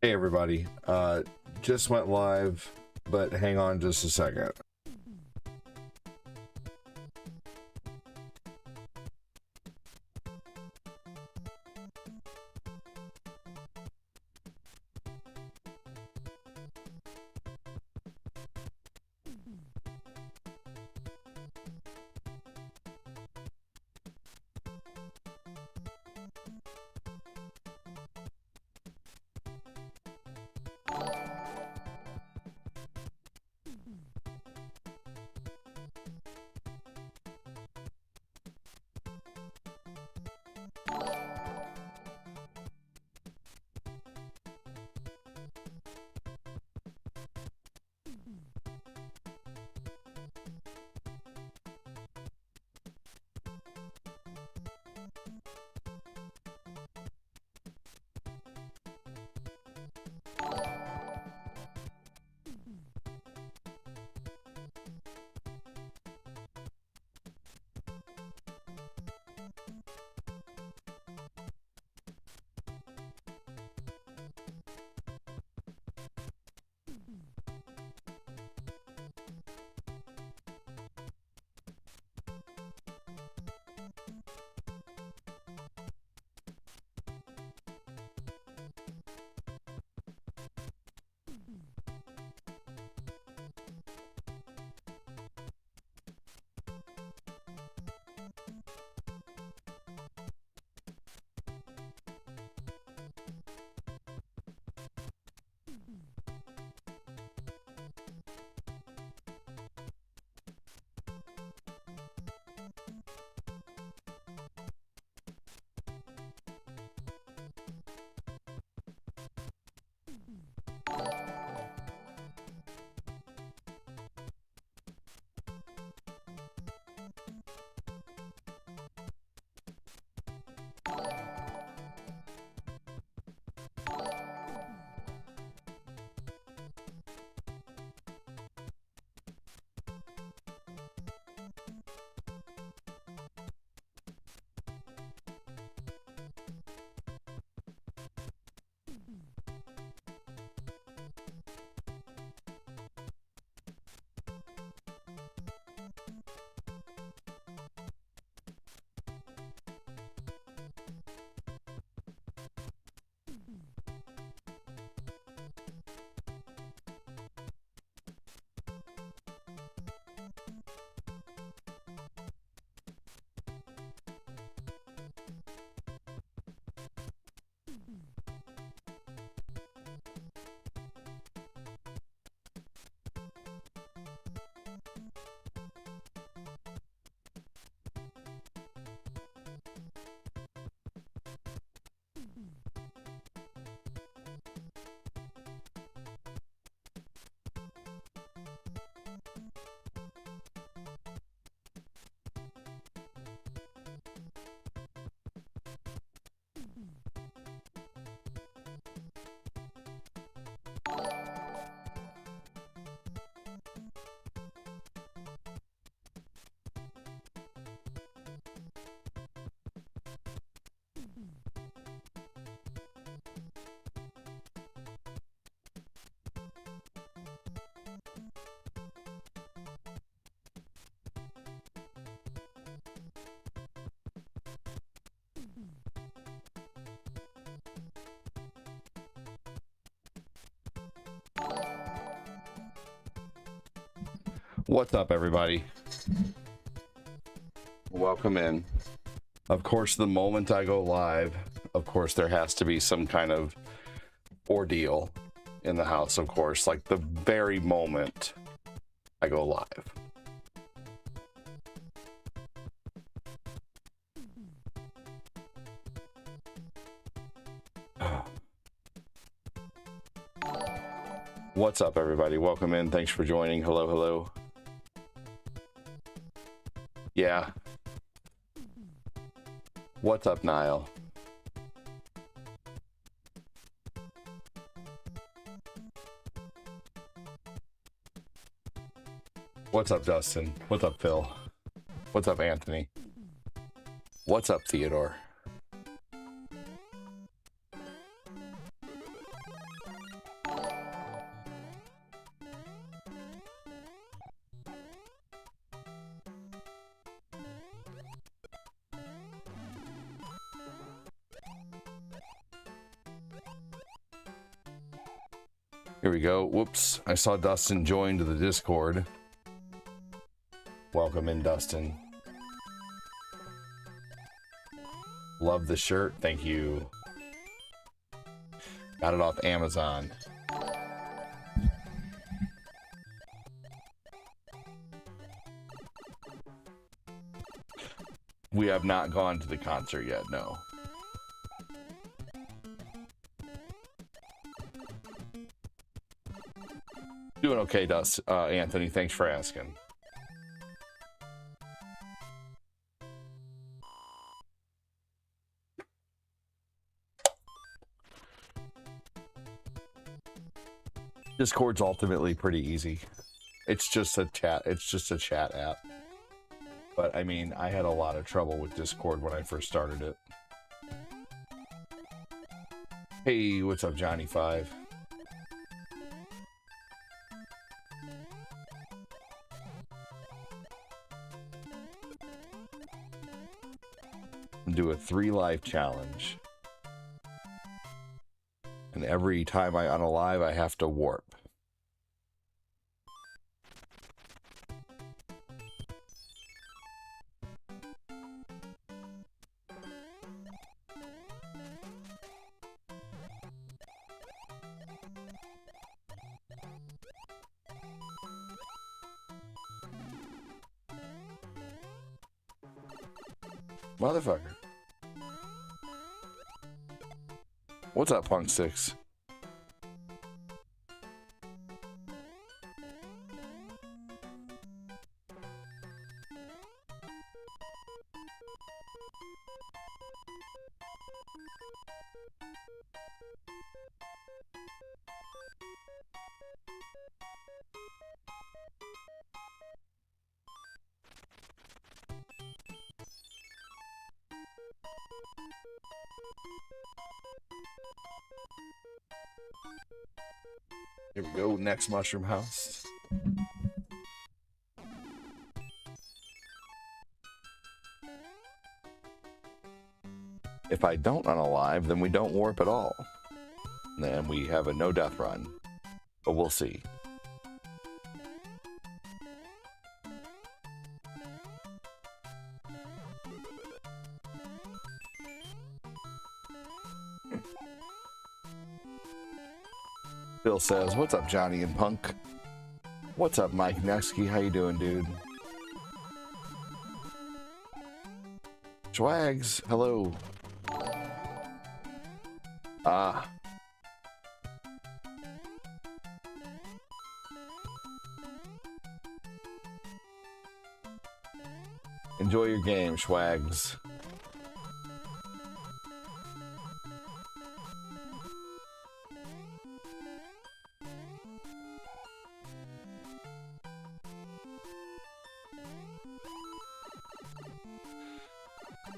Hey everybody, just went live, but hang on just a second. What's up, everybody? Welcome in. Of course, the moment I go live, of course, there has to be some kind of ordeal in the house, of course, like the very moment I go live. What's up, everybody? Welcome in. Thanks for joining. Hello, hello. Yeah. What's up, Niall? What's up, Dustin? What's up, Phil? What's up, Anthony? What's up, Theodore? Here we go. Whoops. I saw Dustin join to the Discord. Welcome in, Dustin. Love the shirt. Thank you. Got it off Amazon. We have not gone to the concert yet, no. Doing okay, Anthony. Thanks for asking. Discord's ultimately pretty easy. It's just a chat. It's just a chat app. But I mean, I had a lot of trouble with Discord when I first started it. Hey, what's up, Johnny5? Do a 3 life challenge. And every time I unalive, I have to warp. Motherfucker. What's up, Punk 6? Here we go, next mushroom house. If I don't unalive, then we don't warp at all. Then we have a no death run. But we'll see. Bill says, what's up, Johnny and Punk? What's up, Mike Nesky? How you doing, dude? Schwags, hello. Ah. Enjoy your game, Schwags.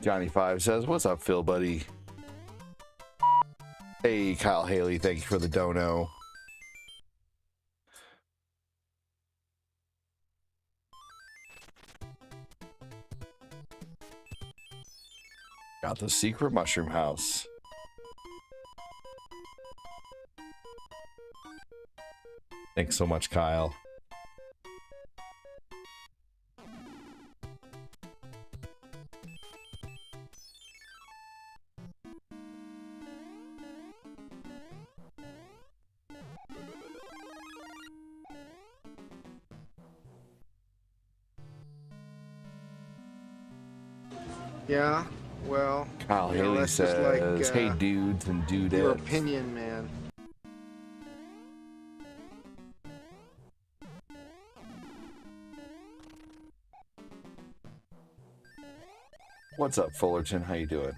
Johnny5 says, what's up, Phil, buddy? Hey, Kyle Haley, thank you for the dono. Got the secret mushroom house. Thanks so much, Kyle. Yeah, well, Kyle Haley says, hey dudes and dudettes. Your opinion, man. What's up, Fullerton? How you doing?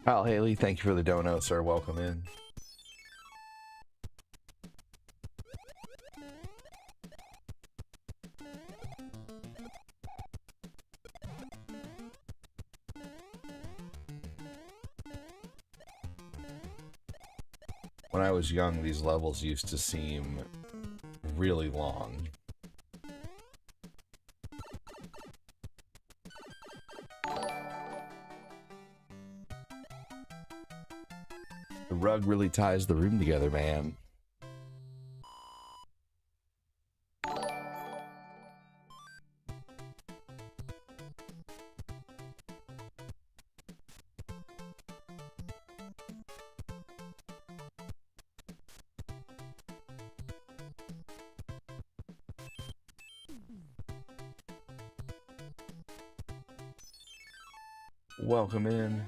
Kyle Haley, thank you for the dono, sir. Welcome in. When I was young, these levels used to seem really long. The rug really ties the room together, man. Welcome in.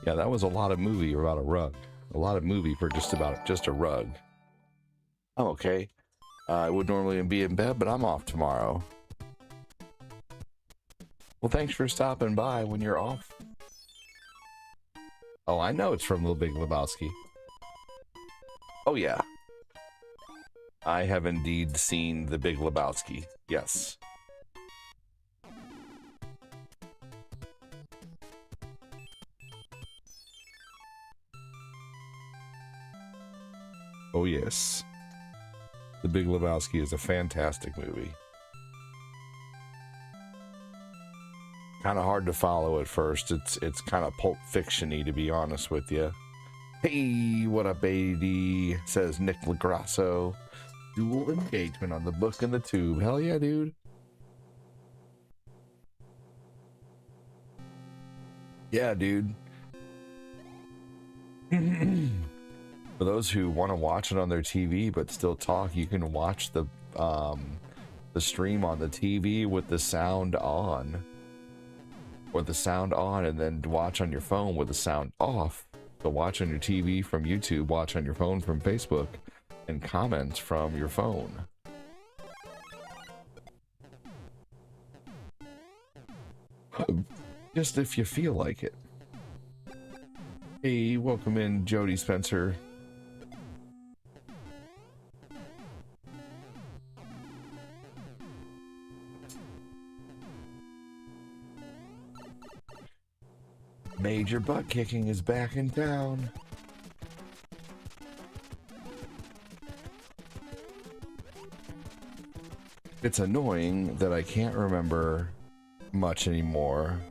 Yeah, that was a lot of movie about a rug. A lot of movie for just a rug. I'm okay. I would normally be in bed, but I'm off tomorrow. Well, thanks for stopping by when you're off. Oh, I know it's from The Big Lebowski. Oh, yeah. I have indeed seen The Big Lebowski. Yes. Oh, yes. The Big Lebowski is a fantastic movie. Kind of hard to follow at first. It's kind of Pulp Fiction-y, to be honest with you. Hey, what up, baby? Says Nick Lagrasso. Dual engagement on the book and the tube. Hell yeah, dude. Yeah, dude. For those who want to watch it on their TV but still talk, you can watch the stream on the TV with the sound on, or the sound on, and then watch on your phone with the sound off. So watch on your TV from YouTube, watch on your phone from Facebook, and comments from your phone. Just if you feel like it. Hey, welcome in, Jody Spencer. Major butt kicking is back in town. It's annoying that I can't remember much anymore.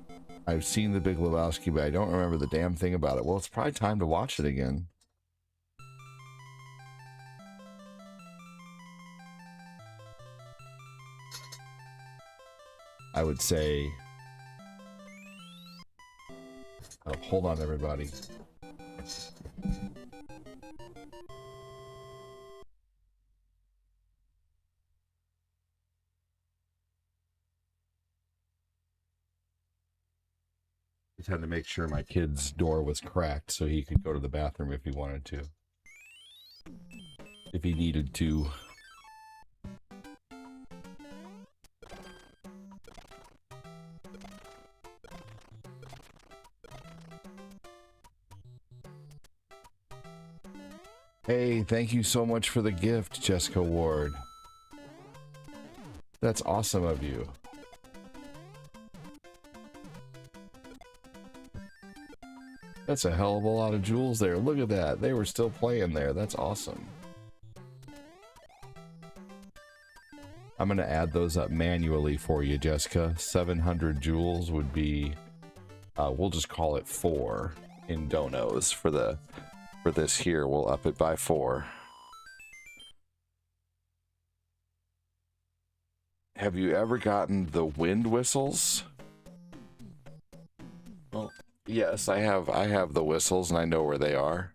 I've seen The Big Lebowski, but I don't remember the damn thing about it. Well, it's probably time to watch it again. I would say... Oh, hold on, everybody. Just had to make sure my kid's door was cracked so he could go to the bathroom if he wanted to. If he needed to. Hey, thank you so much for the gift, Jessica Ward. That's awesome of you. That's a hell of a lot of jewels there. Look at that. They were still playing there. That's awesome. I'm going to add those up manually for you, Jessica. 700 jewels would be, we'll just call it 4 in donos for this here. We'll up it by 4. Have you ever gotten the wind whistles? Well, yes, I have the whistles and I know where they are.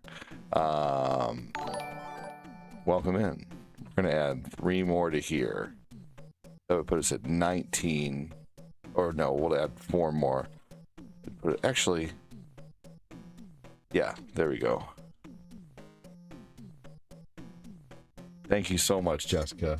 Welcome in. We're gonna add 3 more to here. That would put us at 19. Or no, we'll add 4 more. Actually, yeah, there we go. Thank you so much, Jessica.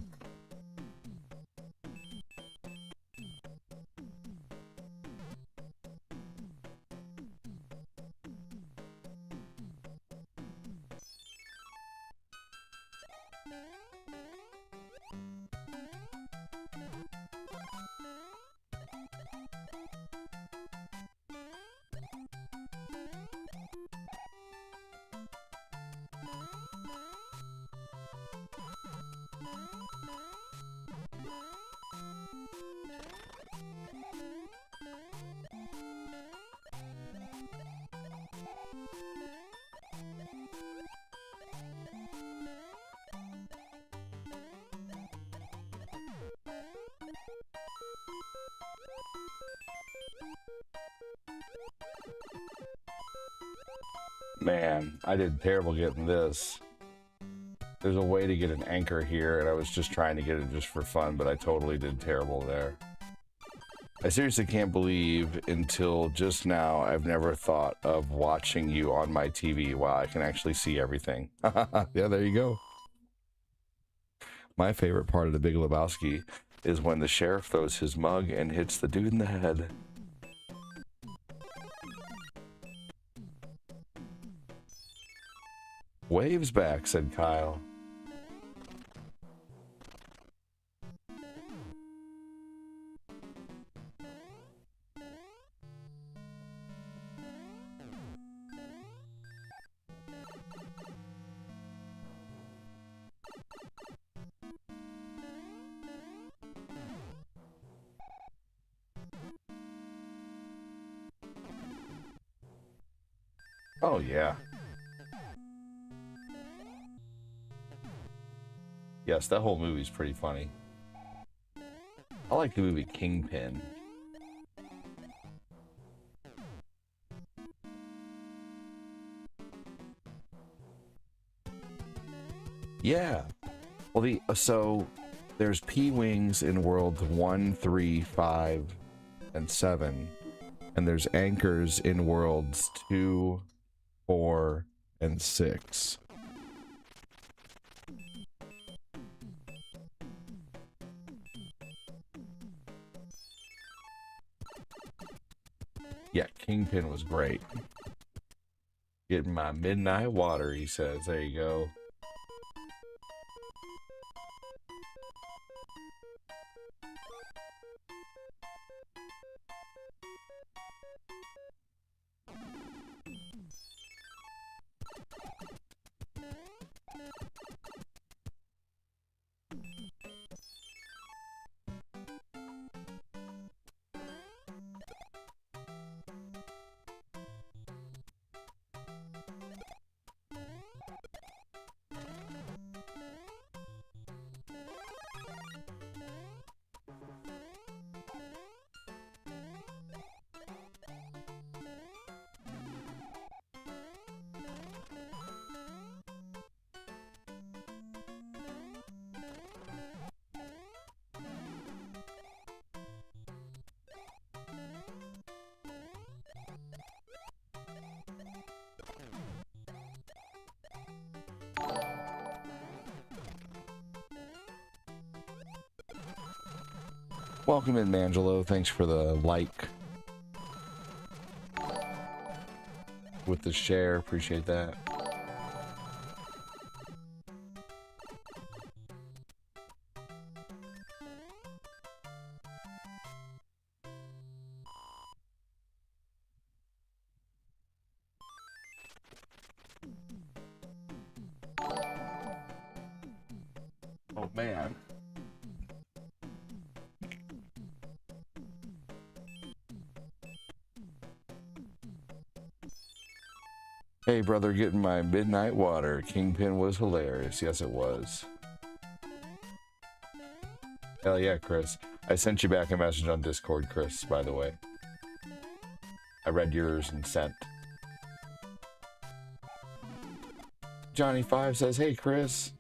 Man, I did terrible getting this. There's a way to get an anchor here, and I was just trying to get it just for fun, but I totally did terrible there. I seriously can't believe until just now I've never thought of watching you on my TV. Wow, I can actually see everything. Yeah, there you go. My favorite part of The Big Lebowski is when the sheriff throws his mug and hits the dude in the head. Waves back, said Kyle. Oh, yeah. Yes, that whole movie's pretty funny. I like the movie Kingpin. Yeah. Well, so there's P-Wings in worlds 1, 3, 5, and 7. And there's anchors in worlds 2, 4, and 6. Yeah, Kingpin was great. Getting my midnight water, he says. There you go. Welcome in, Mangelo. Thanks for the like. With the share, appreciate that. Oh, man. Hey, brother, getting my midnight water. Kingpin was hilarious. Yes, it was. Hell yeah, Chris. I sent you back a message on Discord, Chris, by the way. I read yours and sent. Johnny5 says, hey, Chris.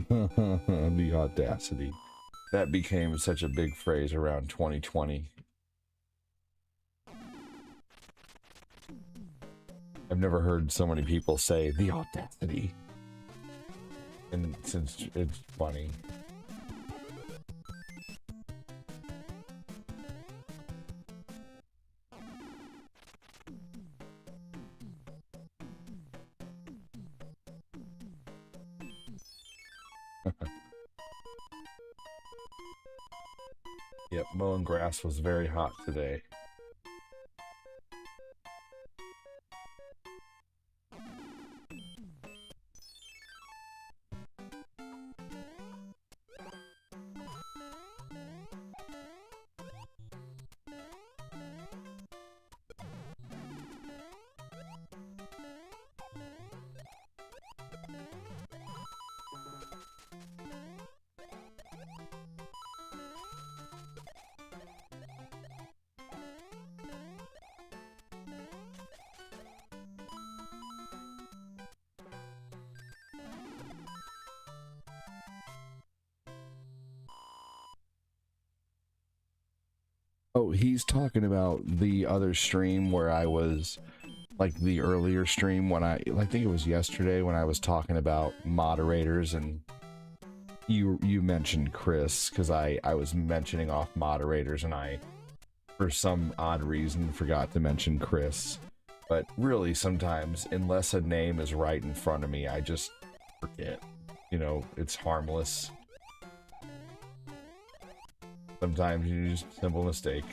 The audacity. That became such a big phrase around 2020. I've never heard so many people say the audacity. And since it's funny. Yep, mowing grass was very hot today. Oh, he's talking about the other stream where I was, like the earlier stream when I think it was yesterday when I was talking about moderators, and you mentioned Chris, because I was mentioning off moderators and I, for some odd reason, forgot to mention Chris. But really, sometimes, unless a name is right in front of me, I just forget. You know, it's harmless. Sometimes you just simple mistake.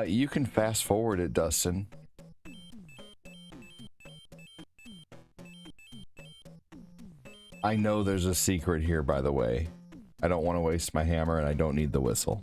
You can fast forward it, Dustin. I know there's a secret here, by the way. I don't want to waste my hammer, and I don't need the whistle.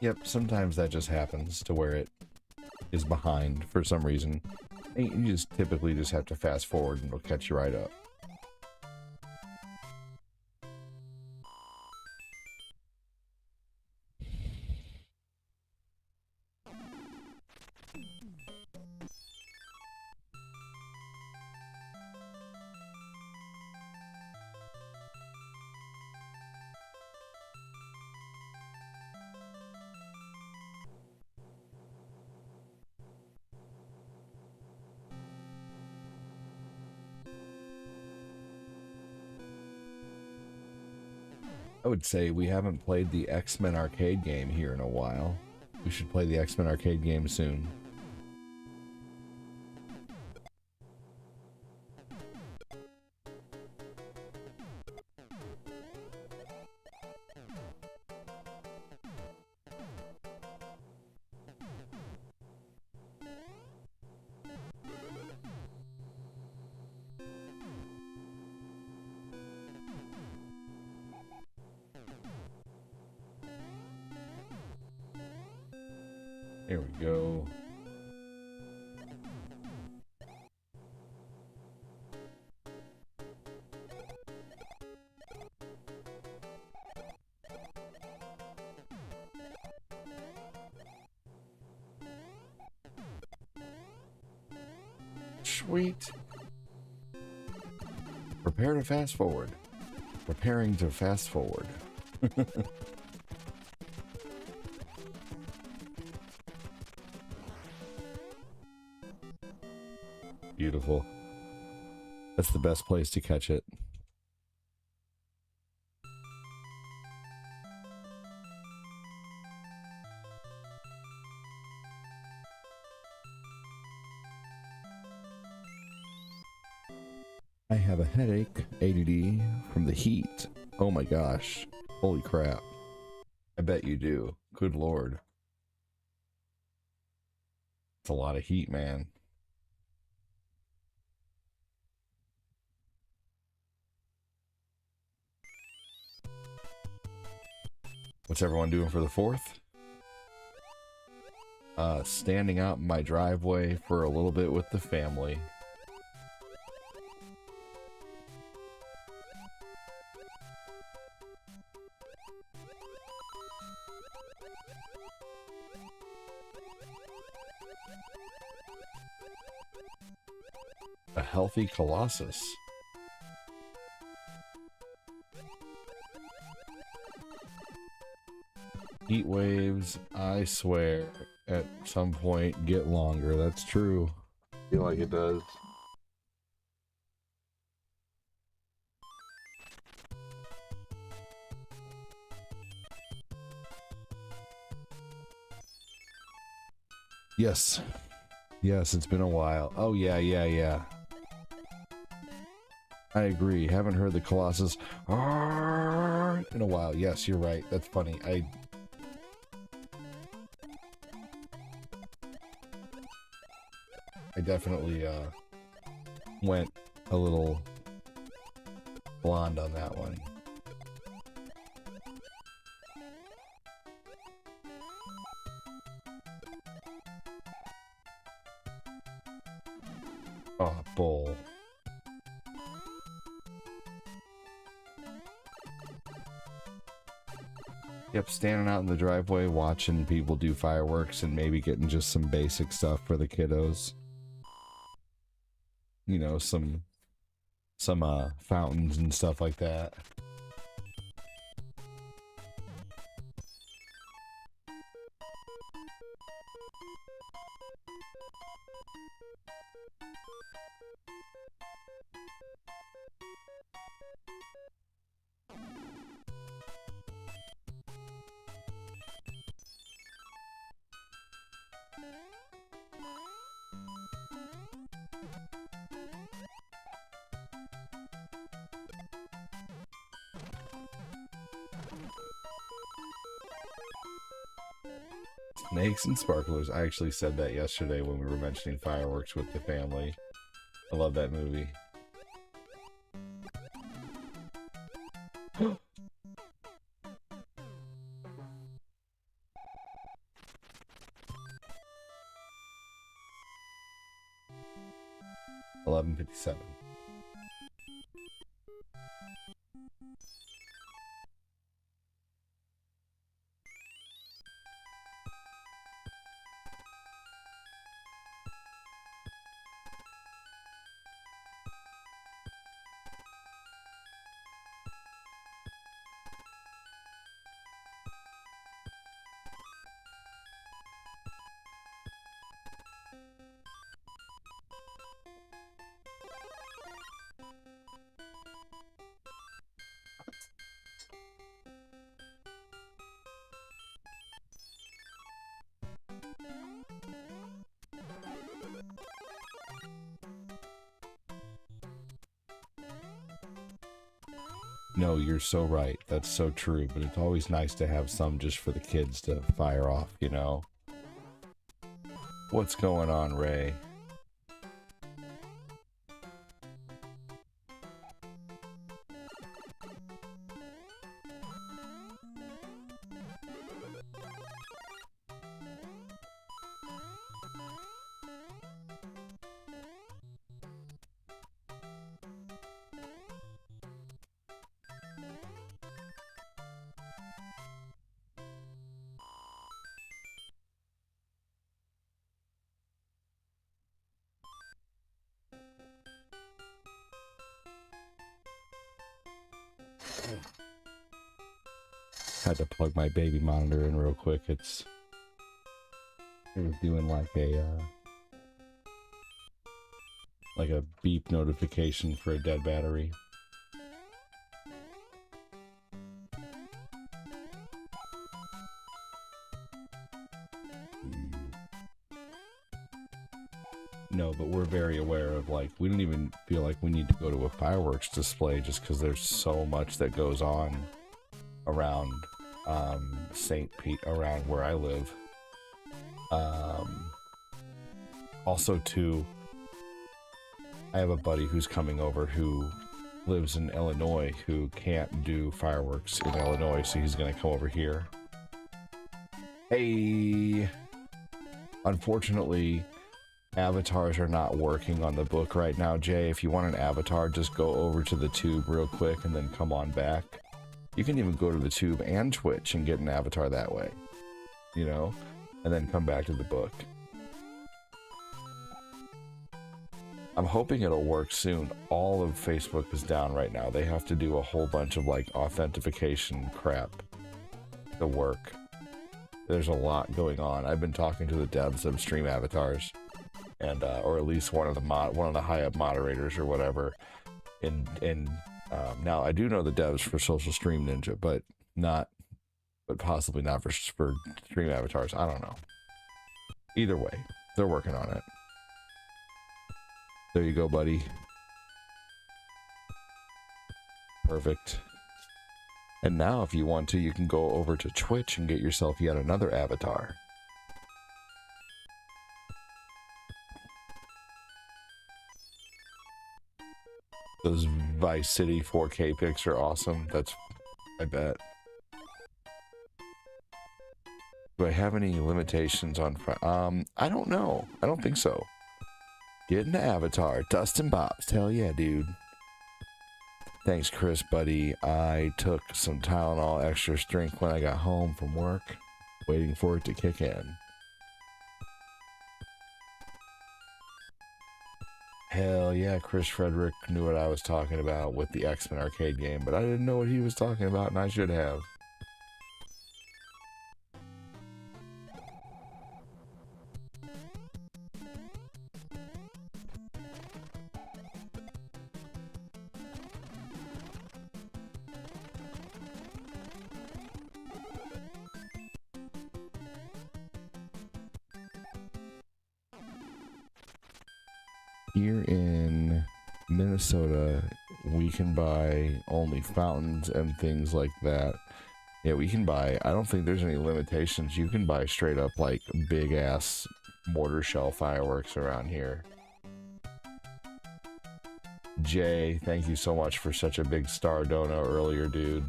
Yep, sometimes that just happens to where it is behind for some reason. And you just typically just have to fast forward and it'll catch you right up. I would say we haven't played the X-Men arcade game here in a while. We should play the X-Men arcade game soon. Here we go. Sweet. Prepare to fast forward. Preparing to fast forward. Beautiful. That's the best place to catch it. I have a headache, ADD, from the heat. Oh my gosh. Holy crap. I bet you do. Good lord. It's a lot of heat, man. What's everyone doing for the 4th? Standing out in my driveway for a little bit with the family. A healthy Colossus. Heat waves, I swear, at some point get longer. That's true. I feel like it does. Yes. Yes, it's been a while. Oh, yeah. I agree. Haven't heard the Colossus in a while. Yes, you're right. That's funny. I definitely went a little blonde on that one. Oh, bull. Yep, standing out in the driveway watching people do fireworks and maybe getting just some basic stuff for the kiddos. You know, some fountains and stuff like that. Snakes and sparklers. I actually said that yesterday when we were mentioning fireworks with the family. I love that movie. $11.57. No, you're so right. That's so true. But it's always nice to have some just for the kids to fire off, you know? What's going on, Ray? Had to plug my baby monitor in real quick. It was doing like a beep notification for a dead battery. No, but we're very aware of, like, we don't even feel like we need to go to a fireworks display just because there's so much that goes on around St. Pete, around where I live. Also, too, I have a buddy who's coming over who lives in Illinois who can't do fireworks in Illinois, so he's gonna come over here. Hey! Unfortunately, avatars are not working on the book right now, Jay. If you want an avatar, just go over to the tube real quick and then come on back. You can even go to the tube and Twitch and get an avatar that way, you know, and then come back to the book. I'm hoping it'll work soon. All of Facebook is down right now. They have to do a whole bunch of like authentication crap to work. There's a lot going on. I've been talking to the devs of Stream Avatars, and or at least one of the high up moderators or whatever. Now I do know the devs for Social Stream Ninja, but possibly not for Stream Avatars. I don't know. Either way, they're working on it. There you go, buddy. Perfect. And now, if you want to, you can go over to Twitch and get yourself yet another avatar. Those Vice City 4K pics are awesome. I bet. Do I have any limitations on? I don't know. I don't think so. Get an avatar. Dustin Bobs. Hell yeah, dude. Thanks, Chris, buddy. I took some Tylenol extra strength when I got home from work, waiting for it to kick in. Hell yeah, Chris Frederick knew what I was talking about with the X-Men arcade game, but I didn't know what he was talking about, and I should have. Here in Minnesota, we can buy only fountains and things like that. Yeah, we can buy, I don't think there's any limitations. You can buy straight up like big ass mortar shell fireworks around here. Jay, thank you so much for such a big star dono earlier, dude.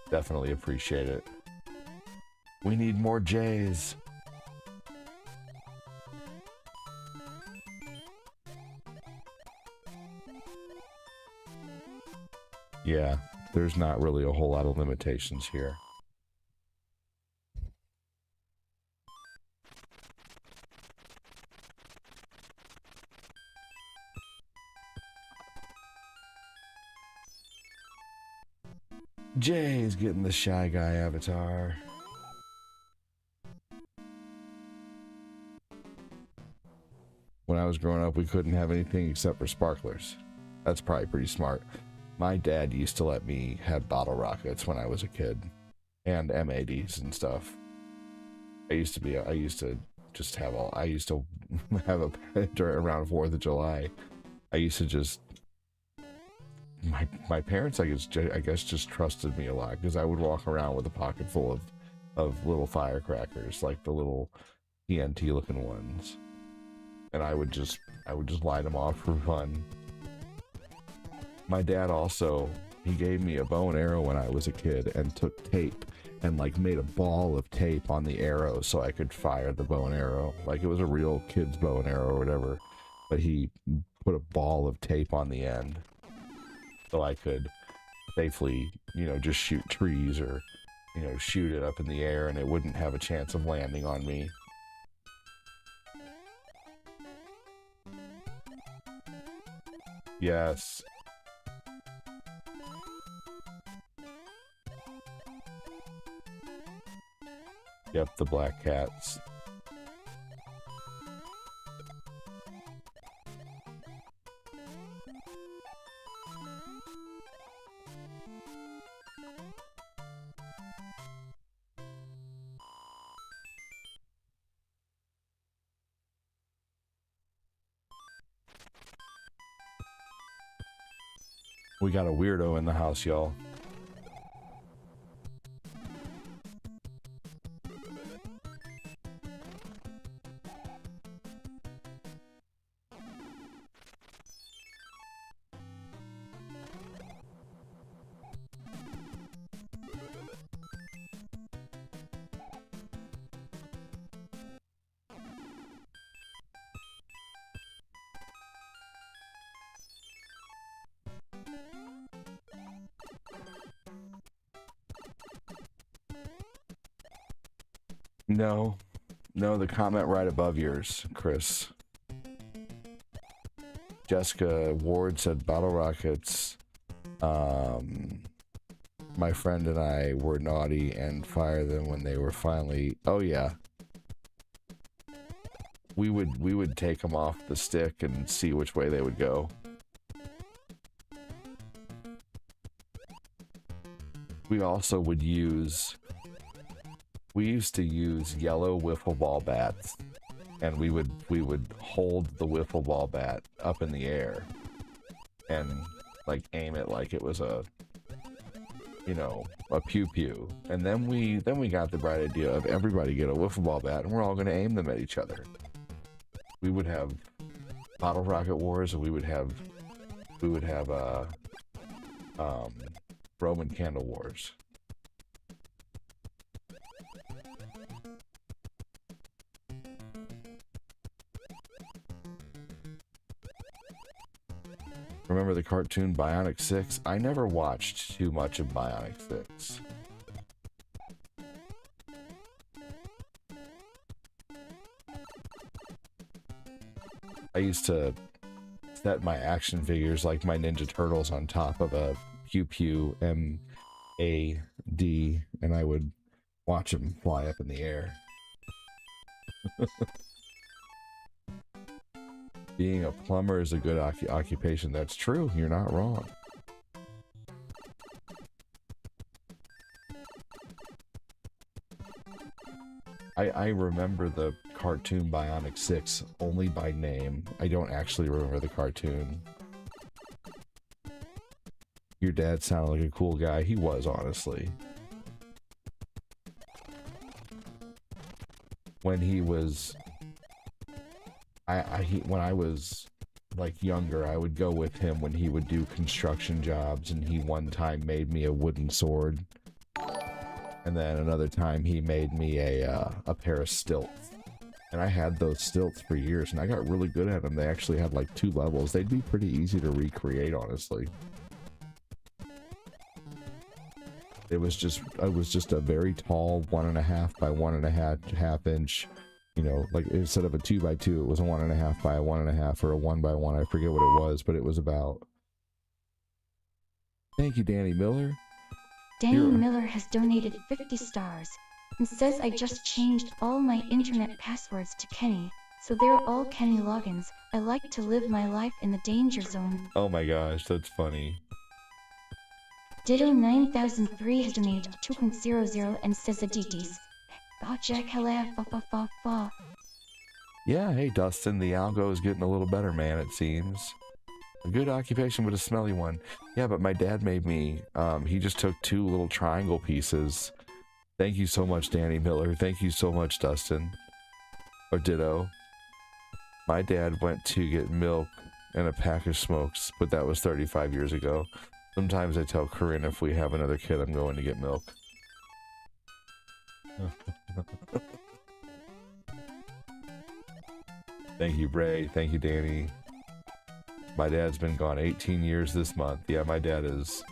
Definitely appreciate it. We need more Jays. Yeah, there's not really a whole lot of limitations here. Jay's getting the Shy Guy avatar. When I was growing up, we couldn't have anything except for sparklers. That's probably pretty smart. My dad used to let me have bottle rockets when I was a kid, and MADs and stuff. I used to just have around 4th of July. I used to just, my parents, I guess just trusted me a lot, because I would walk around with a pocket full of little firecrackers, like the little TNT looking ones. And I would just light them off for fun. My dad also, he gave me a bow and arrow when I was a kid and took tape and like made a ball of tape on the arrow so I could fire the bow and arrow. Like it was a real kid's bow and arrow or whatever, but he put a ball of tape on the end so I could safely, you know, just shoot trees or, you know, shoot it up in the air and it wouldn't have a chance of landing on me. Yes. Yep, the black cats. We got a weirdo in the house, y'all. No, no, the comment right above yours, Chris. Jessica Ward said bottle rockets. My friend and I were naughty and fire them when they were finally. Oh yeah. We would take them off the stick and see which way they would go. We also would use. We used to use yellow wiffle ball bats, and we would hold the wiffle ball bat up in the air and like aim it like it was a, you know, a pew pew. And then we got the bright idea of everybody get a wiffle ball bat and we're all going to aim them at each other. We would have bottle rocket wars, and we would have Roman candle wars. Remember the cartoon Bionic 6? I never watched too much of Bionic 6. I used to set my action figures like my Ninja Turtles on top of a Pew Pew MAD, and I would watch them fly up in the air. Being a plumber is a good occupation. That's true. You're not wrong. I remember the cartoon Bionic 6 only by name. I don't actually remember the cartoon. Your dad sounded like a cool guy. He was, honestly. When he was... when I was like younger, I would go with him when he would do construction jobs, and he one time made me a wooden sword, and then another time he made me a pair of stilts, and I had those stilts for years, and I got really good at them. They actually had like 2 levels. They'd be pretty easy to recreate, honestly. It was just a very tall 1.5 by 1.5 inch. You know, like instead of a 2 by 2, it was a 1.5 by a 1.5 or a 1 by 1. I forget what it was, but it was about. Thank you, Danny Miller. Danny Miller has donated 50 stars and says I just changed all my internet passwords to Kenny, so they're all Kenny logins. I like to live my life in the danger zone. Oh my gosh, that's funny. Ditto 9003 has donated 2.00 and says Adidas. Yeah, hey Dustin, the algo is getting a little better, man, it seems. A good occupation, but a smelly one. Yeah, but my dad made me, he just took 2 little triangle pieces. Thank you so much, Danny Miller. Thank you so much, Dustin. Or ditto. My dad went to get milk and a pack of smokes, but that was 35 years ago. Sometimes I tell Corinne if we have another kid, I'm going to get milk. Thank you, Bray. Thank you, Danny. My dad's been gone 18 years this month. Yeah, my dad is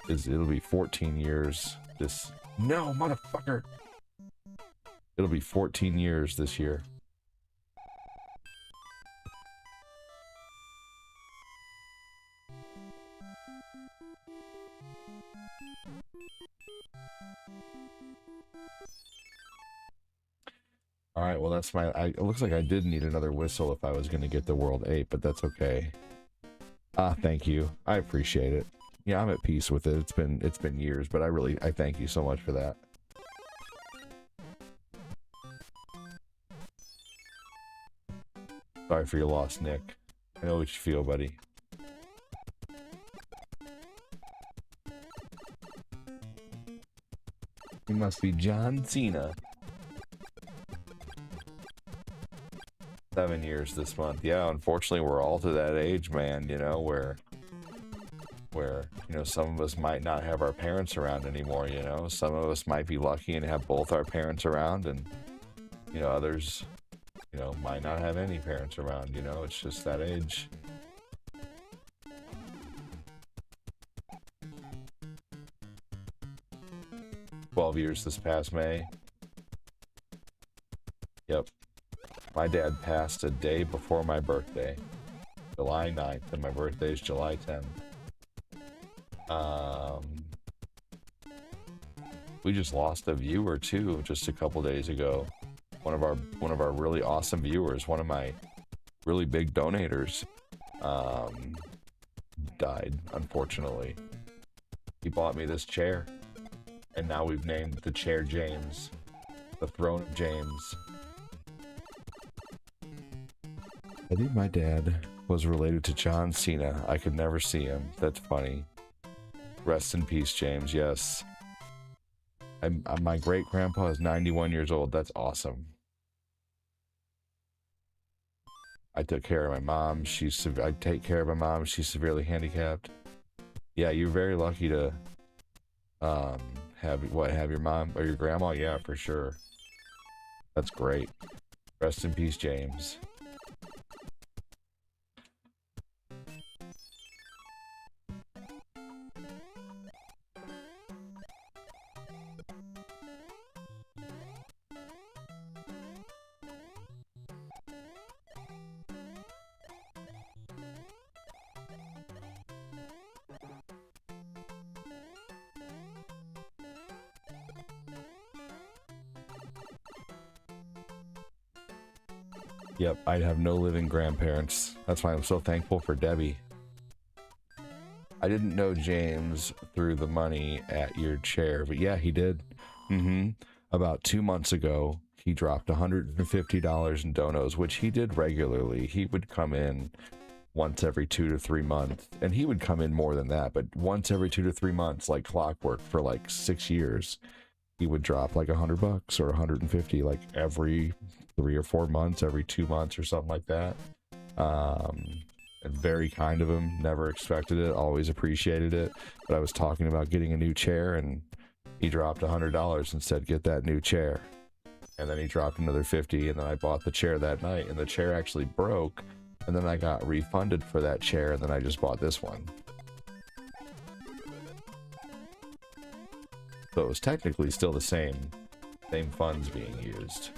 it'll be 14 years this... No, motherfucker! It'll be 14 years this year. Alright, well that's my... it looks like I did need another whistle if I was going to get the World 8, but that's okay. Thank you. I appreciate it. Yeah, I'm at peace with it. It's been years, but I thank you so much for that. Sorry for your loss, Nick. I know what you feel, buddy. He must be John Cena. 7 years this month. Yeah, unfortunately, we're all to that age, man, you know, where you know, some of us might not have our parents around anymore, you know. Some of us might be lucky and have both our parents around, and, you know, others, you know, might not have any parents around, you know. It's just that age. Years this past May. Yep. My dad passed a day before my birthday, July 9th, and my birthday is July 10th. We just lost a viewer too just a couple days ago. One of our really awesome viewers, one of my really big donators, died, unfortunately. He bought me this chair. And now we've named the chair James. The throne of James. I think my dad was related to John Cena. I could never see him. That's funny. Rest in peace, James. Yes. My great-grandpa is 91 years old. That's awesome. I took care of my mom. I take care of my mom. She's severely handicapped. Yeah, you're very lucky to have your mom or your grandma. Yeah, for sure. That's great. Rest in peace, James. Yep, I'd have no living grandparents. That's why I'm so thankful for Debbie. I didn't know James threw the money at your chair, but yeah, he did. About 2 months ago, he dropped $150 in donos, which he did regularly. He would come in once every 2 to 3 months, and he would come in more than that, but once every 2 to 3 months, like clockwork, for like 6 years, he would drop like $100 or 150, like every 3 or 4 months, every 2 months or something like that. And very kind of him, never expected it, always appreciated it. But I was talking about getting a new chair, and he dropped $100 and said, get that new chair. And then he dropped another 50, and then I bought the chair that night, and the chair actually broke, and then I got refunded for that chair, and then I just bought this one. So it was technically still the same funds being used.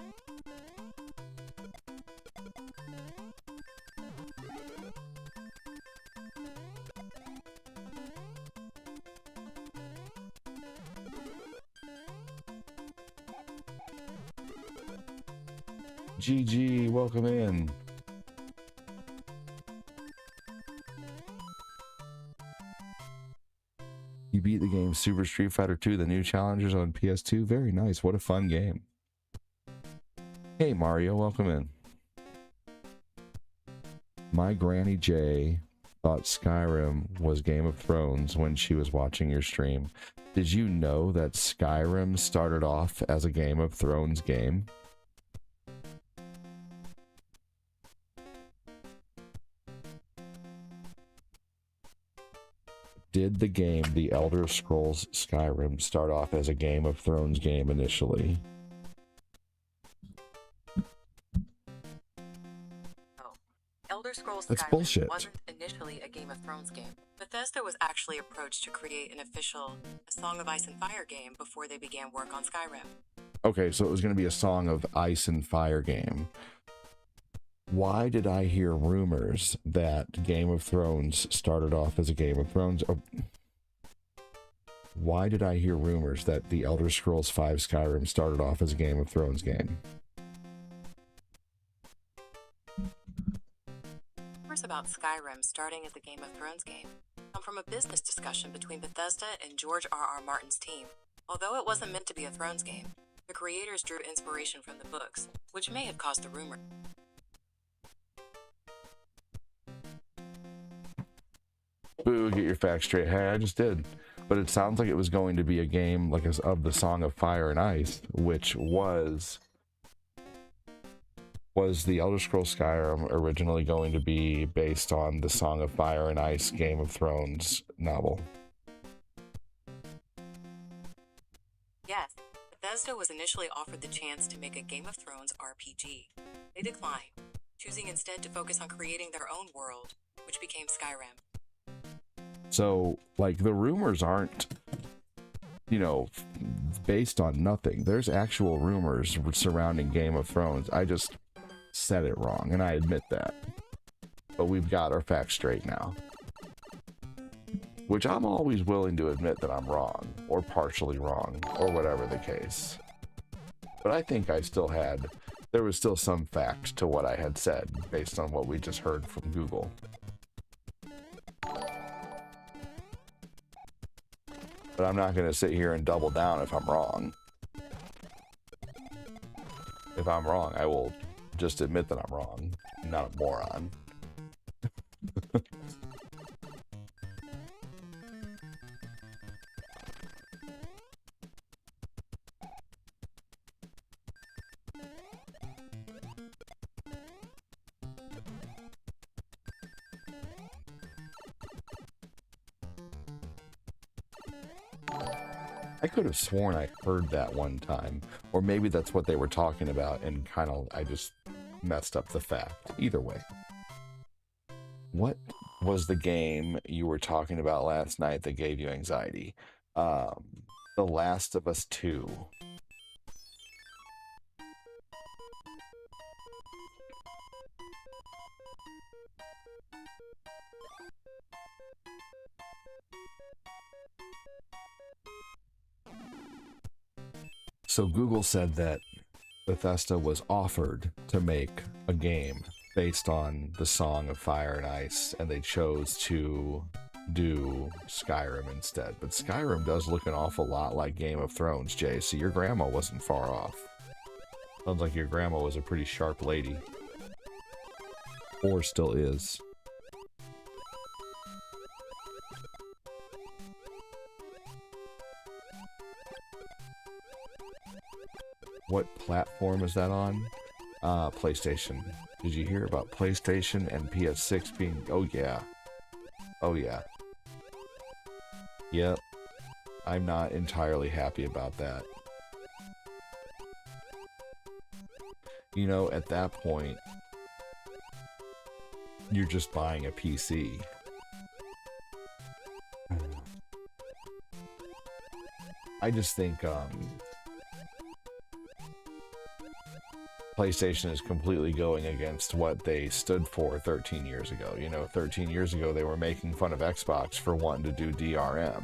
GG, welcome in. You beat the game Super Street Fighter 2, the new challengers on PS2. Very nice. What a fun game. Hey, Mario, welcome in. My Granny J thought Skyrim was Game of Thrones when she was watching your stream. Did you know that Skyrim started off as a Game of Thrones game? Did the game The Elder Scrolls Skyrim start off as a Game of Thrones game initially? Oh, Elder Scrolls That's Skyrim bullshit. wasn't initially a Game of Thrones game. Bethesda was actually approached to create an official A Song of Ice and Fire game before they began work on Skyrim. Okay, so it was going to be a Song of Ice and Fire game. Why did I hear rumors that Game of Thrones started off as a Game of Thrones? Why did I hear rumors that the Elder Scrolls V Skyrim started off as a Game of Thrones game? Rumors about Skyrim starting as a Game of Thrones game come from a business discussion between Bethesda and George R.R. Martin's team. Although it wasn't meant to be a Thrones game, the creators drew inspiration from the books, which may have caused the rumor. Boo, get your facts straight. Hey, I just did. but it sounds like it was going to be a game like of the Song of Fire and Ice, which was the Elder Scrolls Skyrim originally going to be based on the Song of Fire and Ice Game of Thrones novel? Yes, Bethesda was initially offered the chance to make a Game of Thrones RPG. They declined, choosing instead to focus on creating their own world, which became Skyrim. So, like, the rumors aren't, you know, based on nothing. There's actual rumors surrounding Game of Thrones. I just said it wrong, and I admit that. But we've got our facts straight now. Which I'm always willing to admit that I'm wrong, or partially wrong, or whatever the case. But I think there was still some fact to what I had said, based on what we just heard from Google. But I'm not going to sit here and double down if I'm wrong. If I'm wrong, I will just admit that I'm wrong. I'm not a moron. I could have sworn I heard that one time, or maybe that's what they were talking about, and I just messed up the fact. Either way. What was the game you were talking about last night that gave you anxiety? The Last of Us 2. So Google said that Bethesda was offered to make a game based on the Song of Fire and Ice, and they chose to do Skyrim instead. But Skyrim does look an awful lot like Game of Thrones, Jay, so your grandma wasn't far off. Sounds like your grandma was a pretty sharp lady. Or still is. What platform is that on? PlayStation. Did you hear about PlayStation and PS6 being... Oh, yeah. Oh, yeah. Yep. I'm not entirely happy about that. You know, at that point, you're just buying a PC. I just think, PlayStation is completely going against what they stood for 13 years ago. You know, 13 years ago, they were making fun of Xbox for wanting to do DRM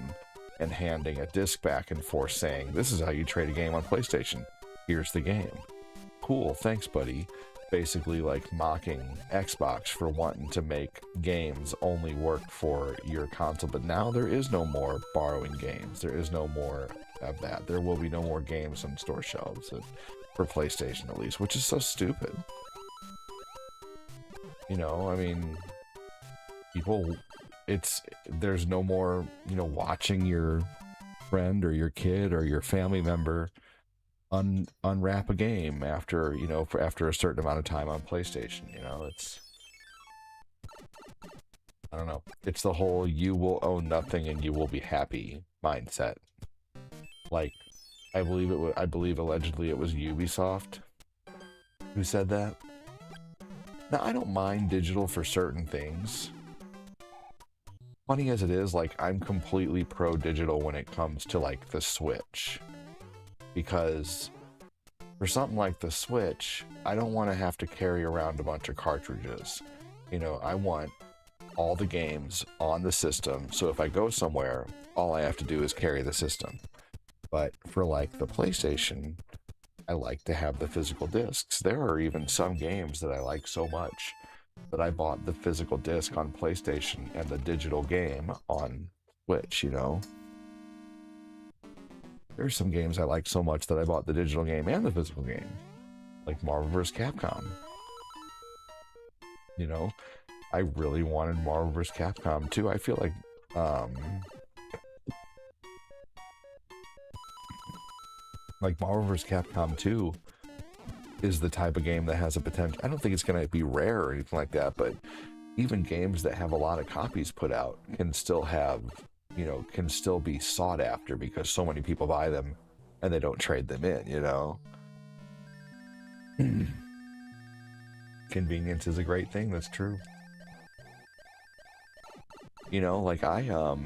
and handing a disc back and forth saying, this is how you trade a game on PlayStation. Here's the game. Cool, thanks, buddy. Basically, like, mocking Xbox for wanting to make games only work for your console. But now there is no more borrowing games. There is no more of that. There will be no more games on store shelves. For PlayStation at least, which is so stupid. You know, I mean, there's no more, you know, watching your friend or your kid or your family member unwrap a game after, you know, after a certain amount of time on PlayStation. You know, I don't know. It's the whole you will own nothing and you will be happy mindset. Like, I believe allegedly it was Ubisoft who said that. Now, I don't mind digital for certain things. Funny as it is, like, I'm completely pro-digital when it comes to, like, the Switch. Because for something like the Switch, I don't want to have to carry around a bunch of cartridges. You know, I want all the games on the system, so if I go somewhere, all I have to do is carry the system. But for, like, the PlayStation, I like to have the physical discs. There are even some games that I like so much that I bought the physical disc on PlayStation and the digital game on Switch, you know? There's some games I like so much that I bought the digital game and the physical game. Like Marvel vs. Capcom. You know? I really wanted Marvel vs. Capcom too. I feel like, Like Marvel vs. Capcom 2 is the type of game that has a potential. I don't think it's going to be rare or anything like that, but even games that have a lot of copies put out can still have, you know, can still be sought after because so many people buy them and they don't trade them in, you know? Convenience is a great thing, that's true. You know, like a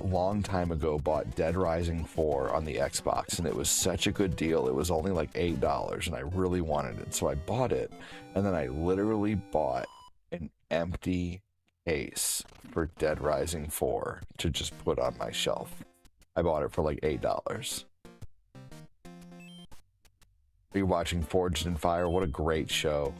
long time ago bought Dead Rising 4 on the Xbox, and it was such a good deal. It was only like $8 and I really wanted it, so I bought it, and then I literally bought an empty case for Dead Rising 4 to just put on my shelf. I bought it for like $8. Are you watching Forged in Fire? What a great show.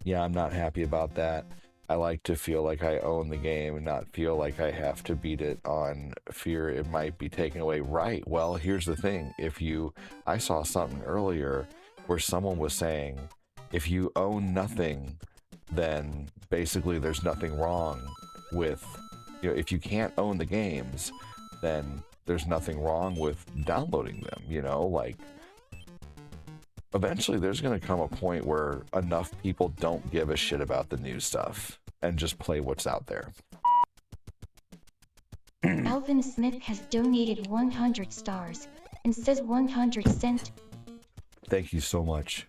Yeah, I'm not happy about that. I like to feel like I own the game and not feel like I have to beat it on fear it might be taken away. Right. Well, here's the thing. I saw something earlier where someone was saying, if you own nothing, then basically there's nothing wrong with, you know, if you can't own the games, then there's nothing wrong with downloading them, you know, like eventually there's going to come a point where enough people don't give a shit about the new stuff and just play what's out there. Alvin Smith has donated 100 stars and says 100 cent. Thank you so much.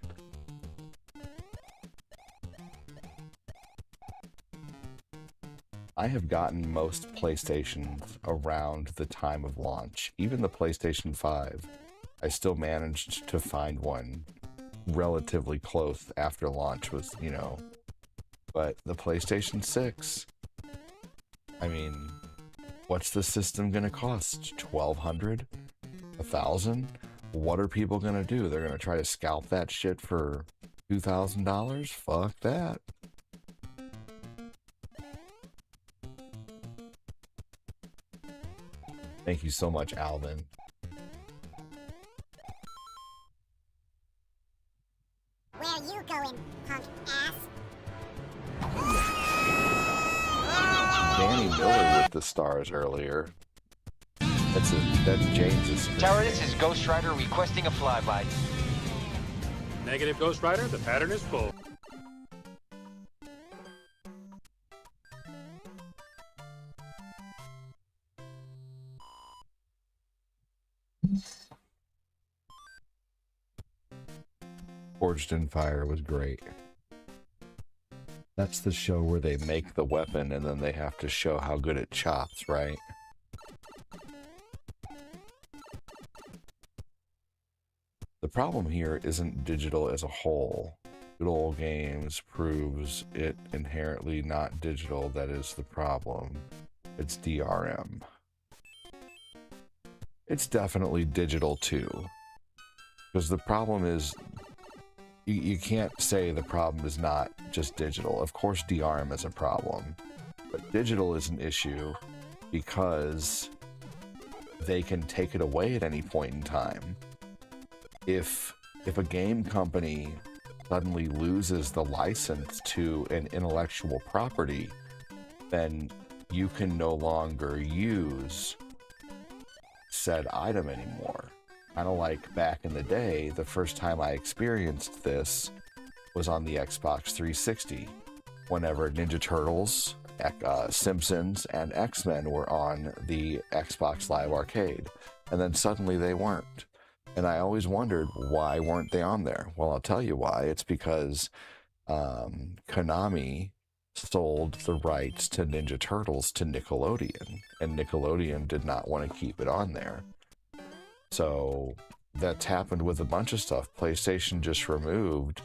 I have gotten most PlayStations around the time of launch. Even the PlayStation 5, I still managed to find one relatively close after launch was, you know. But the PlayStation 6, I mean, what's the system going to cost? $1,200? $1,000? What are people going to do? They're going to try to scalp that shit for $2,000? Fuck that. Thank you so much, Alvin. Where you going, punk ass? Danny Miller with the stars earlier. That's James's. Tower, this is Ghost Rider requesting a flyby. Negative, Ghost Rider. The pattern is full. Forged in Fire was great. That's the show where they make the weapon and then they have to show how good it chops, right? The problem here isn't digital as a whole. Good Old Games proves it inherently not digital. That is the problem. It's DRM. It's definitely digital too. Because the problem is, you can't say the problem is not just digital. Of course DRM is a problem. But digital is an issue because they can take it away at any point in time. If a game company suddenly loses the license to an intellectual property, then you can no longer use said item anymore. Kind of like back in the day, the first time I experienced this was on the Xbox 360, whenever Ninja Turtles, Simpsons, and X-Men were on the Xbox Live Arcade, and then suddenly they weren't. And I always wondered, why weren't they on there? Well, I'll tell you why. It's because Konami sold the rights to Ninja Turtles to Nickelodeon, and Nickelodeon did not want to keep it on there. So that's happened with a bunch of stuff. PlayStation just removed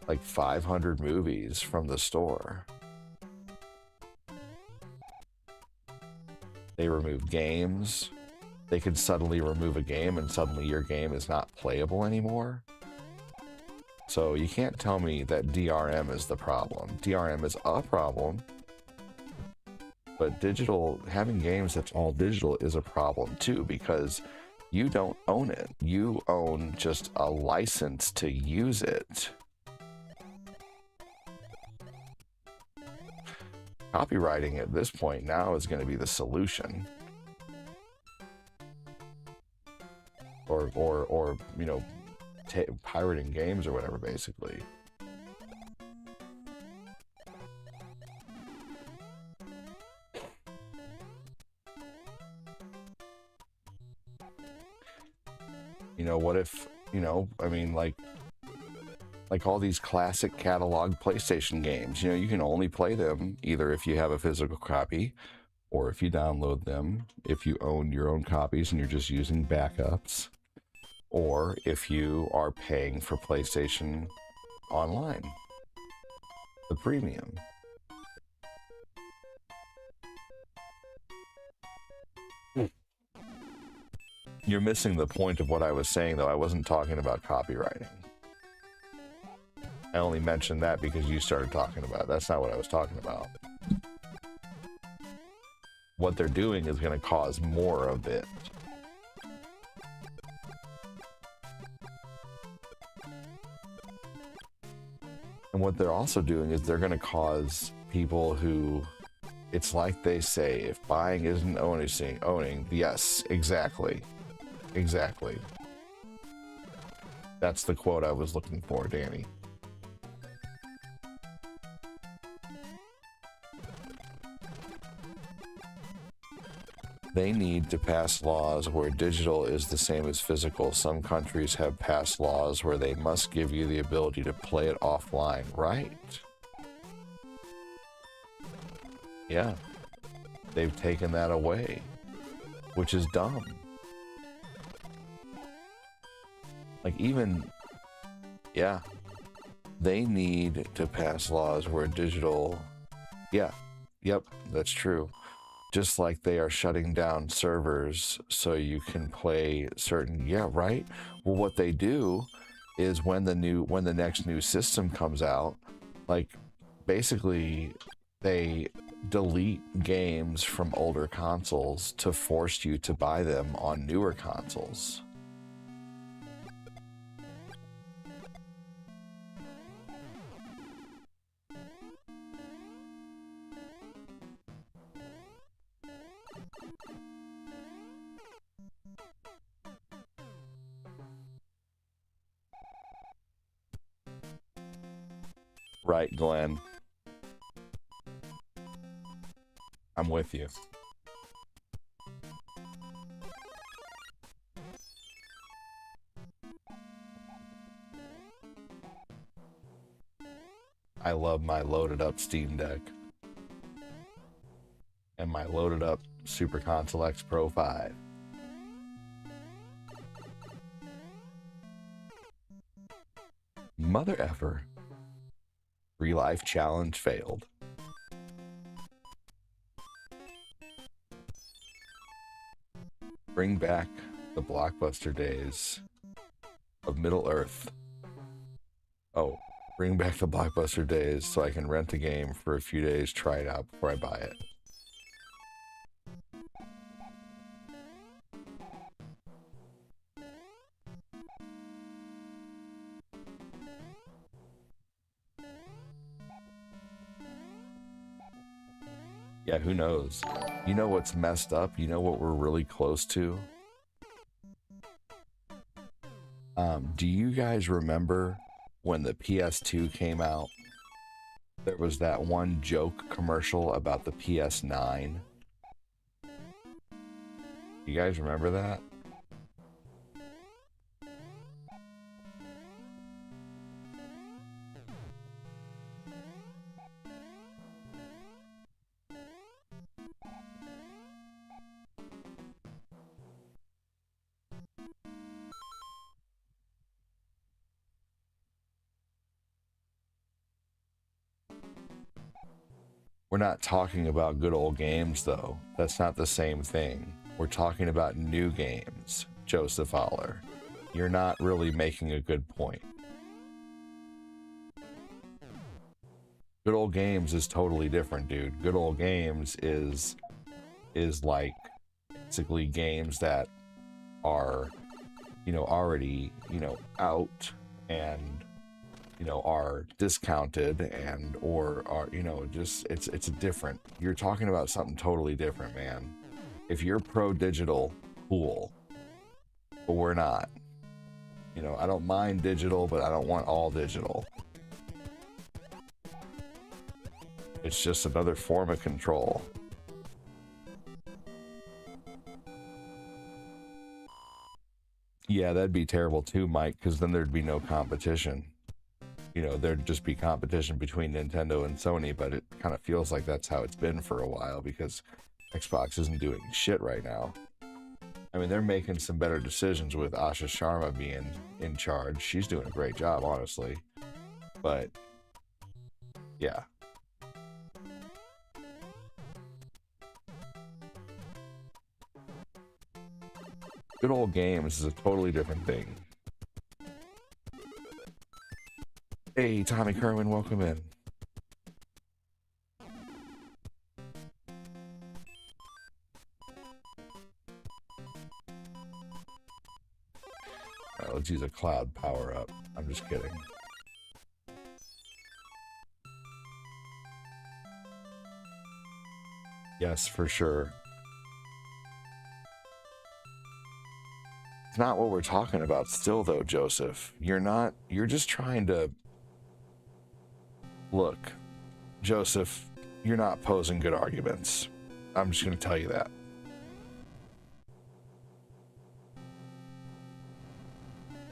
like 500 movies from the store. They removed games. They could suddenly remove a game and suddenly your game is not playable anymore. So you can't tell me that DRM is the problem. DRM is a problem, but digital, having games that's all digital is a problem too, because you don't own it. You own just a license to use it. Copywriting at this point now is going to be the solution. Or you know, pirating games or whatever, basically. You know, what if, you know, I mean, like all these classic catalog PlayStation games, you know, you can only play them either if you have a physical copy or if you download them, if you own your own copies and you're just using backups, or if you are paying for PlayStation Online, the premium. You're missing the point of what I was saying, though. I wasn't talking about copywriting. I only mentioned that because you started talking about it. That's not what I was talking about. What they're doing is going to cause more of it. And what they're also doing is they're going to cause people who, it's like they say, if buying isn't owning, yes, exactly. Exactly. That's the quote I was looking for, Danny. They need to pass laws where digital is the same as physical. Some countries have passed laws where they must give you the ability to play it offline, right? Yeah. They've taken that away, which is dumb. Like, even, yeah, they need to pass laws where digital, yeah, yep, that's true. Just like they are shutting down servers so you can play certain, yeah, right? Well, what they do is when the next new system comes out, like, basically they delete games from older consoles to force you to buy them on newer consoles. Right, Glenn. I'm with you. I love my loaded up Steam Deck and my loaded up Super Console X Pro 5. Mother effer. Free life challenge failed. Bring back the Blockbuster days of Middle Earth. Oh, bring back the Blockbuster days so I can rent a game for a few days, try it out before I buy it. Yeah, who knows? You know what's messed up? You know what we're really close to? Do you guys remember when the PS2 came out? There was that one joke commercial about the PS9. You guys remember that? We're not talking about good old games, though. That's not the same thing. We're talking about new games, Joseph Aller. You're not really making a good point. Good old games is totally different, dude. Good old games is like basically games that are, you know, already, you know, out and are discounted and or are, just it's a different, you're talking about something totally different, man. If you're pro digital, cool, but we're not. I don't mind digital, but I don't want all digital. It's just another form of control. Yeah, that'd be terrible too, Mike, because then there'd be no competition. There'd just be competition between Nintendo and Sony, but it kind of feels like that's how it's been for a while because Xbox isn't doing shit right now. I mean, they're making some better decisions with Asha Sharma being in charge. She's doing a great job, honestly. But, yeah. Good old games is a totally different thing. Hey, Tommy Kerwin, welcome in. Alright, let's use a cloud power up. I'm just kidding. Yes, for sure. It's not what we're talking about still, though, Joseph. You're just trying to... Look, Joseph, you're not posing good arguments. I'm just going to tell you that.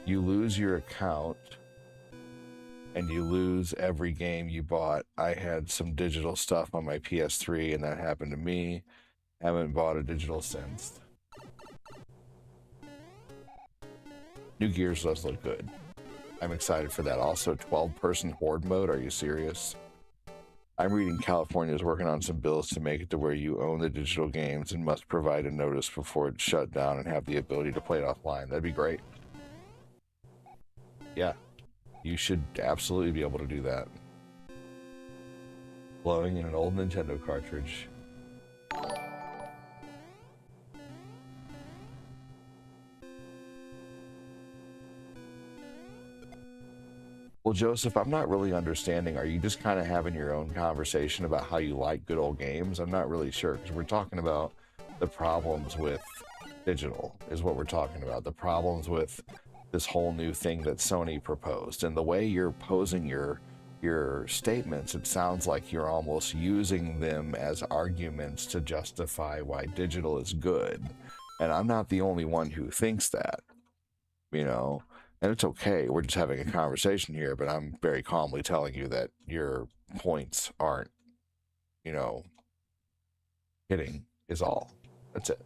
You lose your account, and you lose every game you bought. I had some digital stuff on my PS3, and that happened to me. Haven't bought a digital since. New Gears does look good. I'm excited for that. Also, 12-person horde mode. Are you serious? I'm reading California is working on some bills to make it to where you own the digital games and must provide a notice before it's shut down and have the ability to play it offline. That'd be great. Yeah, you should absolutely be able to do that. Blowing in an old Nintendo cartridge. Well, Joseph, I'm not really understanding. Are you just kind of having your own conversation about how you like good old games? I'm not really sure, because we're talking about the problems with digital is what we're talking about. The problems with this whole new thing that Sony proposed. And the way you're posing your statements, it sounds like you're almost using them as arguments to justify why digital is good. And I'm not the only one who thinks that, And it's okay, we're just having a conversation here, but I'm very calmly telling you that your points aren't, hitting is all. That's it.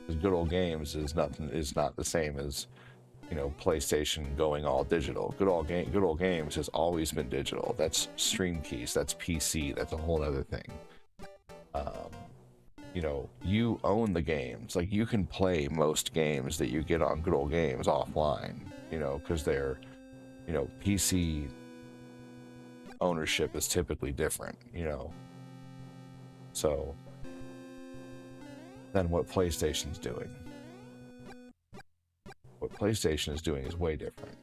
Because good old games is not the same as, PlayStation going all digital. Good old games has always been digital. That's Stream Keys, that's PC, that's a whole other thing. You own the games. Like, you can play most games that you get on good old games offline, because they're, PC ownership is typically different, so than what PlayStation's doing. What PlayStation is doing is way different.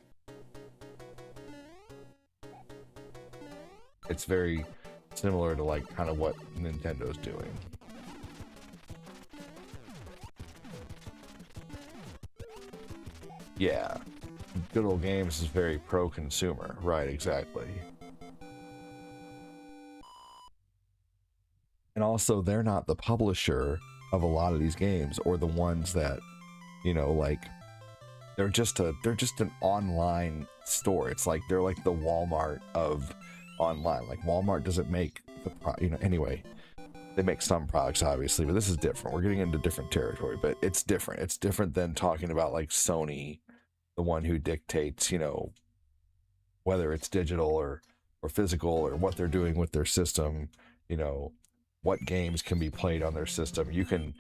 It's very similar to kind of what Nintendo's doing. Yeah, good old games is very pro-consumer. Right, exactly. And also, they're not the publisher of a lot of these games, or the ones that, they're just an online store. It's like they're like the Walmart of online. Like, Walmart doesn't make anyway. They make some products, obviously, but this is different. We're getting into different territory, but it's different. It's different than talking about Sony, the one who dictates, whether it's digital or physical, or what they're doing with their system, what games can be played on their system. You can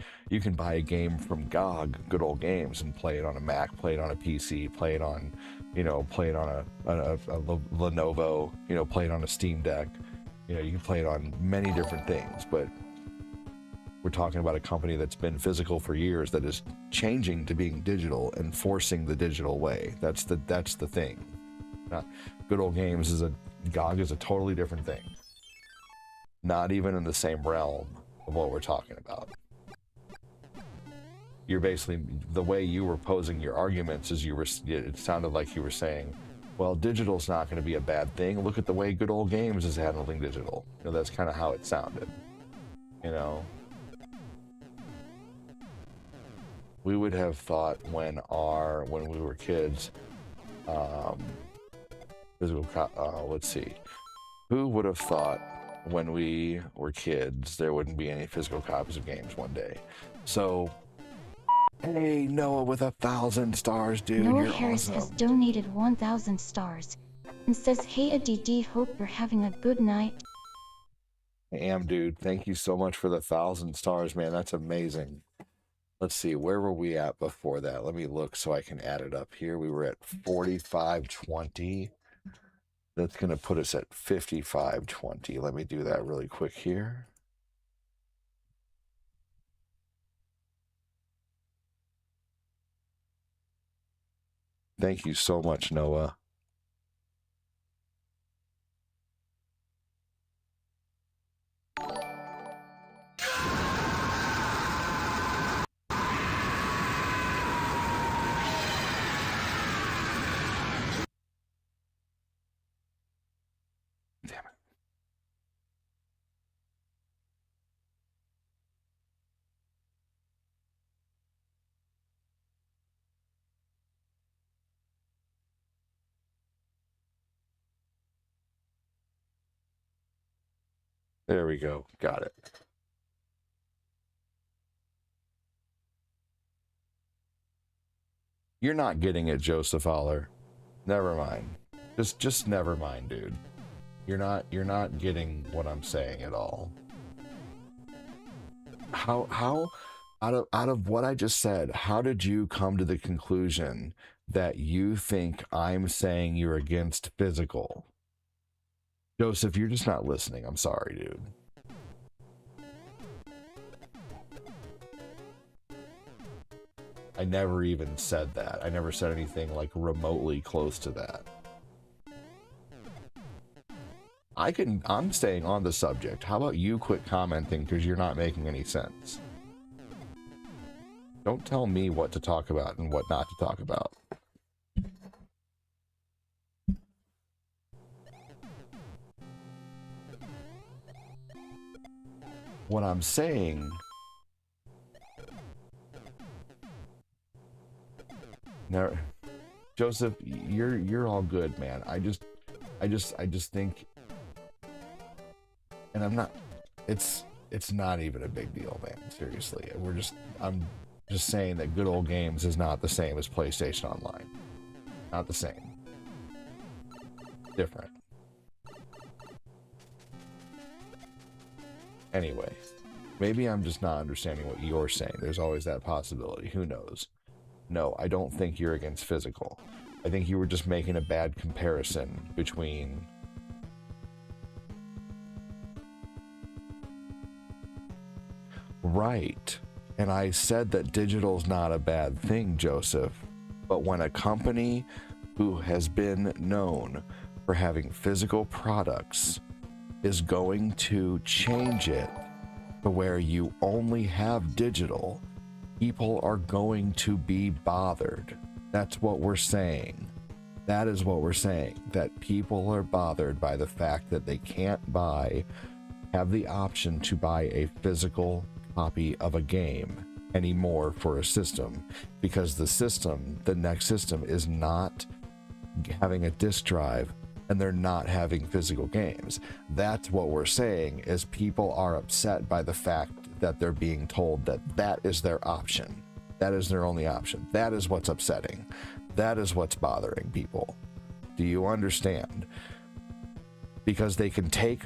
buy a game from GOG, Good Old Games, and play it on a Mac, play it on a PC, play it on a Lenovo, play it on a Steam Deck. You can play it on many different things, but We're talking about a company that's been physical for years that is changing to being digital and forcing the digital way. That's the thing. Not Good Old Games is GOG is a totally different thing. Not even in the same realm of what we're talking about. You're basically, the way you were posing your arguments is it sounded like you were saying, well, digital's not going to be a bad thing. Look at the way Good Old Games is handling digital. That's kind of how it sounded. We would have thought when we were kids, let's see, who would have thought when we were kids there wouldn't be any physical copies of games one day? So, hey, Noah with 1,000 stars, dude. Noah You're Harris awesome. has donated 1,000 stars and says, "Hey ADD, hope you're having a good night." I am, dude. Thank you so much for the 1,000 stars, man. That's amazing. Let's see, where were we at before that? Let me look so I can add it up here. We were at 4520. That's going to put us at 5520. Let me do that really quick here. Thank you so much, Noah. Damn it. There we go. Got it. You're not getting it, Joseph Aller. Never mind. Just never mind, dude. You're not getting what I'm saying at all. How out of what I just said, how did you come to the conclusion that you think I'm saying you're against physical? Joseph, you're just not listening. I'm sorry, dude. I never even said that. I never said anything like remotely close to that. I'm staying on the subject. How about you quit commenting because you're not making any sense? Don't tell me what to talk about and what not to talk about. What I'm saying, no, Joseph, you're all good, man. I just think, and I'm not. It's not even a big deal, man. Seriously, I'm just saying that Good Old Games is not the same as PlayStation Online. Not the same. Different. Anyway, maybe I'm just not understanding what you're saying. There's always that possibility. Who knows? No, I don't think you're against physical. I think you were just making a bad comparison between... Right. And I said that digital's not a bad thing, Joseph. But when a company who has been known for having physical products is going to change it to where you only have digital, people are going to be bothered. That's what we're saying. That is what we're saying. That people are bothered by the fact that they can't have the option to buy a physical copy of a game anymore for a system, because the next system is not having a disk drive and they're not having physical games. That's what we're saying, is people are upset by the fact that they're being told that that is their option. That is their only option. That is what's upsetting. That is what's bothering people. Do you understand? Because they can take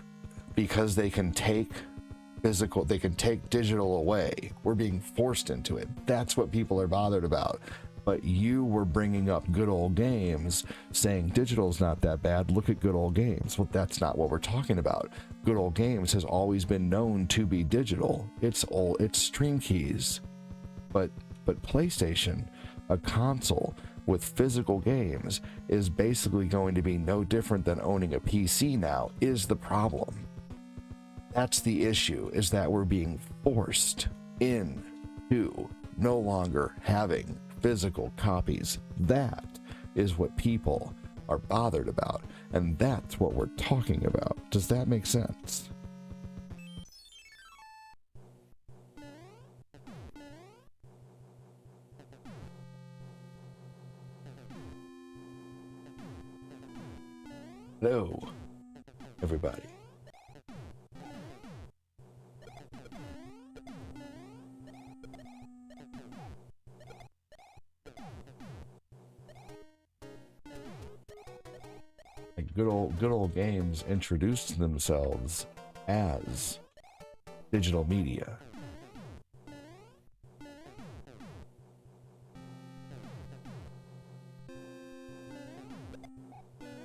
physical, they can take digital away. We're being forced into it. That's what people are bothered about. But you were bringing up good old games, saying digital's not that bad. Look at good old games. Well, that's not what we're talking about. Good old games has always been known to be digital. It's stream keys. But PlayStation, a console with physical games, is basically going to be no different than owning a PC now, is the problem. That's the issue, is that we're being forced into no longer having physical copies. That is what people are bothered about, and that's what we're talking about. Does that make sense? Hello, everybody. Like good old games introduced themselves as digital media.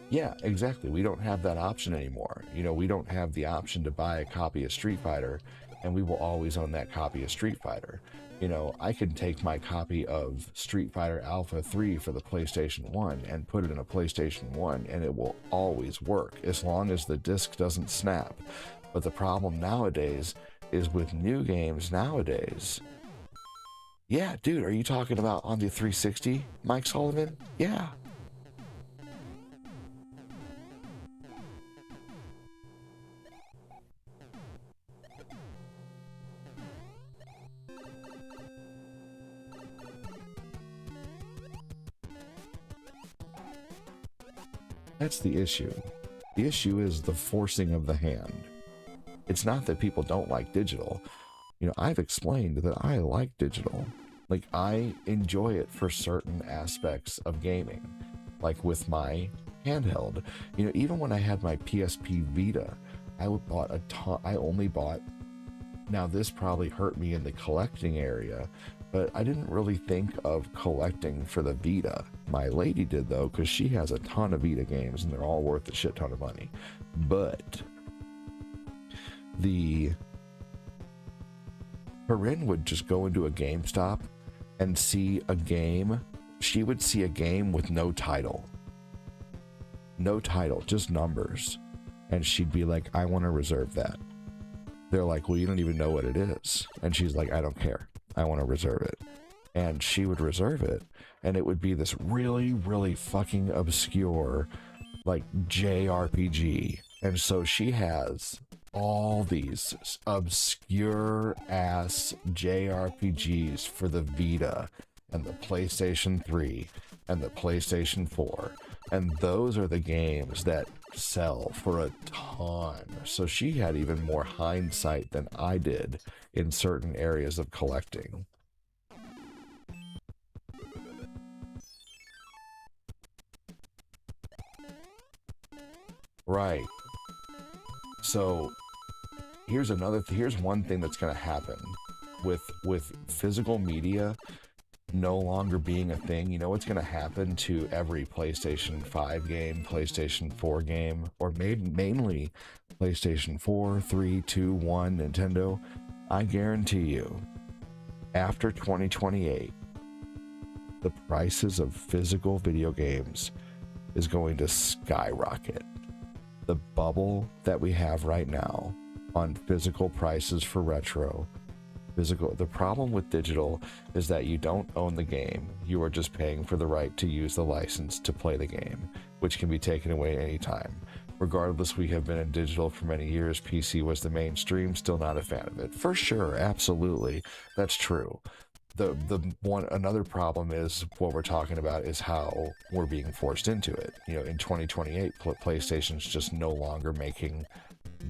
Yeah, exactly. We don't have that option anymore. You know, we don't have the option to buy a copy of Street Fighter, and we will always own that copy of Street Fighter. You know, I can take my copy of Street Fighter Alpha 3 for the PlayStation 1 and put it in a PlayStation 1, and it will always work as long as the disc doesn't snap. But the problem nowadays is with new games nowadays. Yeah, dude, are you talking about on the 360, Mike Sullivan? Yeah. That's the issue. The issue is the forcing of the hand. It's not that people don't like digital. You know, I've explained that I like digital. Like, I enjoy it for certain aspects of gaming. Like with my handheld. You know, even when I had my PSP Vita, I bought a ton. I only bought. Now, this probably hurt me in the collecting area, but I didn't really think of collecting for the Vita. My lady did, though, because she has a ton of Vita games, and they're all worth a shit ton of money. But Corinne would just go into a GameStop and see a game. She would see a game with no title. No title, just numbers. And she'd be like, I want to reserve that. They're like, well, you don't even know what it is. And she's like, I don't care. I want to reserve it. And she would reserve it, and it would be this really, really fucking obscure, like, JRPG. And so she has all these obscure ass JRPGs for the Vita and the PlayStation 3 and the PlayStation 4. And those are the games that sell for a ton. So she had even more hindsight than I did in certain areas of collecting. Right. So here's one thing that's going to happen with physical media no longer being a thing. You know what's going to happen to every PlayStation 5 game, PlayStation 4 game, or mainly PlayStation 4, 3, 2, 1, Nintendo? I guarantee you, after 2028, the prices of physical video games is going to skyrocket. The bubble that we have right now on physical prices for retro, the problem with digital is that you don't own the game. You are just paying for the right to use the license to play the game, which can be taken away anytime. Regardless, we have been in digital for many years. PC was the mainstream, still not a fan of it. For sure, absolutely, that's true. Another problem is what we're talking about is how we're being forced into it. You know, in 2028, PlayStation's just no longer making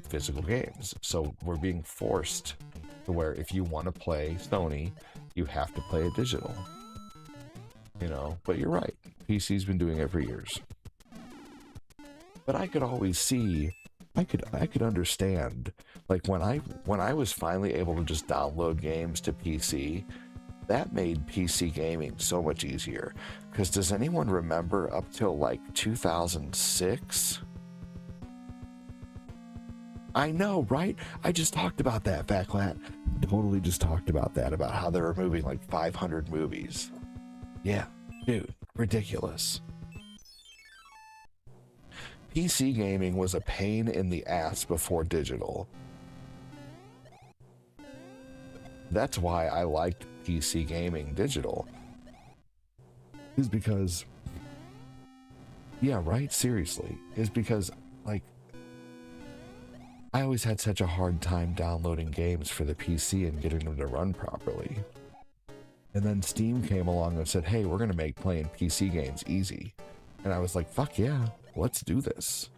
physical games. So we're being forced to where if you want to play Sony, you have to play it digital. You know, but you're right. PC's been doing it for years. But I could always see, I could understand, like when I was finally able to just download games to PC, that made PC gaming so much easier. Because does anyone remember up till like 2006? I know, right? I just talked about that, Fatlat. Totally just talked about that, about how they're removing like 500 movies. Yeah, dude, ridiculous. PC gaming was a pain in the ass before digital. That's why I liked PC gaming digital. Is because, yeah, right? Seriously. Is because, like, I always had such a hard time downloading games for the PC and getting them to run properly. And then Steam came along and said, hey, we're going to make playing PC games easy. And I was like, fuck yeah, let's do this.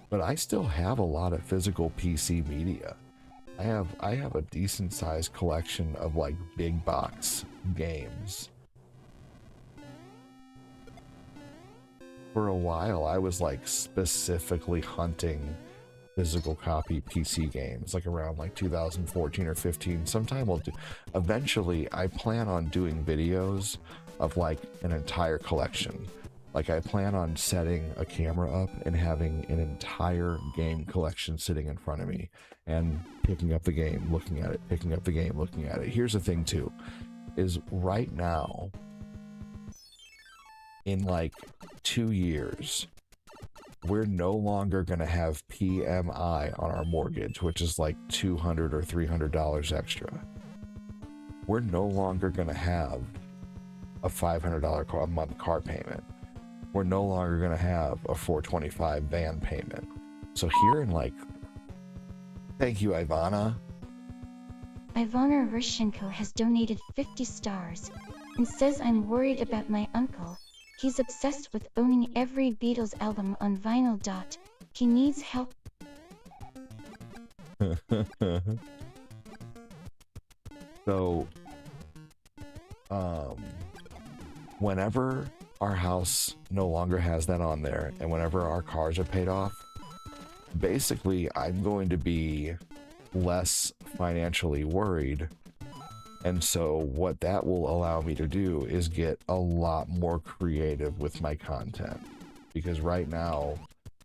But I still have a lot of physical PC media. I have a decent sized collection of like big box games. For a while, I was like specifically hunting physical copy PC games, like around like 2014 or 15. Sometime we'll do. Eventually, I plan on doing videos of like an entire collection. Like I plan on setting a camera up and having an entire game collection sitting in front of me and picking up the game, looking at it, picking up the game, looking at it. Here's the thing too, is right now, in like 2 years, we're no longer going to have PMI on our mortgage, which is like $200 or $300 extra. We're no longer going to have a $500 a month car payment. We're no longer going to have a $425 van payment. So here in like, thank you, Ivana. Ivana Rishenko has donated 50 stars and says I'm worried about my uncle. He's obsessed with owning every Beatles album on vinyl. He needs help. So, whenever our house no longer has that on there, and whenever our cars are paid off, basically I'm going to be less financially worried. And so what that will allow me to do is get a lot more creative with my content. Because right now,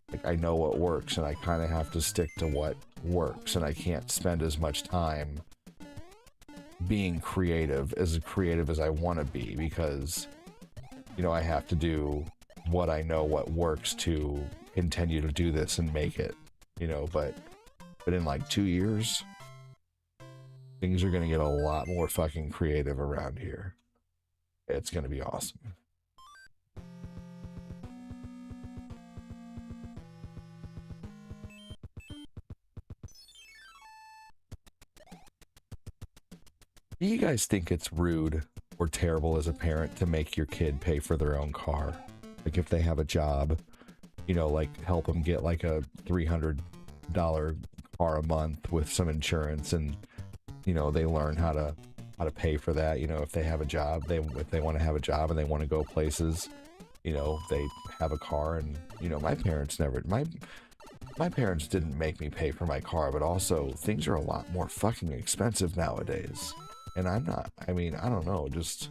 like, I know what works and I kind of have to stick to what works, and I can't spend as much time being creative as I want to be, because, you know, I have to do what I know what works to continue to do this and make it, you know, but in like 2 years, things are going to get a lot more fucking creative around here. It's going to be awesome. Do you guys think it's rude or terrible as a parent to make your kid pay for their own car? Like if they have a job, you know, like help them get like a $300 car a month with some insurance, and you know, they learn how to pay for that. You know, if they have a job, if they want to have a job and they want to go places, you know, they have a car. And you know, my parents didn't make me pay for my car, but also things are a lot more fucking expensive nowadays. And I don't know, just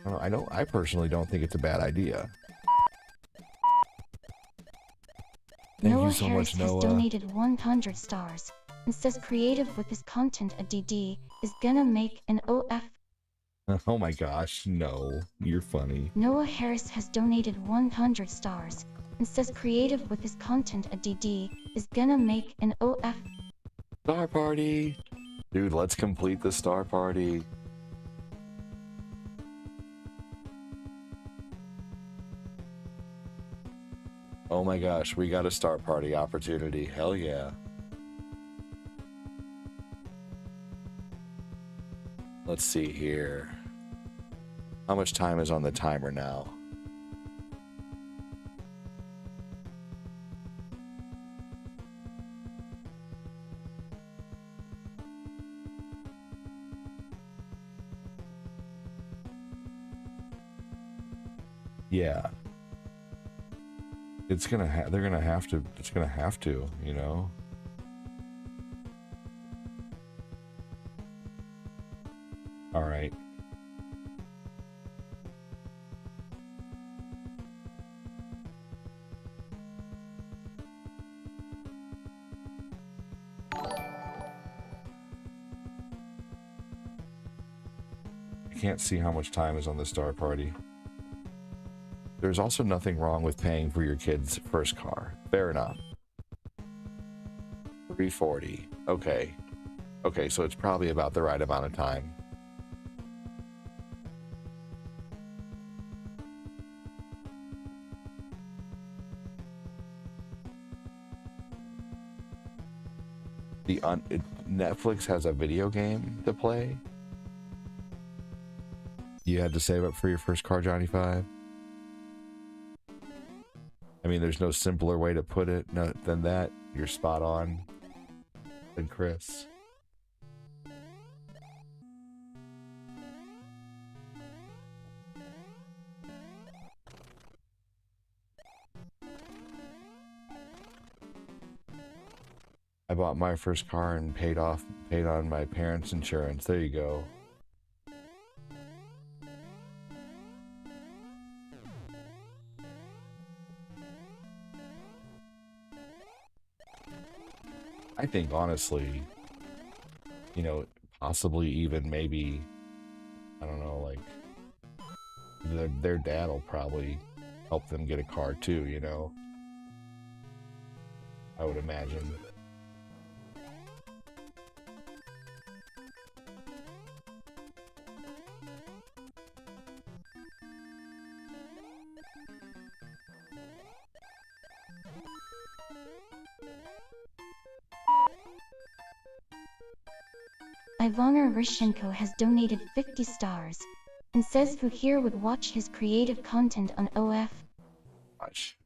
I personally don't think it's a bad idea. Thank Noah you so Harris much, has Noah. donated 100 stars and says creative with his content DD is gonna make an OF. Oh my gosh, no, you're funny. Noah Harris has donated 100 stars and says creative with his content DD is gonna make an OF. Star party! Dude, let's complete the star party. Oh my gosh, we got a star party opportunity. Hell yeah. Let's see here. How much time is on the timer now? Yeah. It's gonna they're gonna have to, it's gonna have to, you know? All right. I can't see how much time is on the Star Party. There's also nothing wrong with paying for your kid's first car. Fair enough. 340. Okay. Okay, so it's probably about the right amount of time. Netflix has a video game to play. You had to save up for your first car, Johnny Five. I mean, there's no simpler way to put it than that. You're spot on. Than Chris. I bought my first car and paid on my parents' insurance. There you go. I think honestly, you know, possibly even maybe, I don't know, like their dad will probably help them get a car too, you know. I would imagine. Ivana Rishenko has donated 50 stars and says Fuhir would watch his creative content on OF. Watch.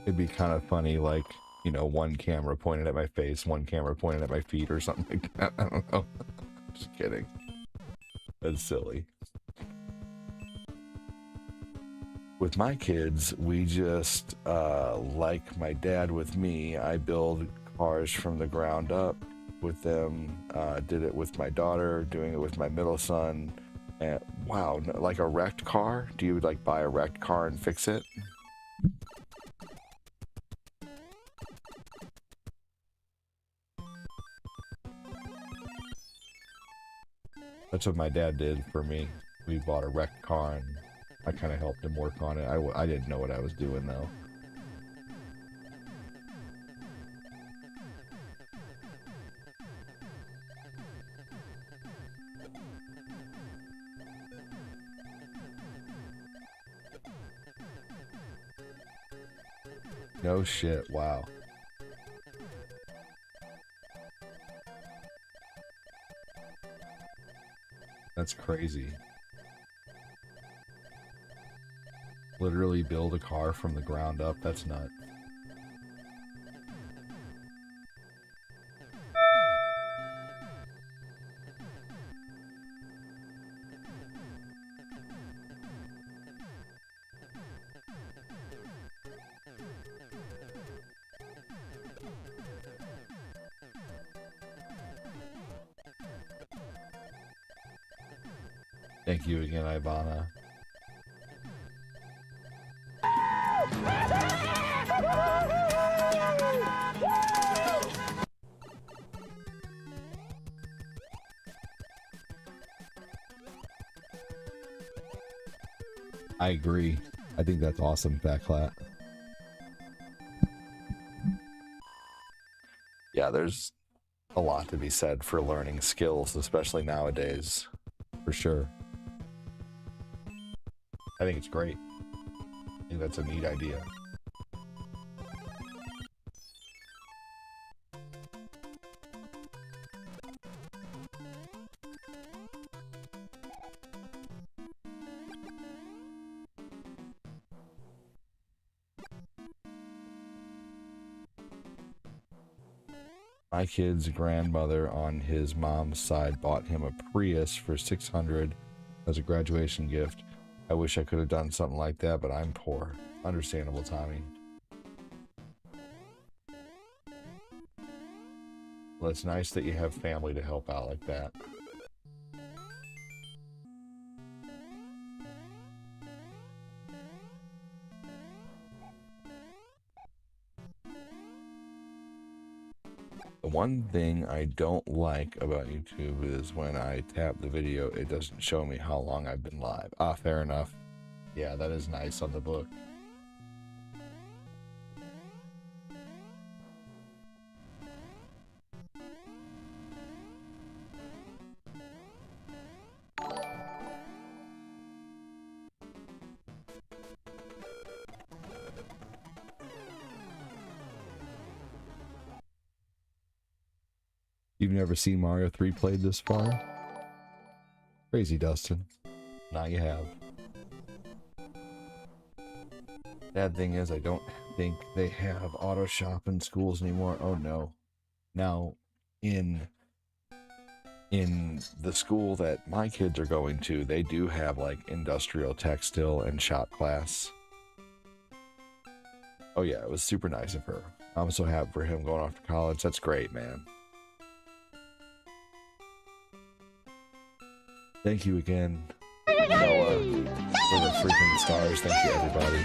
It'd be kind of funny, like, you know, one camera pointed at my face, one camera pointed at my feet or something like that. I don't know. Just kidding. That's silly. With my kids, we just, like my dad with me, I build cars from the ground up with them. Did it with my daughter, doing it with my middle son. And wow, like a wrecked car? Do you like buy a wrecked car and fix it? That's what my dad did for me. We bought a wrecked car and I kind of helped him work on it. I didn't know what I was doing though. No shit, wow. That's crazy. Literally build a car from the ground up. That's nuts. Thank you again, Ivana. I agree. I think that's awesome, Fat Clat. Yeah, there's a lot to be said for learning skills, especially nowadays. For sure. I think it's great. I think that's a neat idea. My kid's grandmother on his mom's side bought him a Prius for $600 as a graduation gift. I wish I could have done something like that, but I'm poor. Understandable, Tommy. Well, it's nice that you have family to help out like that. The one thing I don't like about YouTube is when I tap the video, it doesn't show me how long I've been live. Ah, fair enough. Yeah, that is nice on the book. You've never seen Mario 3 played this far? Crazy, Dustin. Now you have. Bad thing is, I don't think they have auto shop in schools anymore. Oh no. Now, in the school that my kids are going to, they do have like industrial textile and shop class. Oh yeah, it was super nice of her. I'm so happy for him going off to college. That's great, man. Thank you again, Noah, for the freaking stars. Thank you, everybody.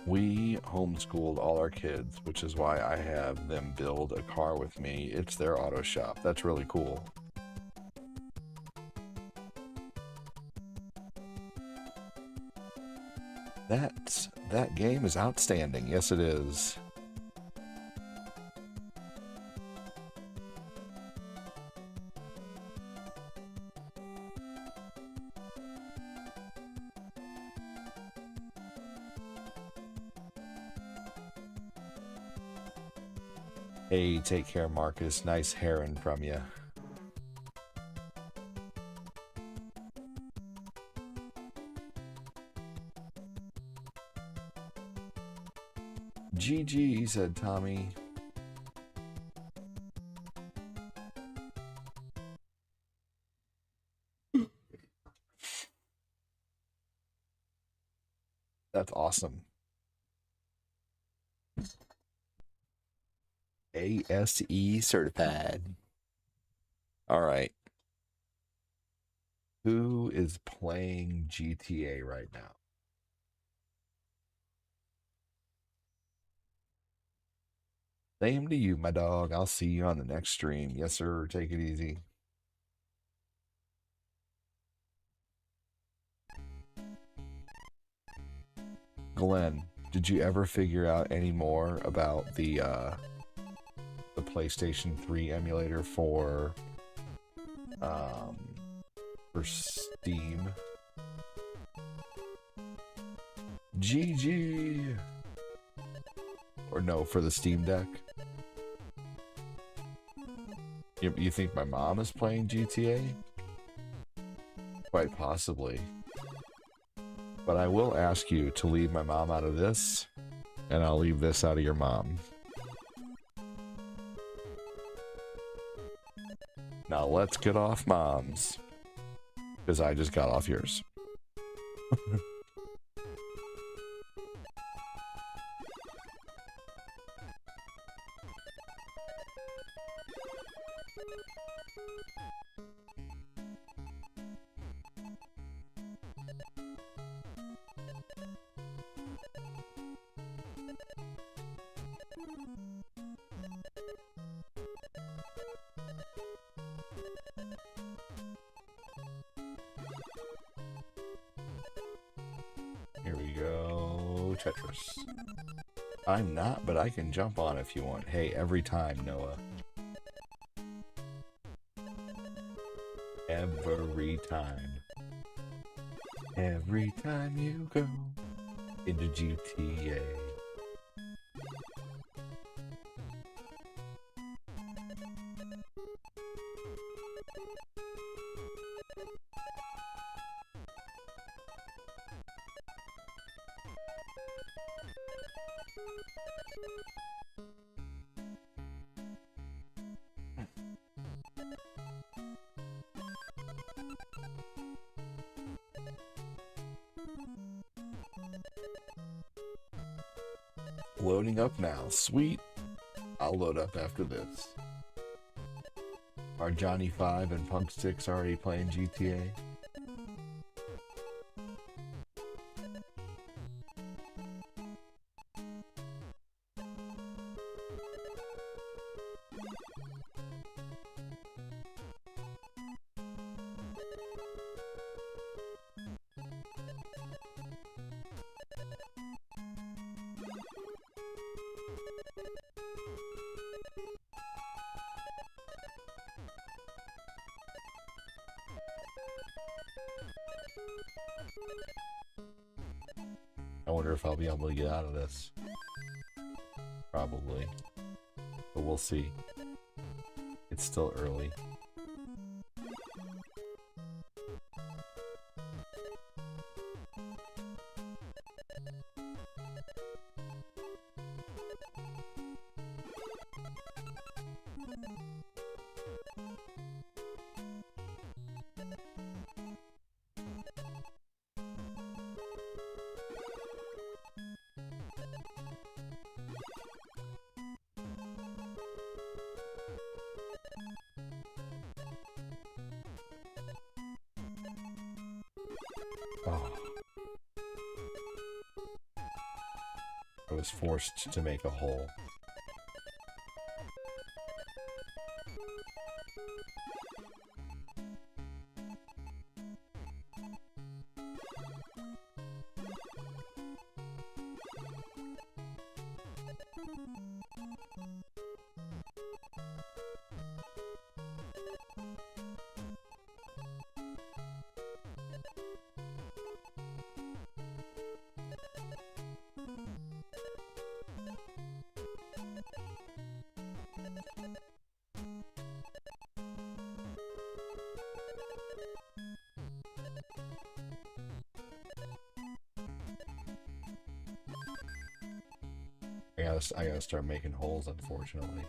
We homeschooled all our kids, which is why I have them build a car with me. It's their auto shop. That's really cool. That game is outstanding. Yes, it is. Hey, take care, Marcus. Nice heron from you. GG, said Tommy. That's awesome. ASE certified. All right. Who is playing GTA right now? Same to you, my dog. I'll see you on the next stream. Yes, sir. Take it easy. Glenn, did you ever figure out any more about the PlayStation 3 emulator for Steam? GG. Or no, for the Steam Deck? You think my mom is playing GTA? Quite possibly. But I will ask you to leave my mom out of this, and I'll leave this out of your mom. Now let's get off mom's, because I just got off yours. Here we go, Tetris. I'm not, but I can jump on if you want. Hey, every time, Noah. Every time. Every time you go. into GTA. Loading up now. Sweet. I'll load up after this. Are Johnny 5 and Punk 6 already playing GTA? I wonder if I'll be able to get out of this. Probably. But we'll see. It's still early. Oh. I was forced to make a hole. I gotta start making holes, unfortunately.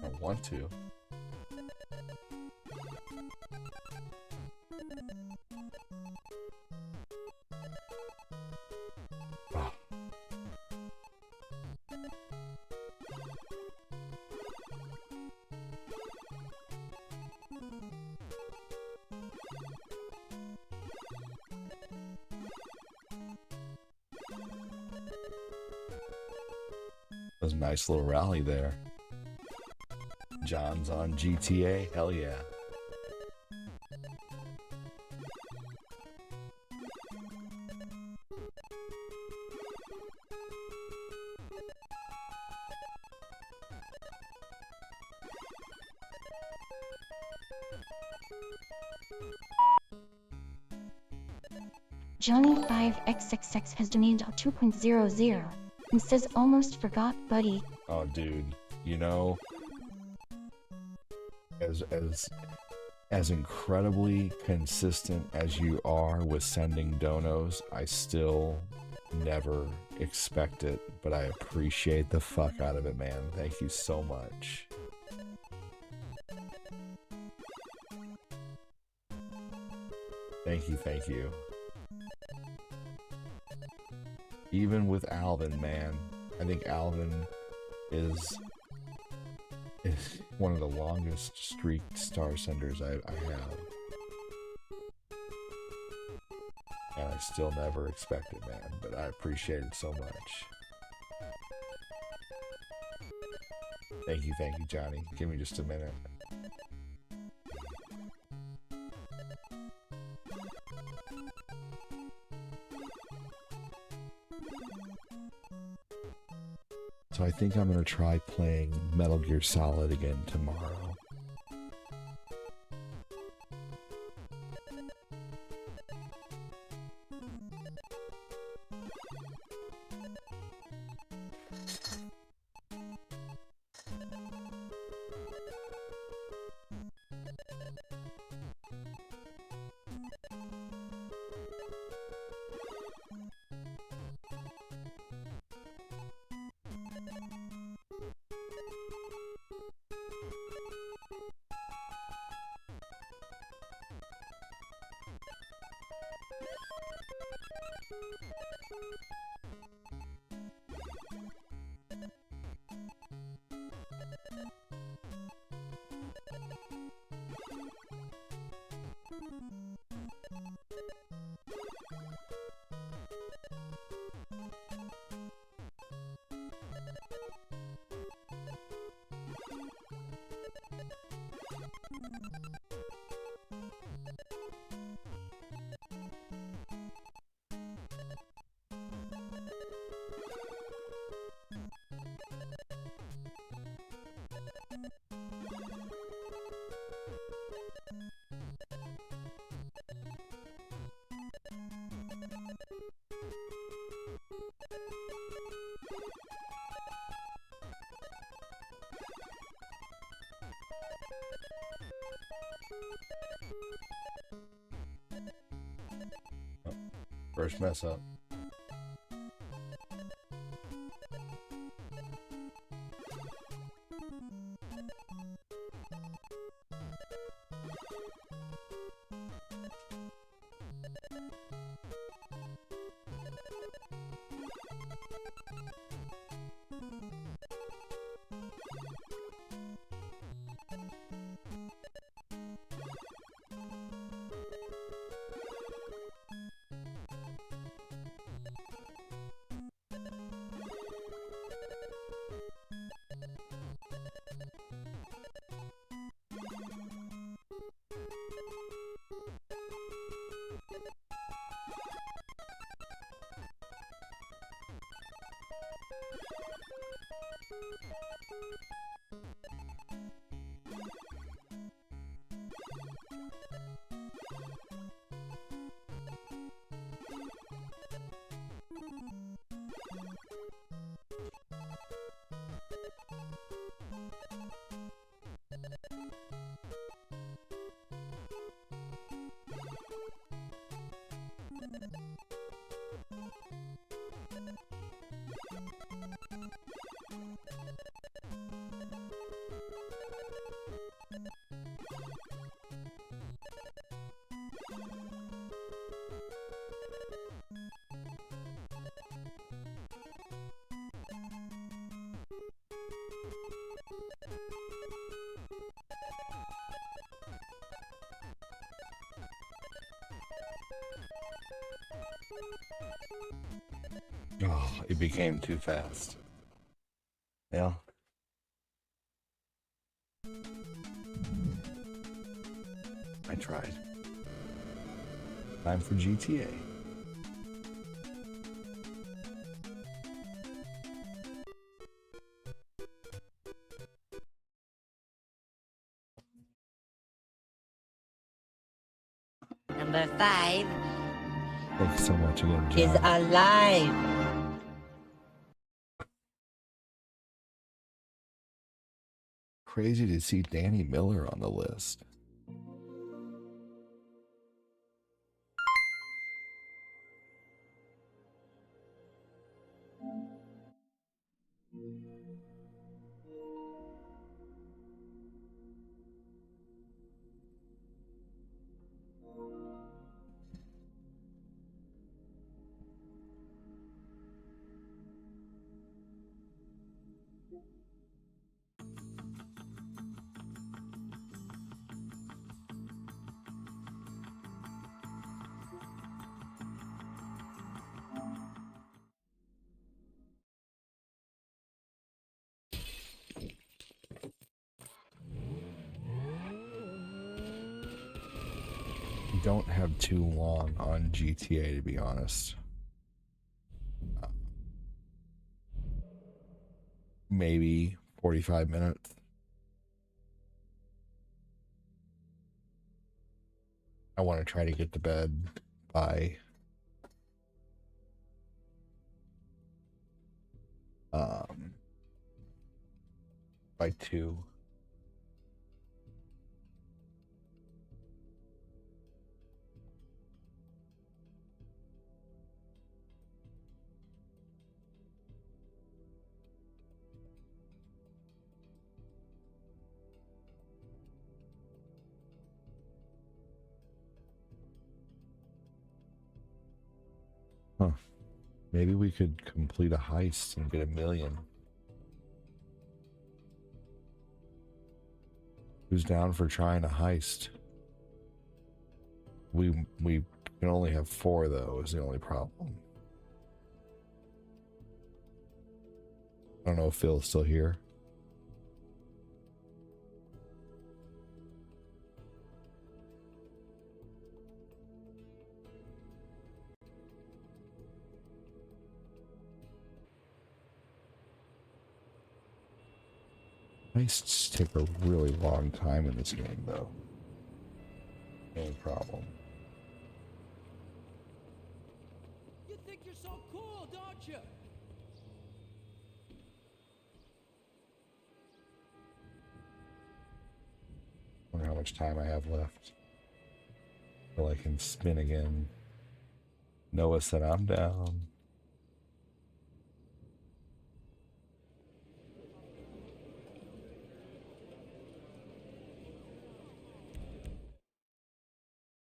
I want to. Oh. That was a nice little rally there. John's on GTA, hell yeah. Johnny5XXX has donated 2.00 and says almost forgot, buddy. Oh, dude, you know, as incredibly consistent as you are with sending donos, I still never expect it, but I appreciate the fuck out of it, man. Thank you so much. Thank you, thank you. Even with Alvin, man, I think Alvin is one of the longest streaked star senders I have. And I still never expect it, man, but I appreciate it so much. Thank you, Johnny. Give me just a minute. So I think I'm gonna try playing Metal Gear Solid again tomorrow. First mess up. Oh, it became too fast. Yeah. I tried. Time for GTA. Number 5 Thank you so much again, John. is alive. Crazy to see Danny Miller on the list. Don't have too long on GTA, to be honest. Maybe 45 minutes. I want to try to get to bed by by 2. Huh. Maybe we could complete a heist and get $1 million. Who's down for trying a heist? We can only have 4 though, is the only problem. I don't know if Phil's still here. Heists take a really long time in this game, though. No problem. You think you're so cool, don't you? Wonder how much time I have left. Till I can spin again. Noah said I'm down.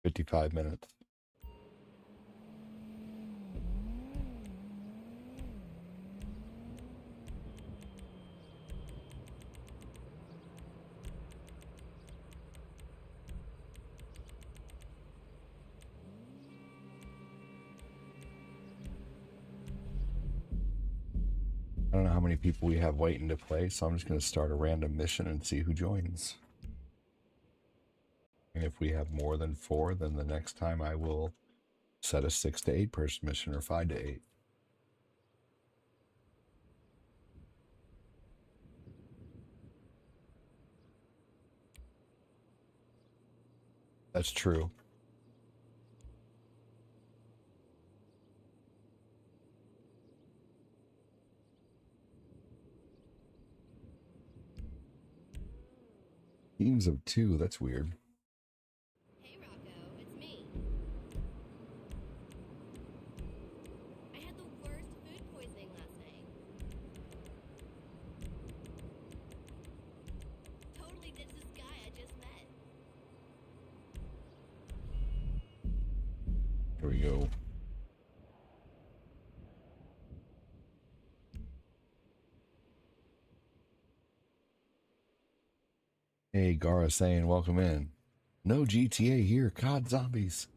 "55 minutes. I don't know how many people we have waiting to play, so I'm just going to start a random mission and see who joins. And if we have more than 4, then the next time I will set a 6 to 8 person mission or 5 to 8. That's true. Teams of 2, that's weird. Hey Rocco, it's me. I had the worst food poisoning last night. Totally ditched this guy I just met. Here we go. Hey, Gara saying welcome in. No GTA here, COD zombies.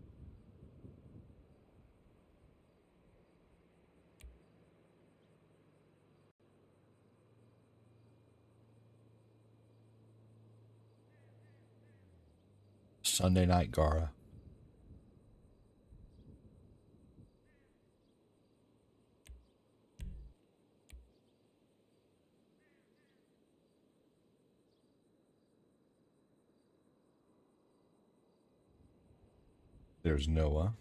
Sunday night, Gara. There's Noah.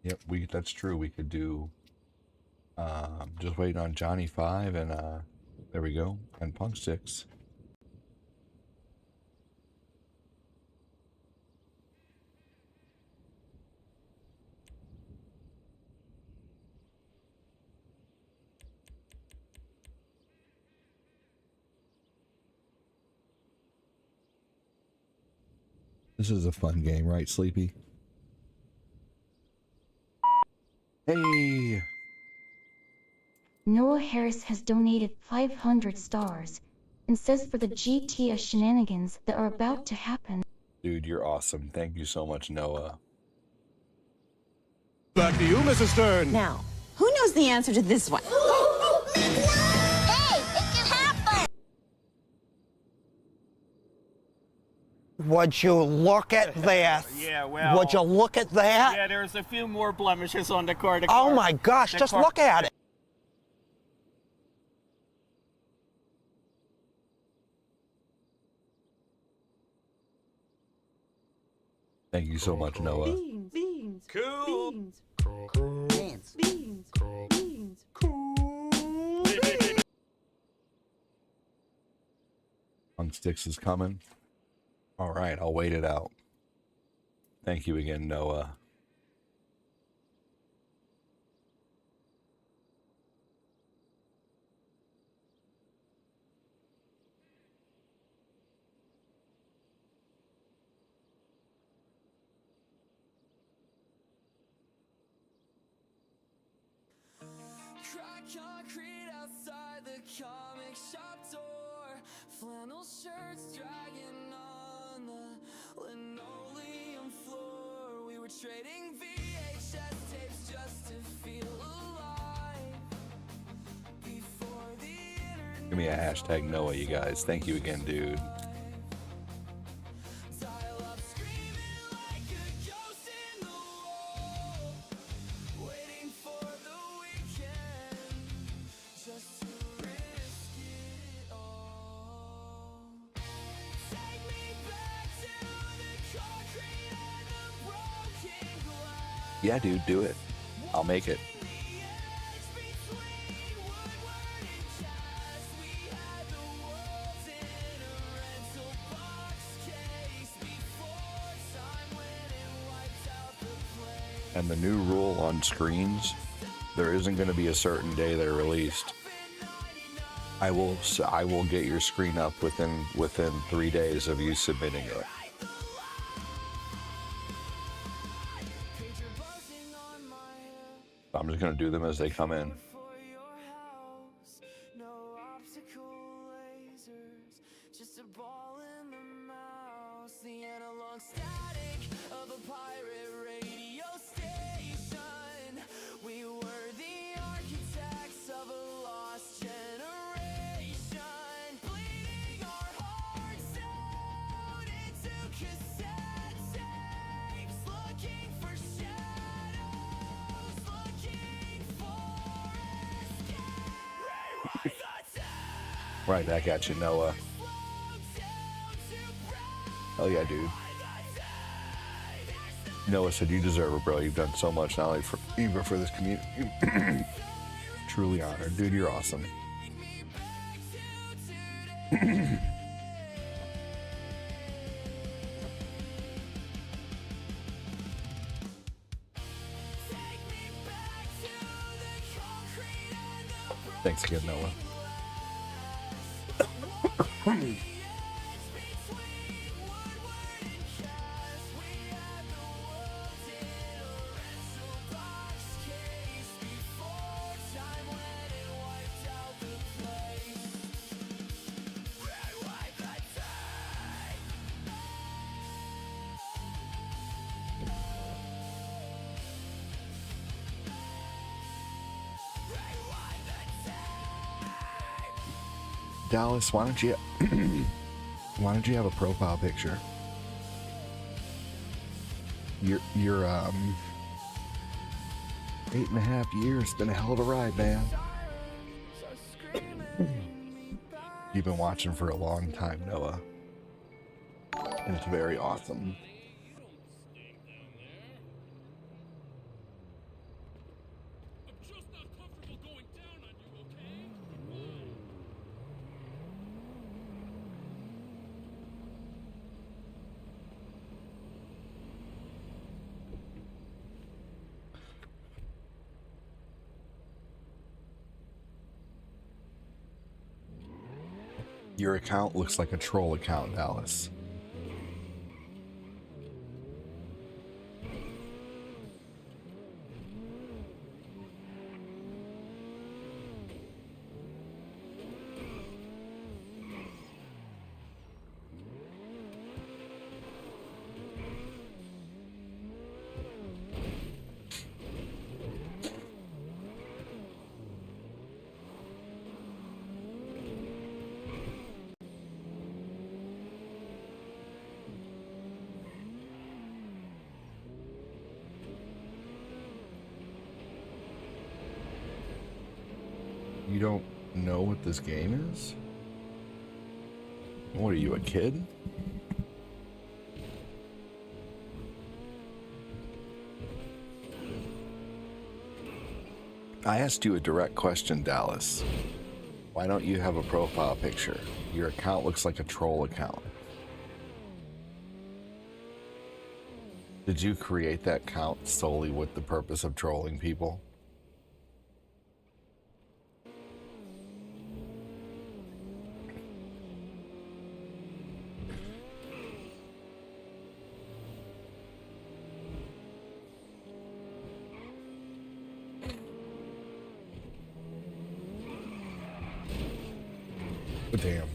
Yep, that's true. We could do just waiting on Johnny 5 and there we go, and Punk 6. This is a fun game, right, Sleepy? Hey! Noah Harris has donated 500 stars and says for the GTA shenanigans that are about to happen. Dude, you're awesome. Thank you so much, Noah. Back to you, Mrs. Stern. Now, who knows the answer to this one? Hey, it can happen! Would you look at that? Yeah, well... Would you look at that? Yeah, there's a few more blemishes on the car. Oh my gosh, just look at it. Thank you so much, Noah. Beans. Cool. Beans. Beans. Beans. Beans. on Sticks is coming. All right, I'll wait it out. Thank you again, Noah. Concrete outside the comic shop door, flannel shirts dragging on the linoleum floor. We were trading VHS tapes just to feel alive before the internet. Give me a hashtag Noah, you guys. Thank you again, dude. Yeah, dude, do it. I'll make it. And the new rule on screens, there isn't going to be a certain day they're released. I will get your screen up within 3 days of you submitting it. I'm just going to do them as they come in. Right back at you, Noah. Hell yeah, dude. Noah said, you deserve it, bro. You've done so much, not only for you, but for this community. Truly honored. Dude, you're awesome. Thanks again, Noah. Dallas, why don't you have a profile picture? Your 8.5 years been a hell of a ride, man. You've been watching for a long time, Noah. And it's very awesome. Your account looks like a troll account, Dallas. You don't know what this game is? What are you, a kid? I asked you a direct question, Dallas. Why don't you have a profile picture? Your account looks like a troll account. Did you create that account solely with the purpose of trolling people? Oh, damn.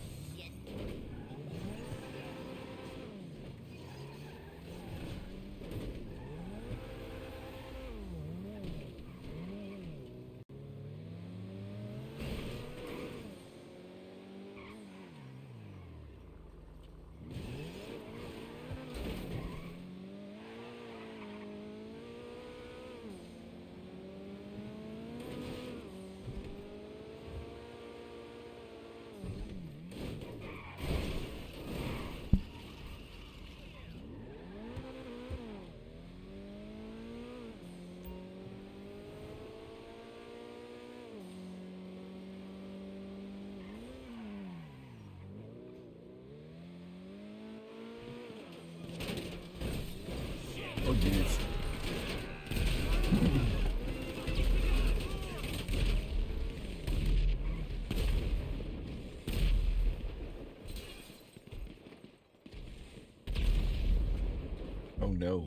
Oh, geez. Oh, no.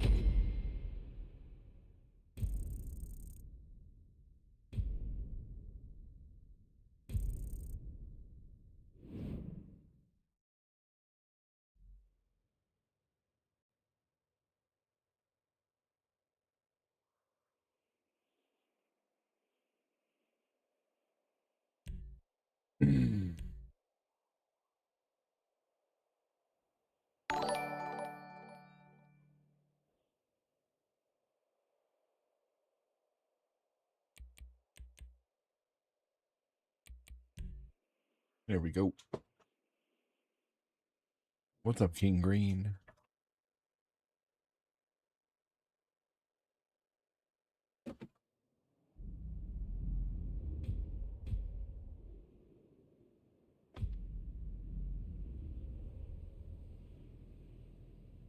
There we go. What's up, King Green?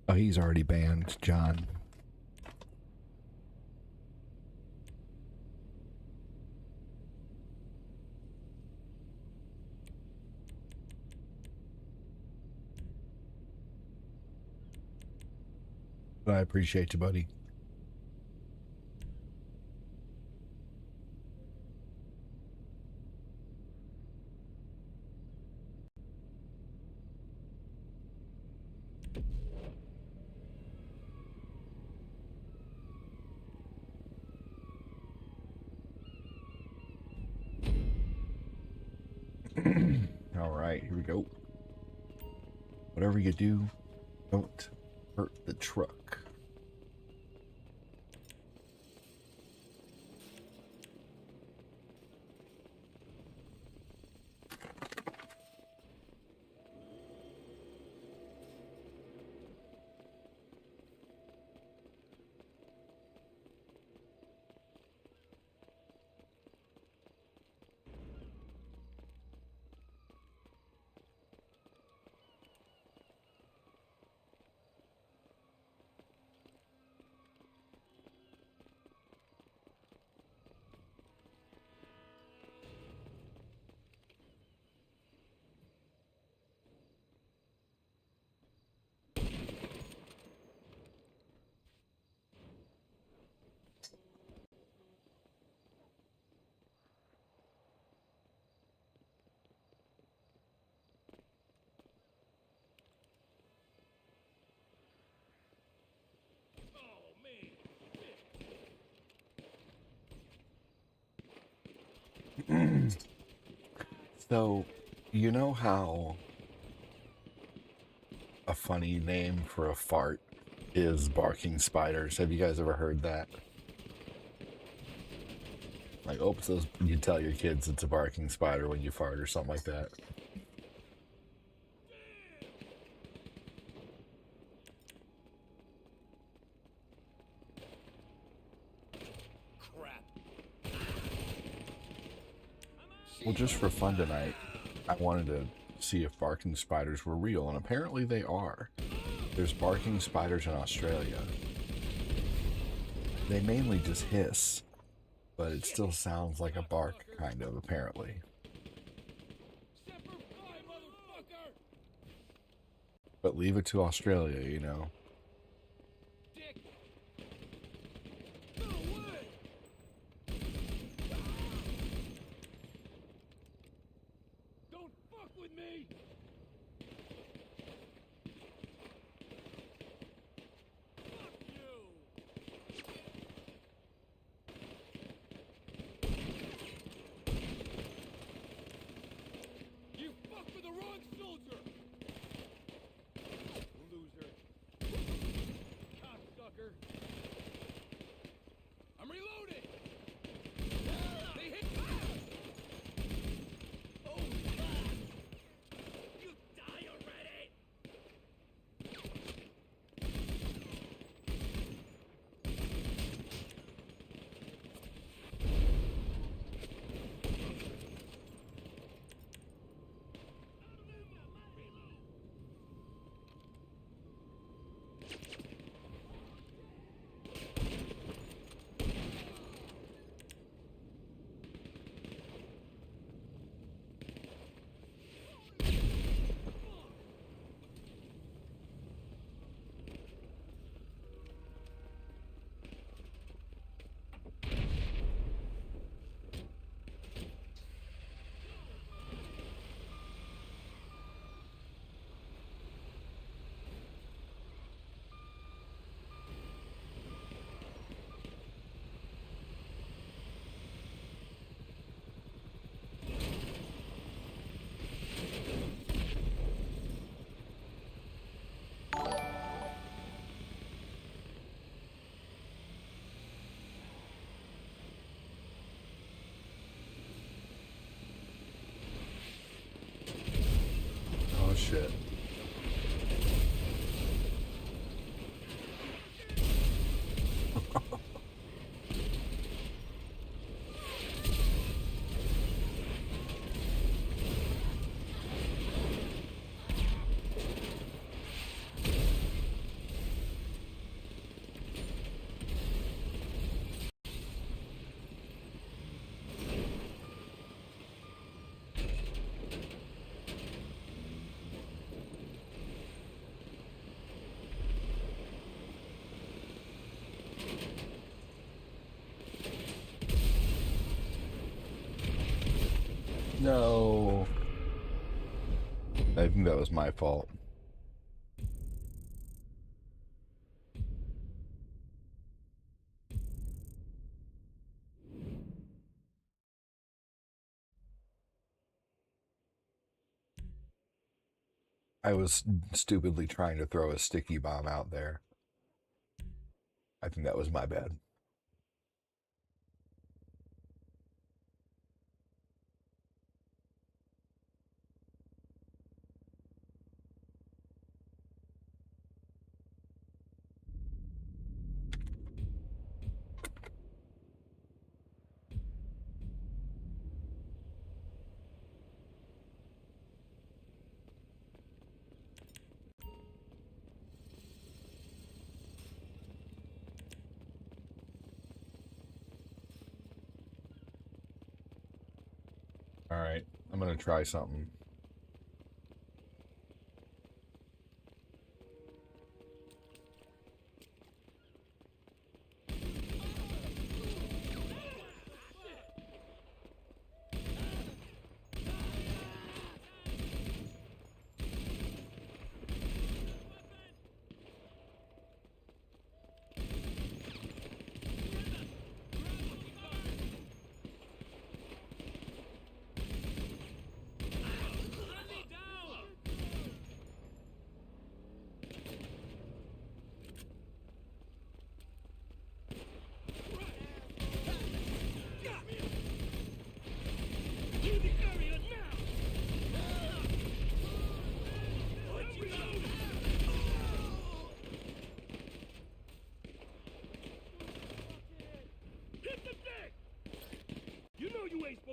Oh, he's already banned, John. But I appreciate you, buddy. All right, here we go. Whatever you do, don't hurt the truck. So, you know how a funny name for a fart is barking spiders? Have you guys ever heard that? Like, oops, those, you tell your kids it's a barking spider when you fart or something like that. Well, just for fun tonight, I wanted to see if barking spiders were real, and apparently they are. There's barking spiders in Australia. They mainly just hiss, but it still sounds like a bark, kind of, apparently. But leave it to Australia, you know. Don't fuck with me! Fuck you! You fuck with the wrong soldier! Loser. Cocksucker. I'm reloading! They hit... Oh, fuck! You die already! Oh, shit. No. I think that was my fault. I was stupidly trying to throw a sticky bomb out there. I think that was my bad. All right, I'm gonna try something.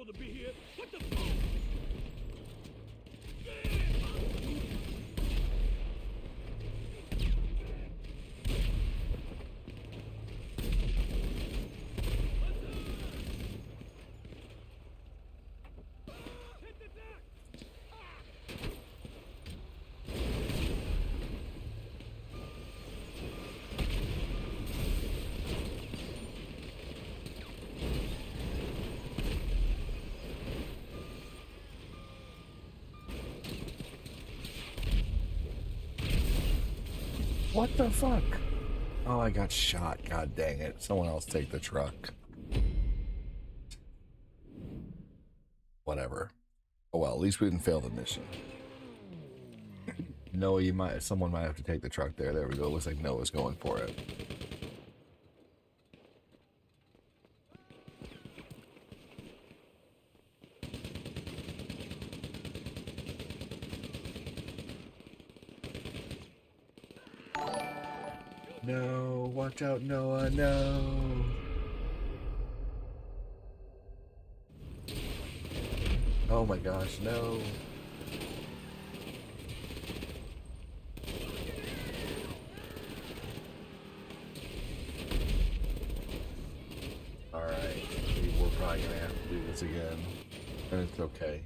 supposed to be here. What the fuck? What the fuck? Oh, I got shot. God dang it. Someone else take the truck. Whatever. Oh well, at least we didn't fail the mission. Noah, someone might have to take the truck there. There we go. Looks like Noah's going for it. No, watch out, Noah, no. Oh my gosh, no. Alright, we're probably gonna have to do this again. And it's okay.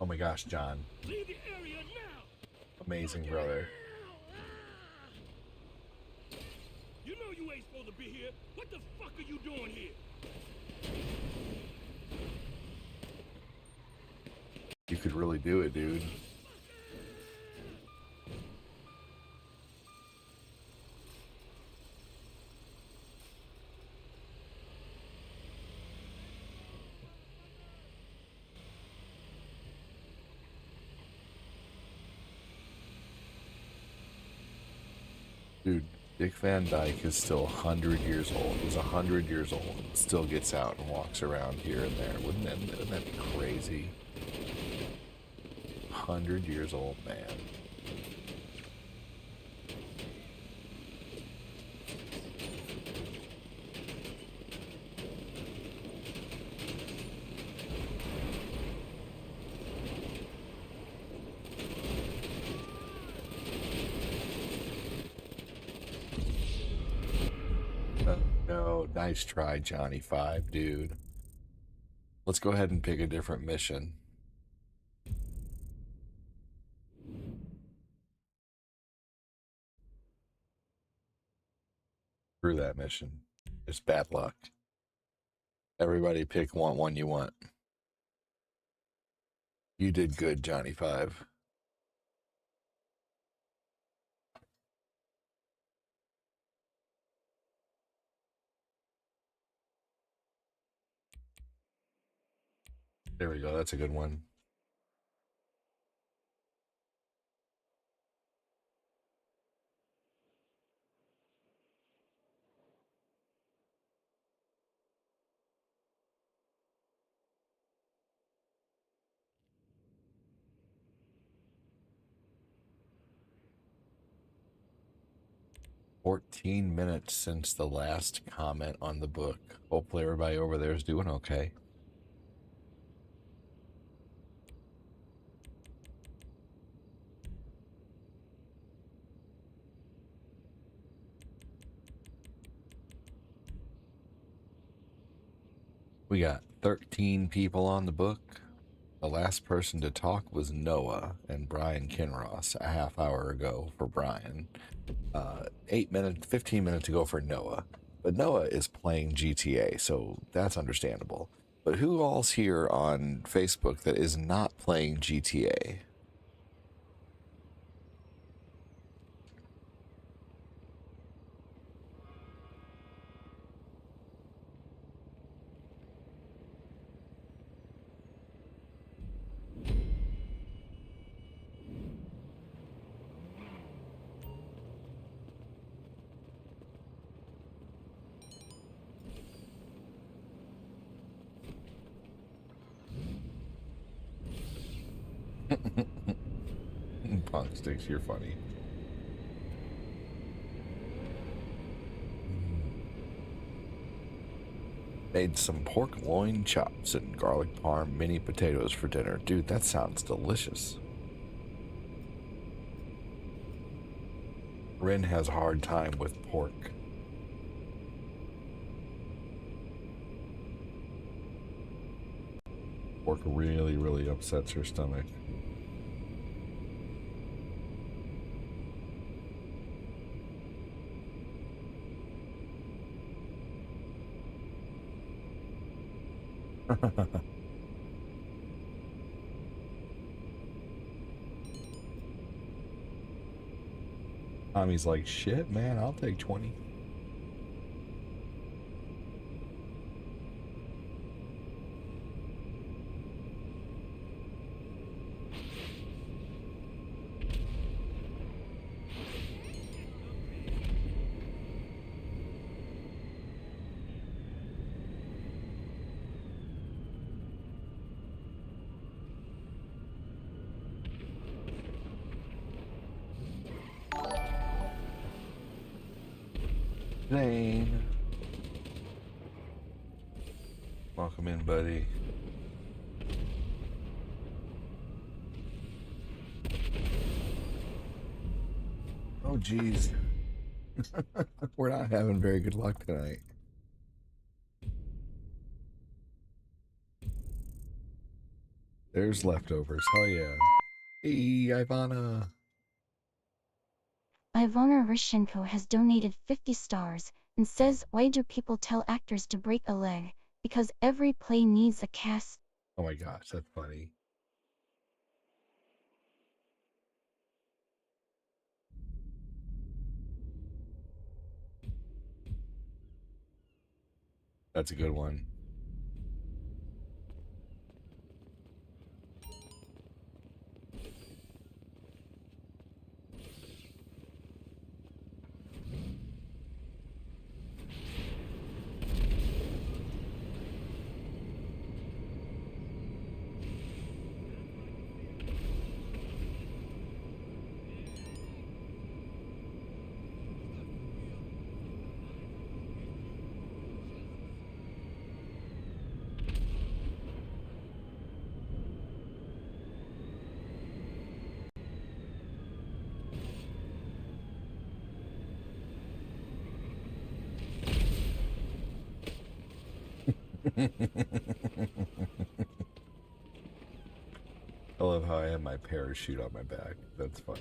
Oh my gosh, John. Leave the area now. Amazing, brother. You know you ain't supposed to be here. What the fuck are you doing here? You could really do it, dude. Dude, Dick Van Dyke is still 100 years old. He's 100 years old and still gets out and walks around here and there. Wouldn't that be crazy? 100 years old man. No, nice try, Johnny 5, dude. Let's go ahead and pick a different mission. Through that mission. It's bad luck. Everybody pick one you want. You did good, Johnny 5. There we go. That's a good one. "14 minutes since the last comment on the book. Hopefully everybody over there is doing okay." We got 13 people on the book. The last person to talk was Noah and Brian Kinross a half hour ago for Brian. 15 minutes ago for Noah. But Noah is playing GTA, so that's understandable. But who all's here on Facebook that is not playing GTA? Punk Sticks, you're funny. Made some pork loin chops and garlic parm mini potatoes for dinner. Dude, that sounds delicious. Rin has a hard time with pork. Pork really, really upsets her stomach. Tommy's like, shit, man, I'll take 20. Zane. Welcome in, buddy. Oh, geez. We're not having very good luck tonight. There's leftovers. Hell yeah. Hey, Ivana. Ivana Rishenko has donated 50 stars and says, why do people tell actors to break a leg? Because every play needs a cast. Oh my gosh, that's funny. That's a good one. I love how I have my parachute on my back. That's funny.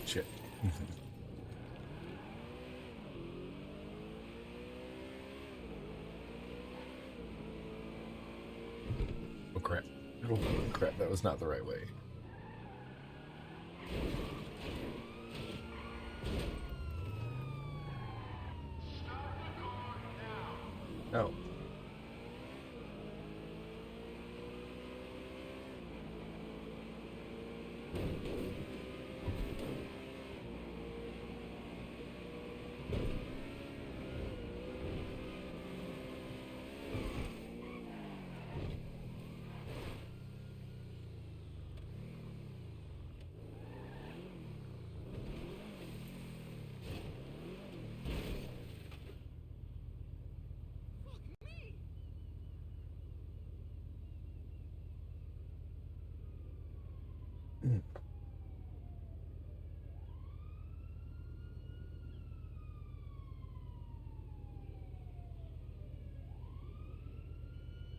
Shit. Oh crap. Oh crap, that was not the right way. No.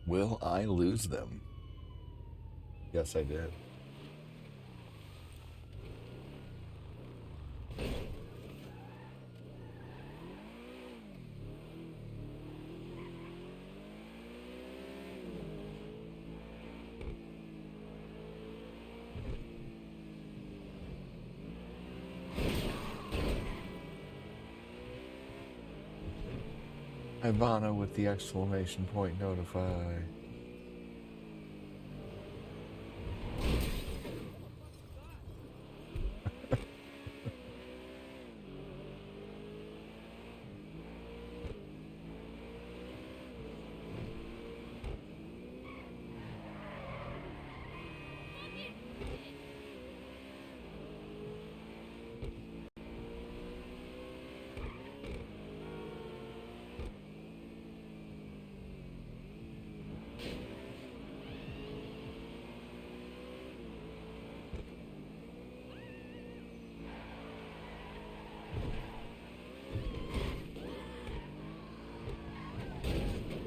Will I lose them? Yes, I did. Ivana with the exclamation point notify.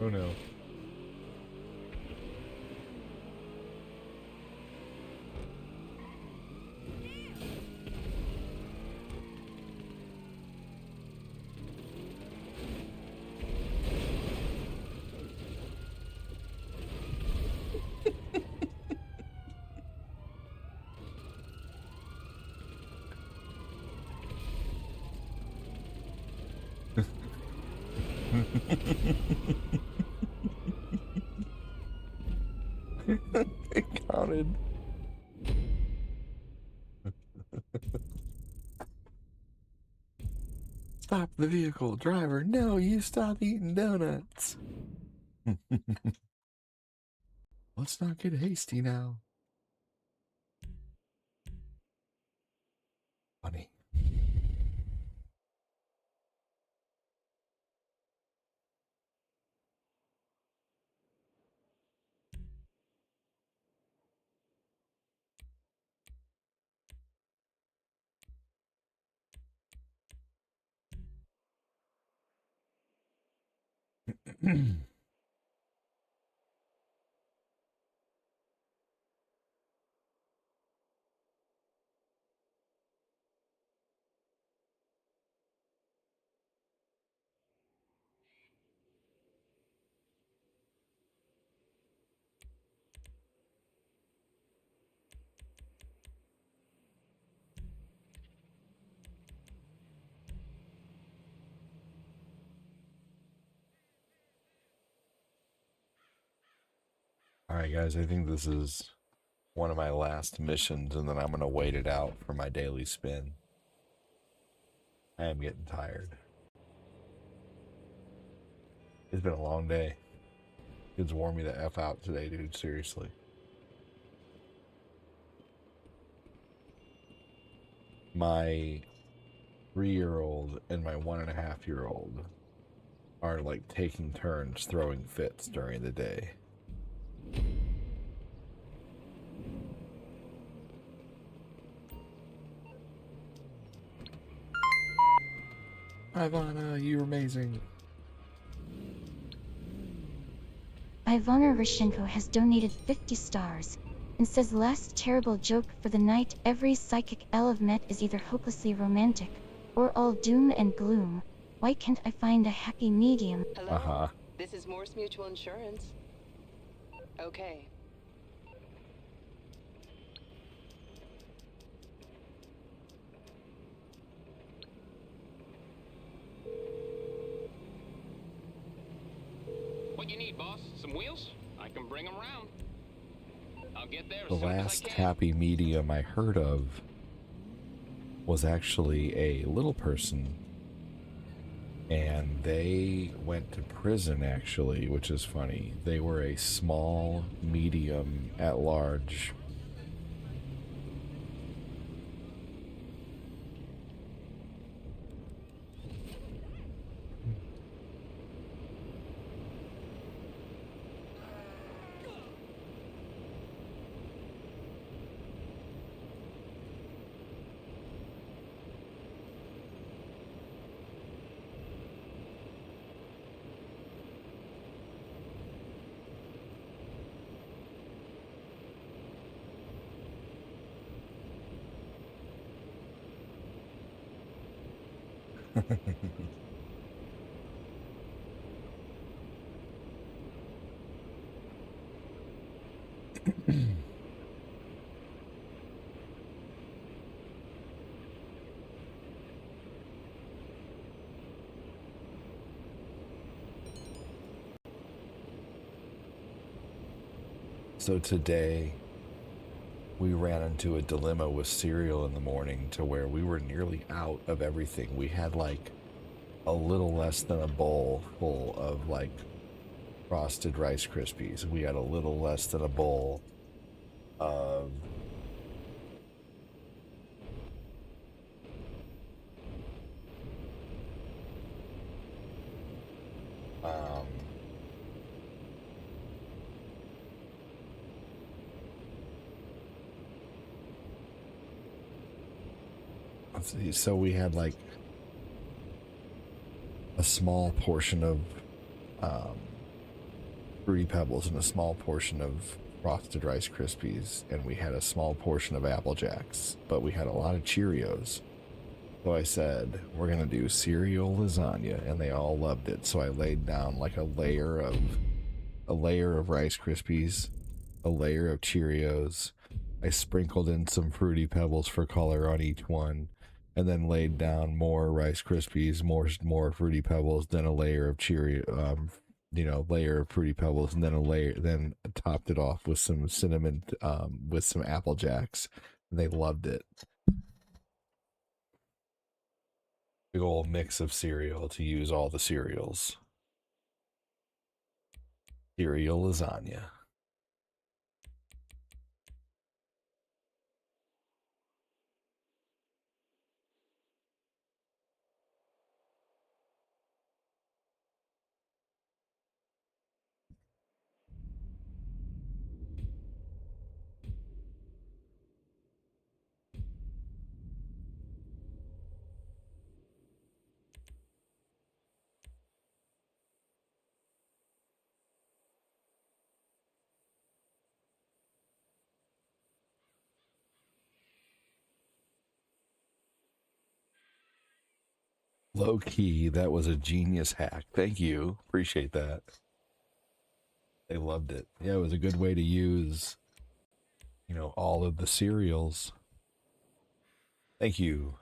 Oh no. It counted. Stop the vehicle, driver. No, you stop eating donuts. Let's not get hasty now. Funny. Alright guys, I think this is one of my last missions, and then I'm going to wait it out for my daily spin. I am getting tired. It's been a long day. Kids wore me the F out today, dude. Seriously. My 3-year-old and my 1.5-year-old are like taking turns throwing fits during the day. Ivana, you're amazing. Ivana Rishenko has donated 50 stars and says, last terrible joke for the night. Every psychic I've met is either hopelessly romantic or all doom and gloom. Why can't I find a happy medium? Hello? This is Morse Mutual Insurance. Okay. What you need, boss? Some wheels? I can bring them around. I'll get there The as soon as I last can. happy medium I heard of was actually a little person, and they went to prison actually, which is funny. They were a small medium at large. So today, we ran into a dilemma with cereal in the morning to where we were nearly out of everything. We had like a little less than a bowl full of like frosted Rice Krispies. We had a little less than a bowl of let's see, so we had like a small portion of Fruity Pebbles and a small portion of frosted Rice Krispies, and we had a small portion of Apple Jacks, but we had a lot of Cheerios. So I said, we're gonna do cereal lasagna, and they all loved it. So I laid down like a layer of Rice Krispies, a layer of Cheerios. I sprinkled in some Fruity Pebbles for color on each one, and then laid down more Rice Krispies, more Fruity Pebbles, then a layer of layer of Fruity Pebbles, and then topped it off with some cinnamon, with some Apple Jacks, and they loved it. Big old mix of cereal to use all the cereals. Cereal lasagna. Low key, that was a genius hack. Thank you. Appreciate that. They loved it. Yeah, it was a good way to use, all of the cereals. Thank you.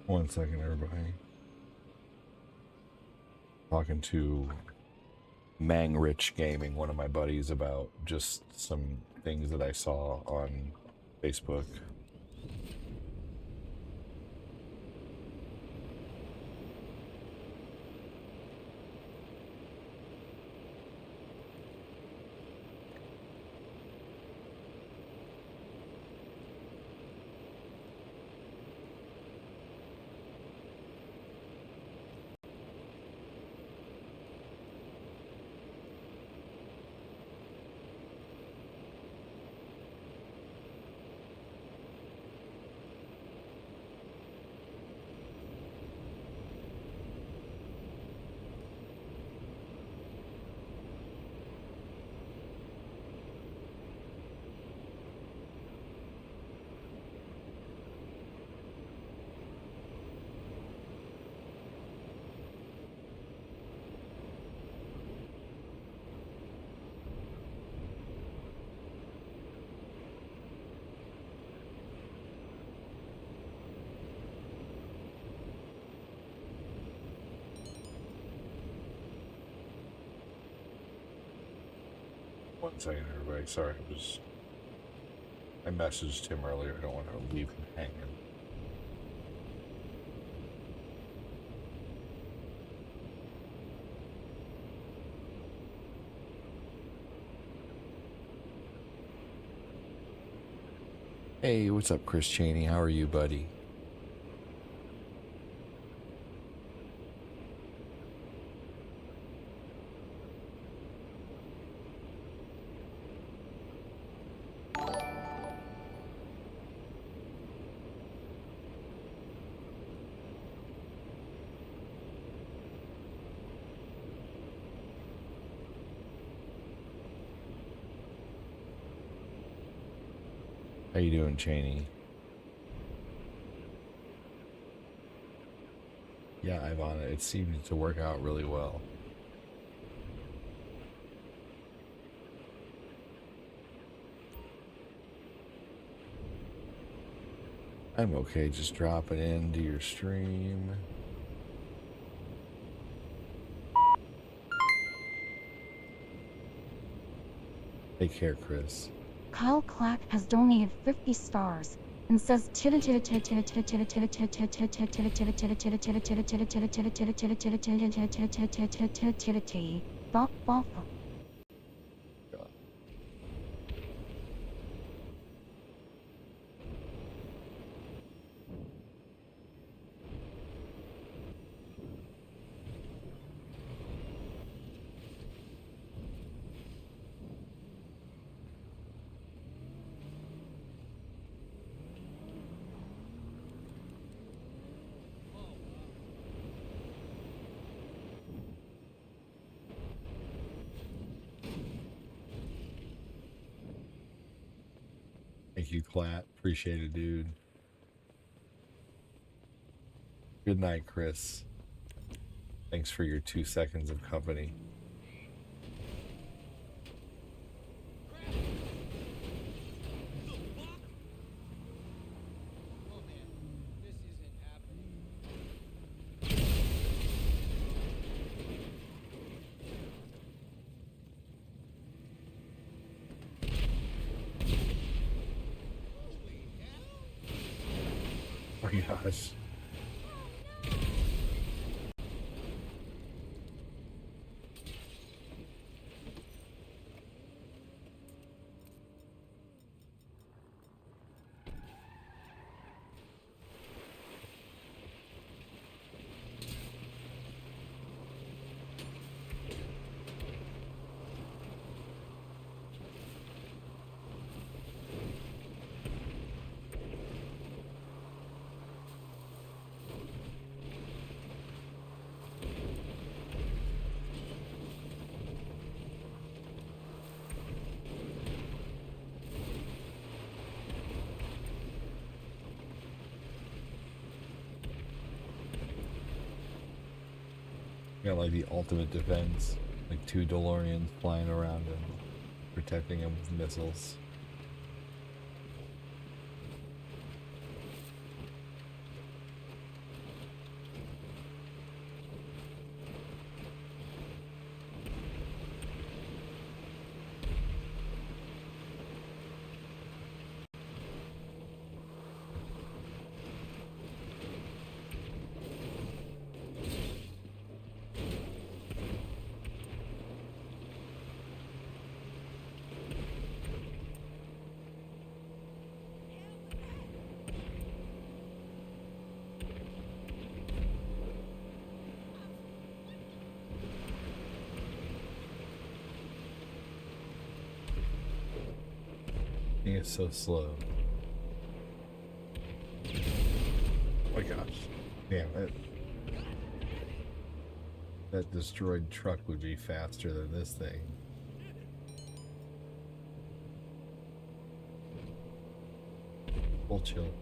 One second, everybody. Talking to Mangrich Gaming, one of my buddies, about just some things that I saw on Facebook. 1 second, everybody. Sorry, I messaged him earlier. I don't want to leave him hanging. Hey, what's up, Chris Cheney? How are you, buddy? How you doing, Cheney? Yeah, Ivana, it seemed to work out really well. I'm okay, just dropping into your stream. Take care, Chris. Kyle Clack has donated 50 stars and says Thank you, Clat. Appreciate it, dude. Good night, Chris. Thanks for your 2 seconds of company. Oh my gosh. Got like the ultimate defense, like 2 DeLoreans flying around him, protecting him with missiles. It's so slow. Oh my gosh. Damn it. That destroyed truck would be faster than this thing. Full chill.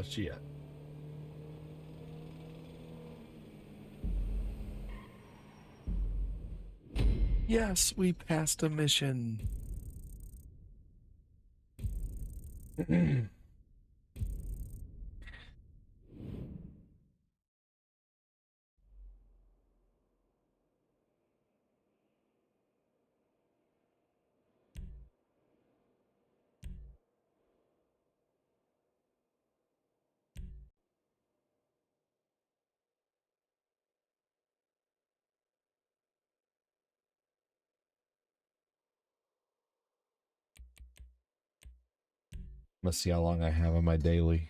lost you yet. Yes, we passed a mission. Let's see how long I have on my daily.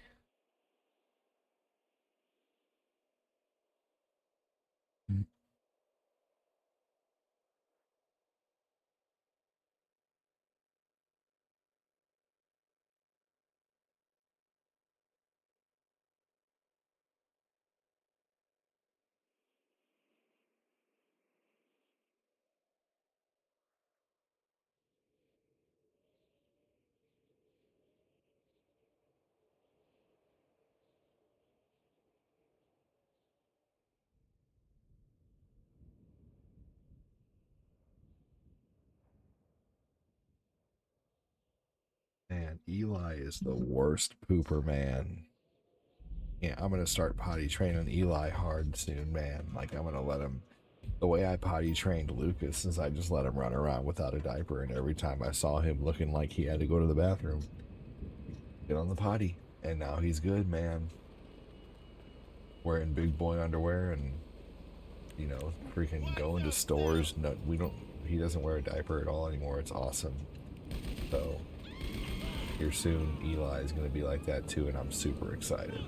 Man, Eli is the worst pooper, man. Yeah, I'm gonna start potty training Eli hard soon, man. Like, I'm gonna let him, the way I potty trained Lucas is I just let him run around without a diaper, and every time I saw him looking like he had to go to the bathroom, get on the potty, and now he's good, man. Wearing big boy underwear and, you know, freaking going to stores. No, he doesn't wear a diaper at all anymore. It's awesome. So here soon, Eli is going to be like that too, and I'm super excited.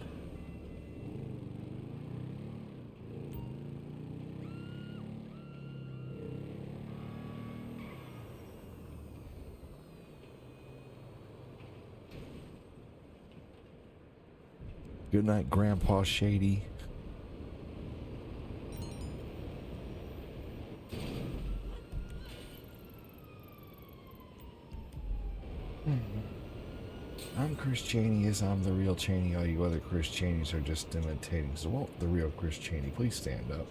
Good night, Grandpa Shady. I'm Chris Cheney, as I'm the real Cheney. All you other Chris Cheneys are just imitating. So won't the real Chris Cheney please stand up?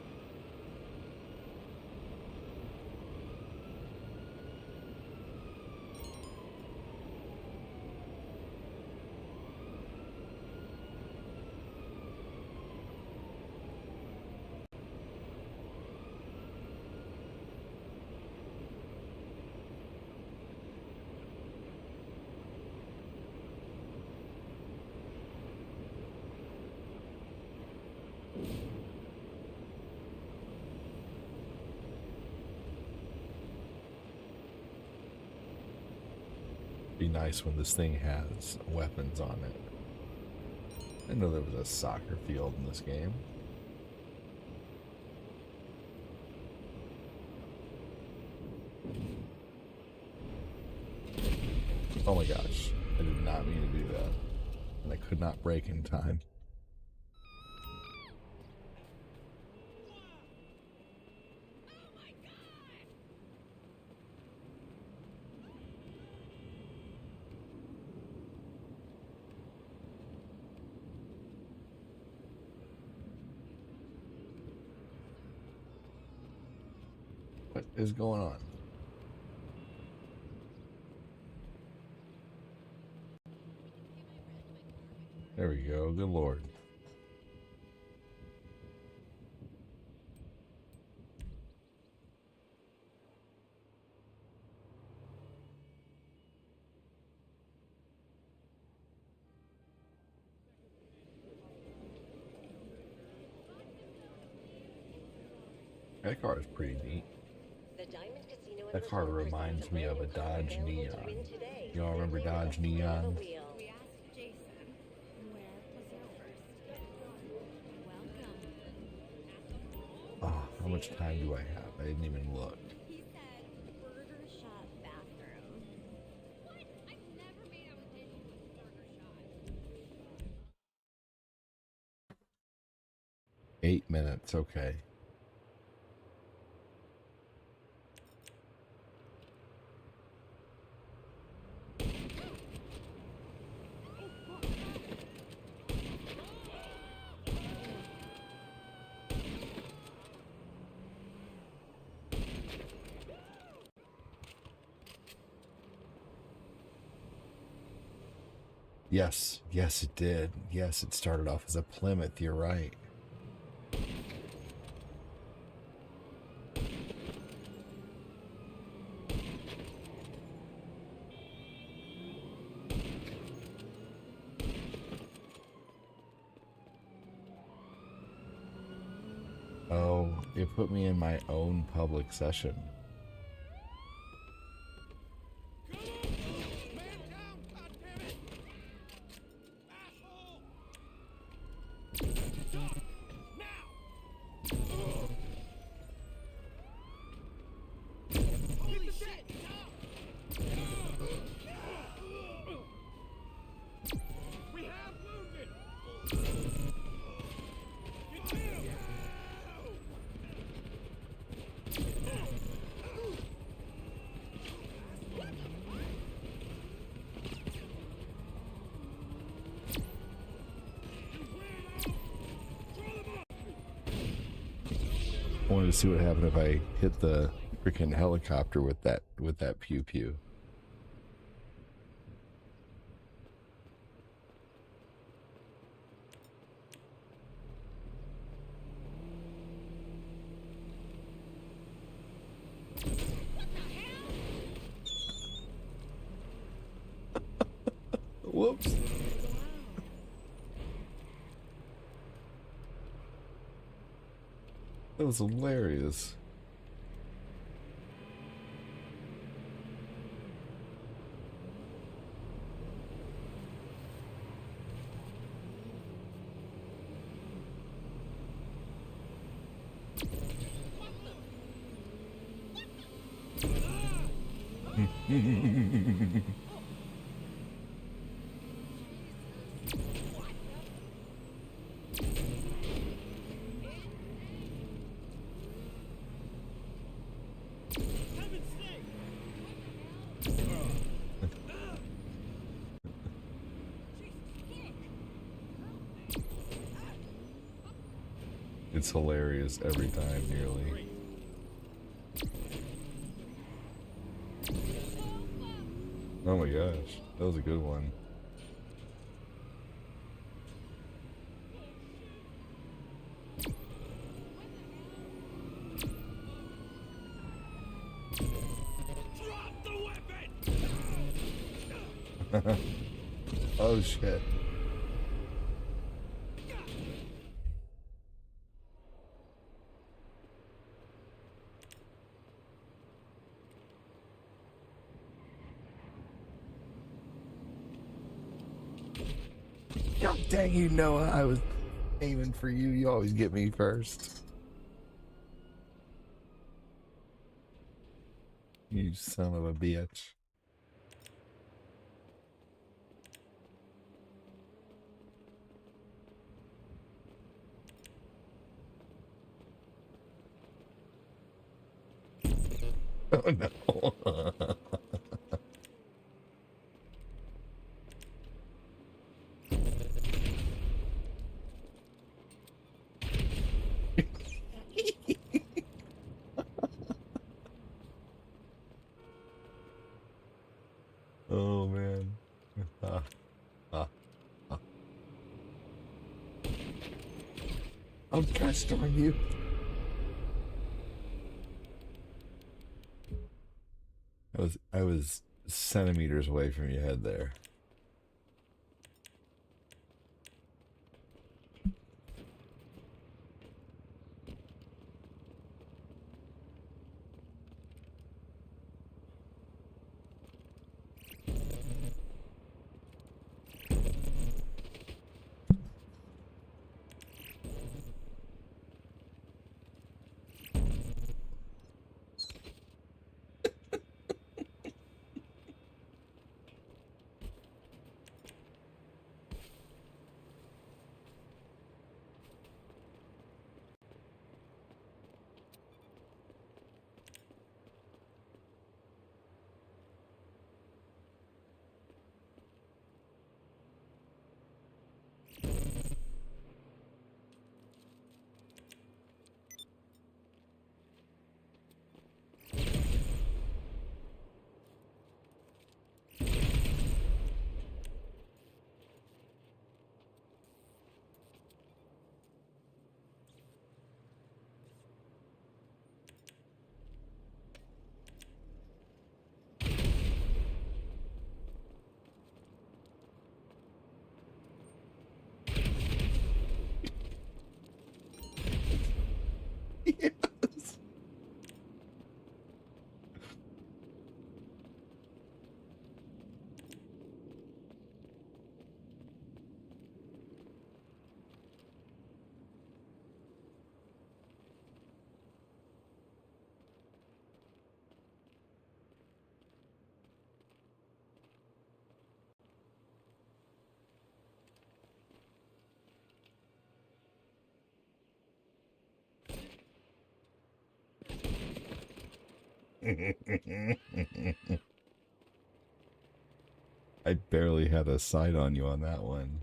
Be nice when this thing has weapons on it. I didn't know there was a soccer field in this game. Oh my gosh, I did not mean to do that. And I could not brake in time. What is going on? There we go. Good Lord. That car is pretty neat. That car reminds me of a Dodge Neon. Y'all remember Dodge Neon? Oh, how much time do I have? I didn't even look. 8 minutes, okay. Yes, yes, it did. Yes, it started off as a Plymouth. You're right. Oh, it put me in my own public session. I wanted to see what happened if I hit the freaking helicopter with that pew pew. Whoops. That was hilarious. It's hilarious every time, nearly. Oh my gosh, that was a good one. Oh shit. God dang you, Noah. I was aiming for you. You always get me first. You son of a bitch. Oh no. Oh man. Oh gosh darn you. I was centimeters away from your head there. I barely had a sight on you on that one.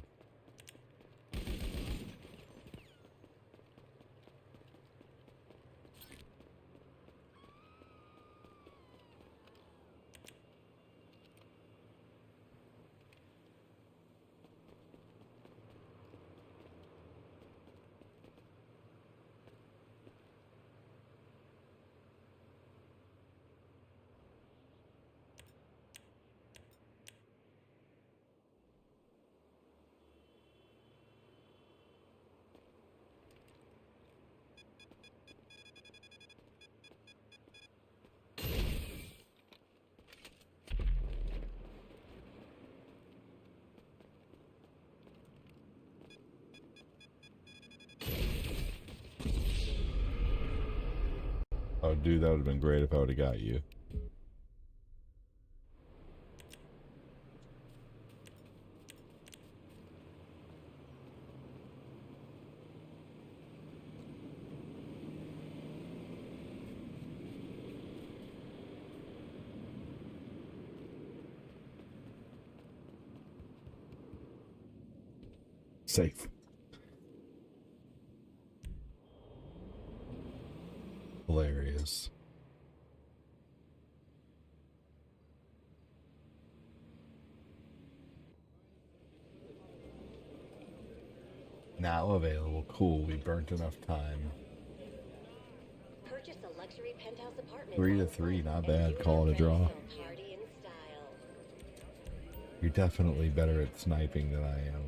Oh, dude, that would have been great if I would have got you. Safe. Hilarious. Now available. Cool. We burnt enough time. Purchase a luxury penthouse apartment. 3 to 3, not bad. Call it a draw. Party in style. You're definitely better at sniping than I am.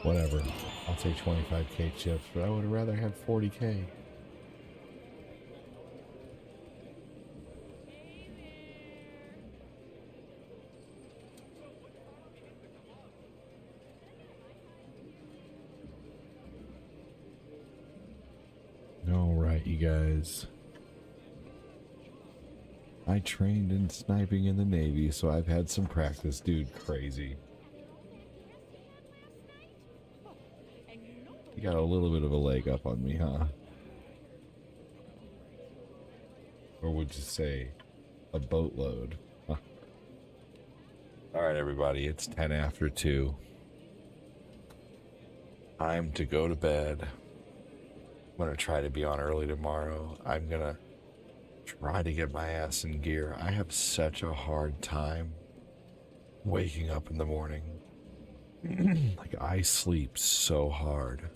Whatever. I'll take 25k chips, but I would have rather had 40k. Alright, you guys. I trained in sniping in the Navy, so I've had some practice, dude. Crazy. You got a little bit of a leg up on me, huh? Or would you say a boatload? Huh. Alright, everybody, it's 10 after 2. Time to go to bed. I'm going to try to be on early tomorrow. I'm going to try to get my ass in gear. I have such a hard time waking up in the morning. Like, I sleep so hard.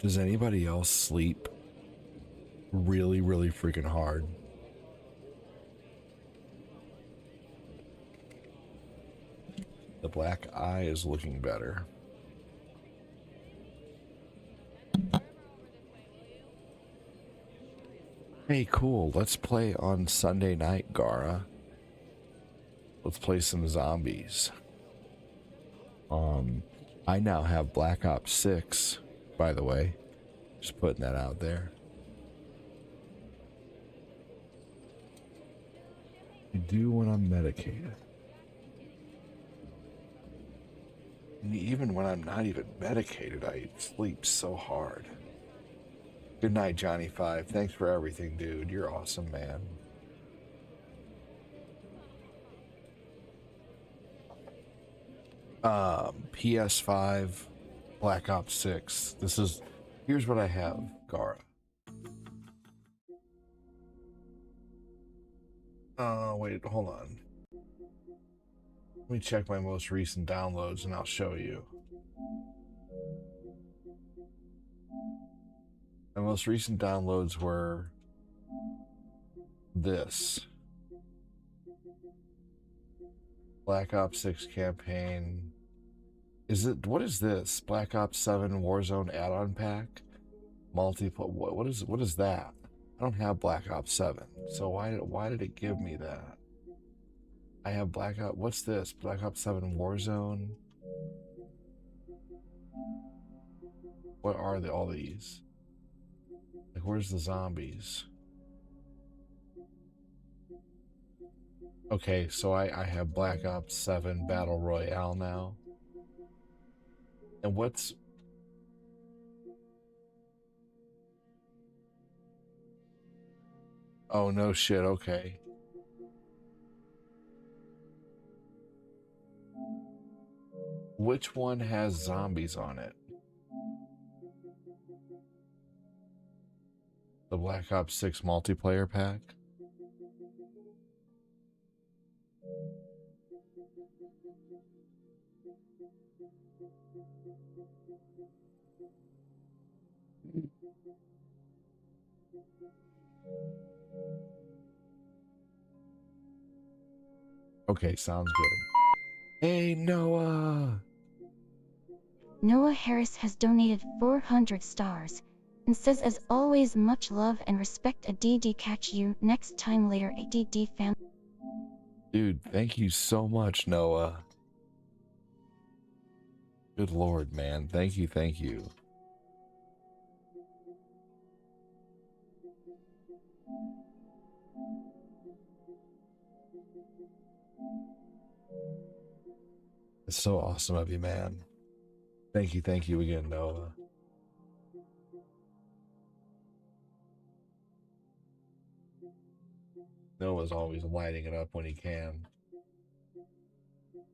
Does anybody else sleep really, really freaking hard? The black eye is looking better. Hey, cool. Let's play on Sunday night, Gara. Let's play some zombies. I now have Black Ops 6, by the way. Just putting that out there. I do when I'm medicated. And even when I'm not even medicated, I sleep so hard. Good night, Johnny 5. Thanks for everything, dude. You're awesome, man. PS5, Black Ops 6. Here's what I have, Gara. Wait, hold on. Let me check my most recent downloads and I'll show you. My most recent downloads were this. Black Ops 6 campaign. What is this? Black Ops 7 Warzone add-on pack? Multiple, what is that? I don't have Black Ops 7. So why did it give me that? I have Black Ops, what's this? Black Ops 7 Warzone. What are all these? Like, where's the zombies? Okay, so I have Black Ops 7 Battle Royale now. And what's... Oh, no shit, okay. Which one has zombies on it? The Black Ops 6 multiplayer pack? Okay, sounds good. Hey, Noah! Noah Harris has donated 400 stars and says, as always, much love and respect. ADD. Catch you next time later, ADD fam. Dude, thank you so much, Noah. Good Lord, man. Thank you, thank you. It's so awesome of you, man. Thank you again, Noah. Noah's always lighting it up when he can.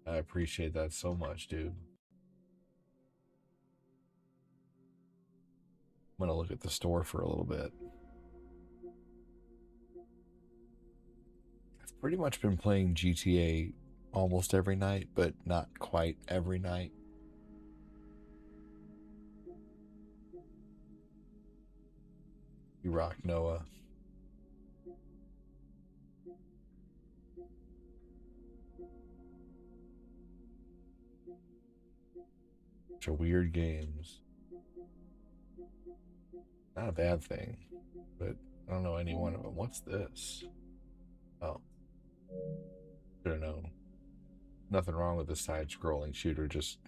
I appreciate that so much, dude. I'm gonna look at the store for a little bit. I've pretty much been playing GTA almost every night, but not quite every night. You rock, Noah. Such a weird games. Not a bad thing, but I don't know any one of them. What's this? Oh. Should have known. Nothing wrong with the side-scrolling shooter, just...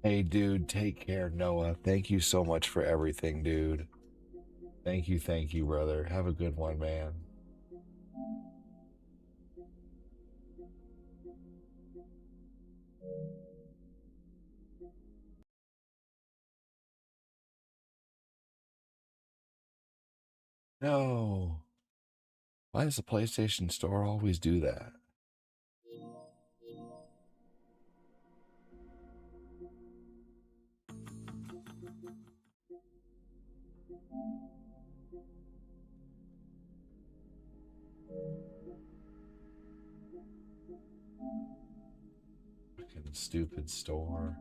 Hey, dude, take care, Noah. Thank you so much for everything, dude. Thank you, brother. Have a good one, man. No. Why does the PlayStation Store always do that? Fucking stupid store.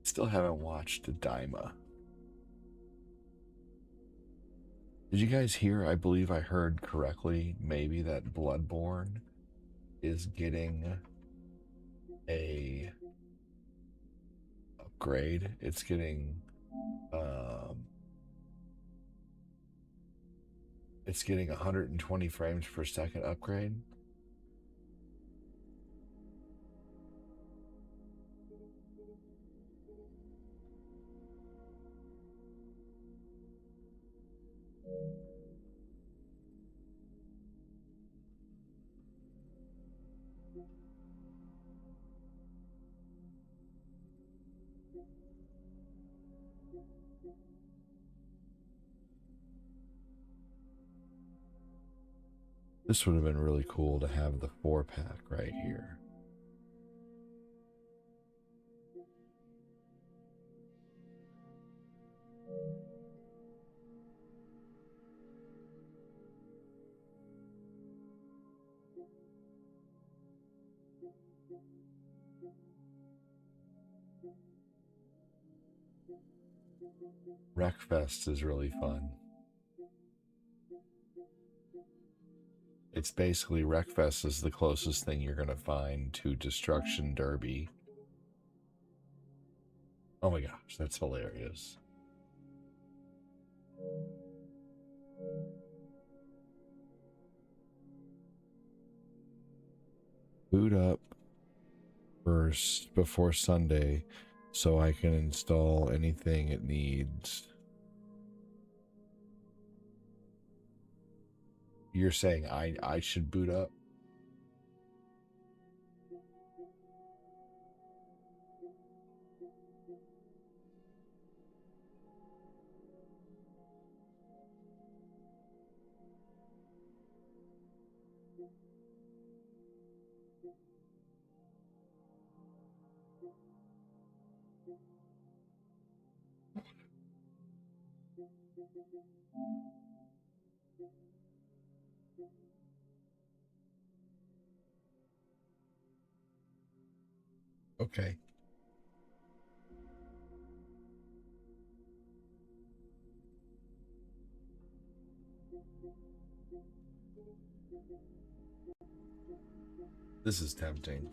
Still haven't watched Daima. Did you guys hear? I believe I heard correctly, maybe, that Bloodborne is getting a upgrade. It's getting 120 frames per second upgrade. This would have been really cool to have the 4-pack right here. Wreckfest is really fun. It's basically Wreckfest is the closest thing you're gonna find to Destruction Derby. Oh my gosh, that's hilarious. Boot up first before Sunday so I can install anything it needs. You're saying I should boot up? Okay. This is tempting.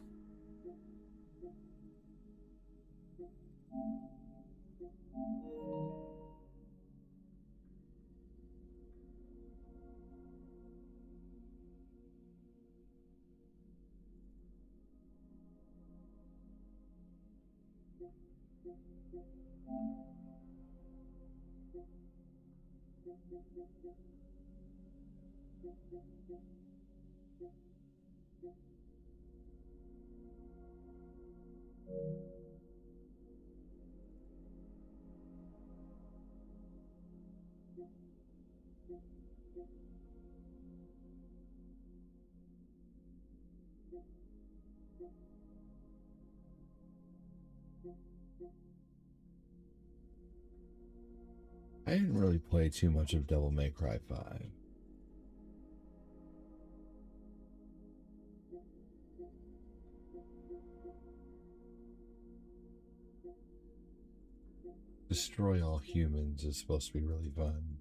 I didn't really play too much of Devil May Cry 5. Destroy All Humans is supposed to be really fun.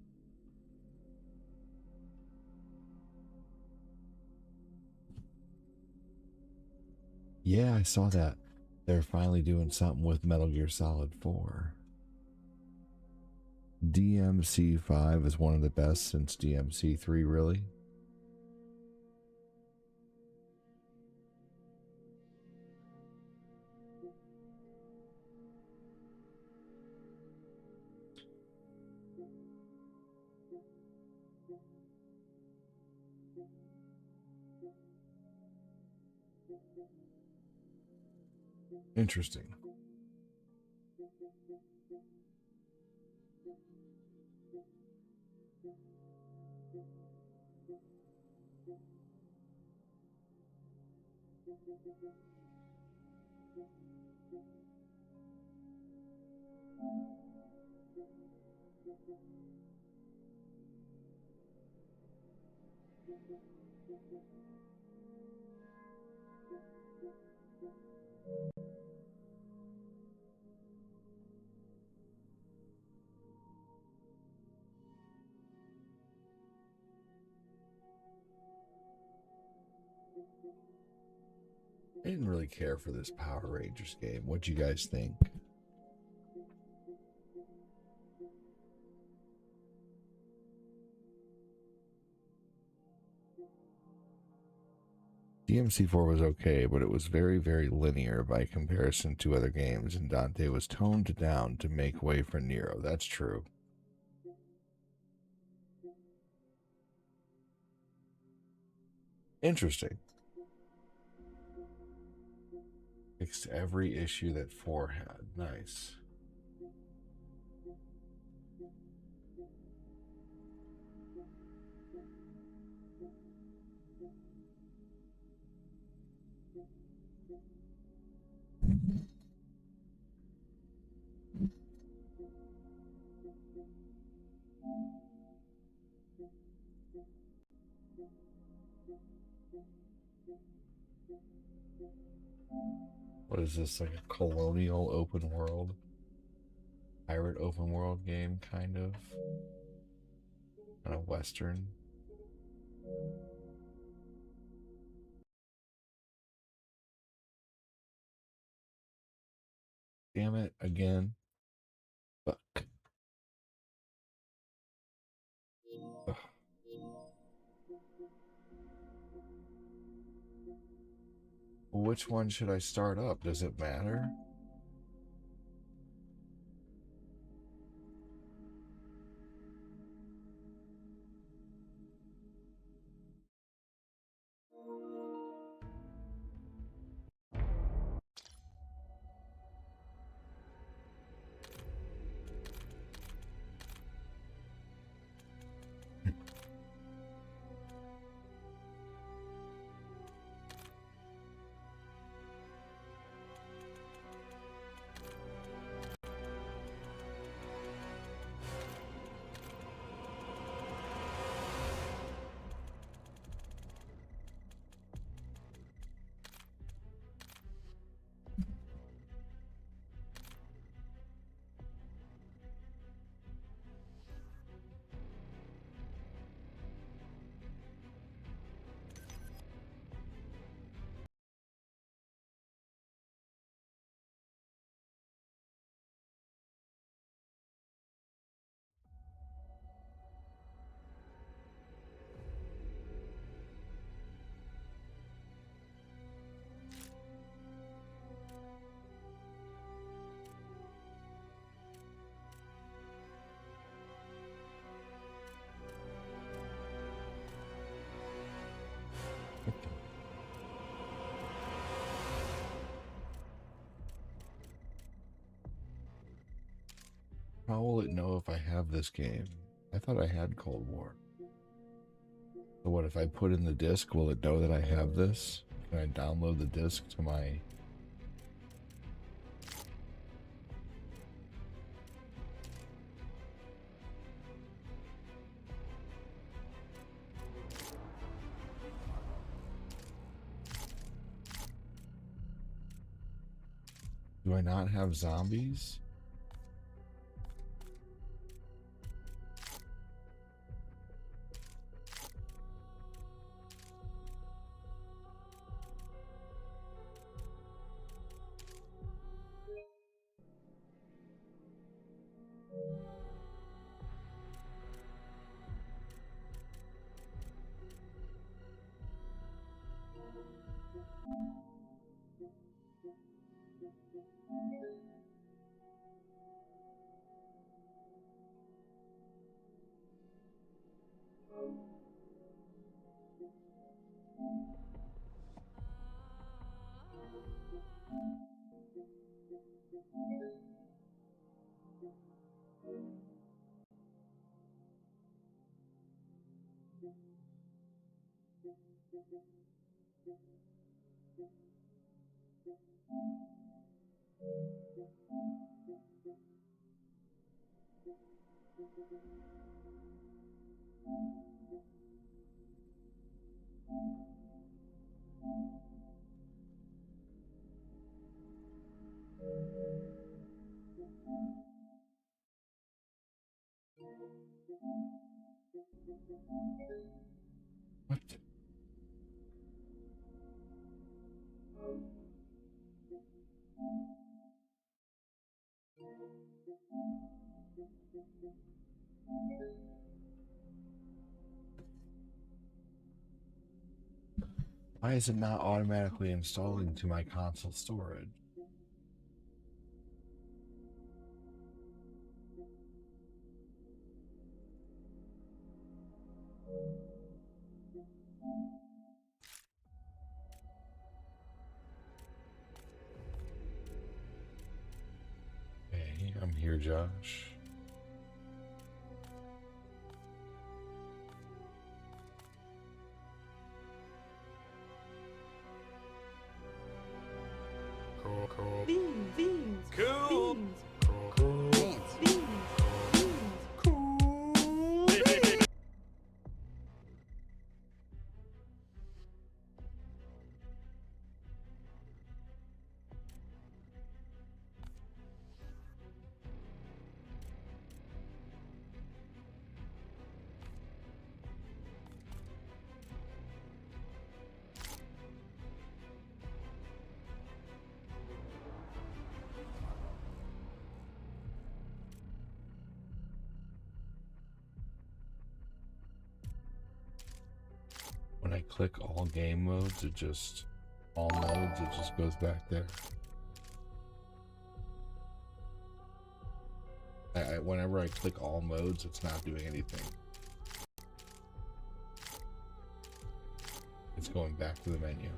Yeah, I saw that. They're finally doing something with Metal Gear Solid 4. DMC 5 is one of the best since DMC 3, really? Interesting. I didn't really care for this Power Rangers game. What'd you guys think? DMC4 was okay, but it was very, very linear by comparison to other games, and Dante was toned down to make way for Nero. That's true. Interesting. Fixed every issue that 4 had. Nice. What is this, like a colonial open world? Pirate open world game, kind of? Kind of Western? Damn it, again. Fuck. Ugh. Well, which one should I start up? Does it matter? How will it know if I have this game? I thought I had Cold War. So what if I put in the disc, will it know that I have this? Can I download the disc to my... Do I not have zombies? What? Why is it not automatically installing to my console storage? Okay, I'm here, Josh. Cool. Beans. Cool. Beans. Cool. Beans. Cool. click all game modes, it just goes back there. Whenever I click all modes, it's not doing anything. It's going back to the menu.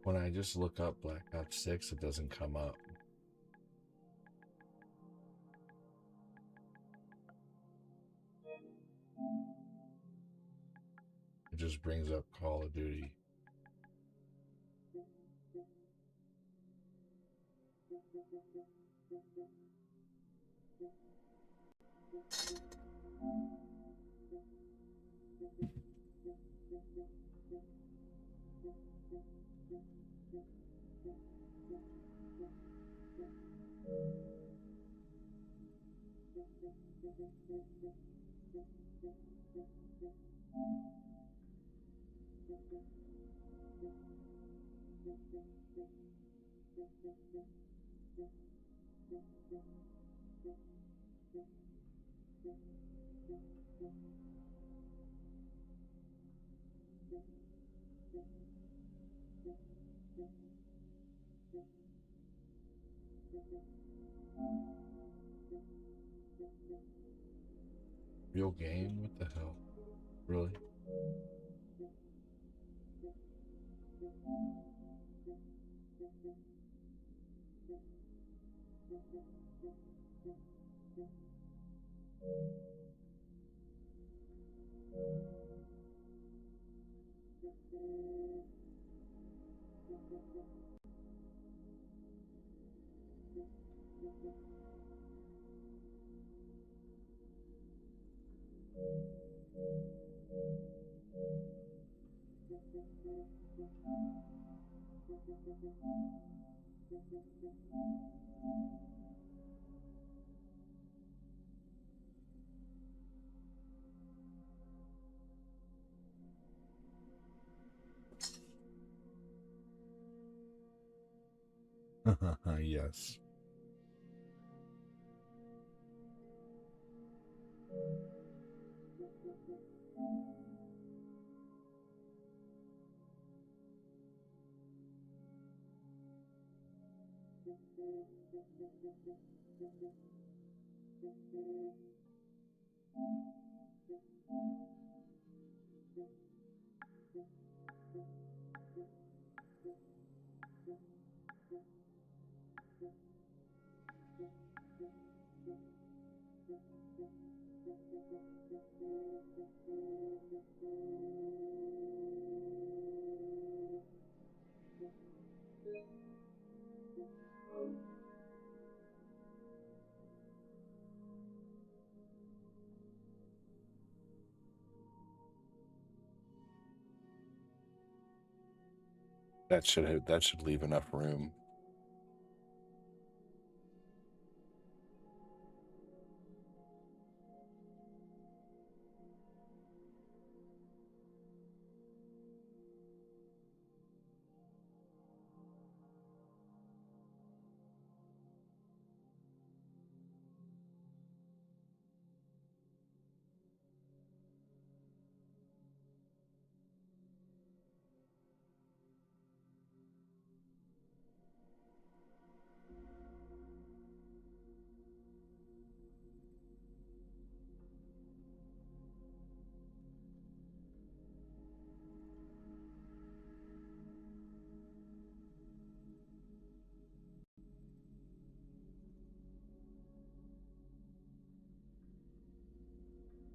When I just look up Black Ops 6, it doesn't come up. It just brings up Call of Duty. Real game? What the hell? Really? Yes. That should leave enough room.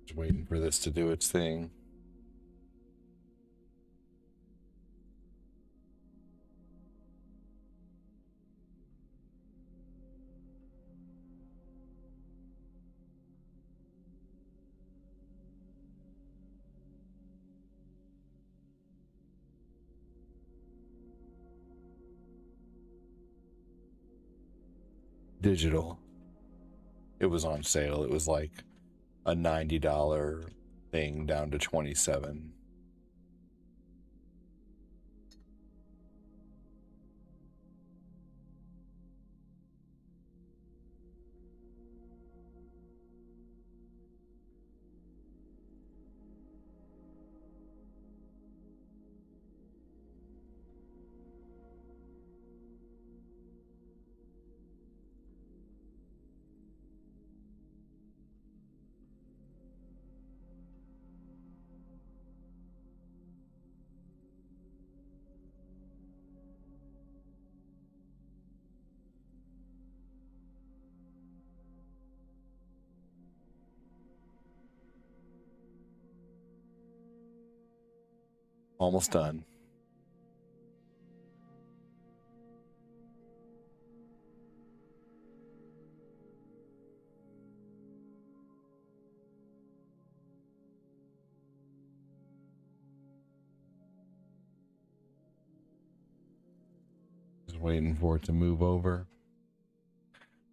Just waiting for this to do its thing. digital. It was on sale. It was like a $90 thing down to $27. Almost done. Just waiting for it to move over.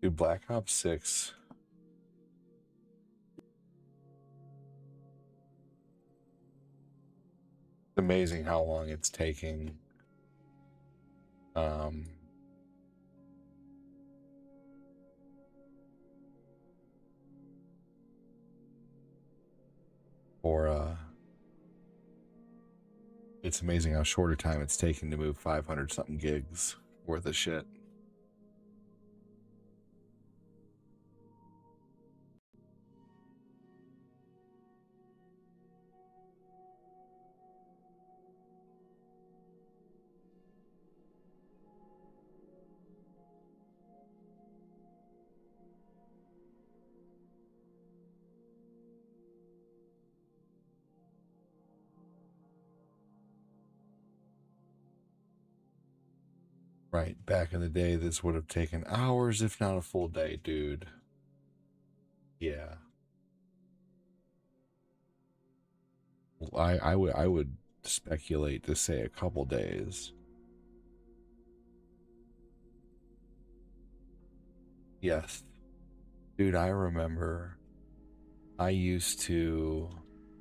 Dude, Black Ops 6. It's amazing how long it's taking. It's amazing how shorter time it's taking to move 500 something gigs worth of shit. Right, back in the day, this would have taken hours, if not a full day, dude. Yeah. I would speculate to say a couple days. Yes. Dude, I remember I used to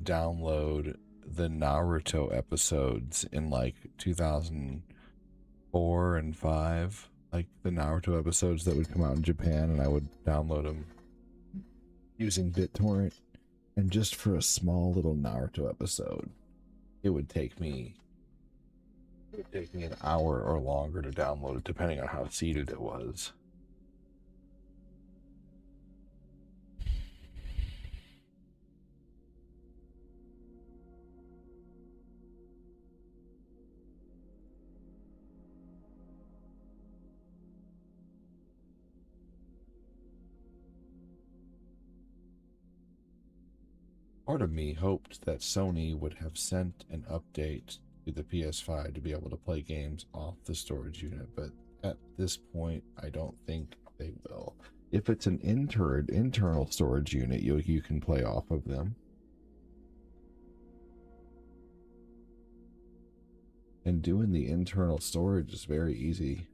download the Naruto episodes in like 2004 and 5, like the Naruto episodes that would come out in Japan, and I would download them using BitTorrent. And just for a small little Naruto episode, it would take me an hour or longer to download it, depending on how seeded it was. Part of me hoped that Sony would have sent an update to the PS5 to be able to play games off the storage unit, but at this point, I don't think they will. If it's an internal storage unit, you can play off of them. And doing the internal storage is very easy.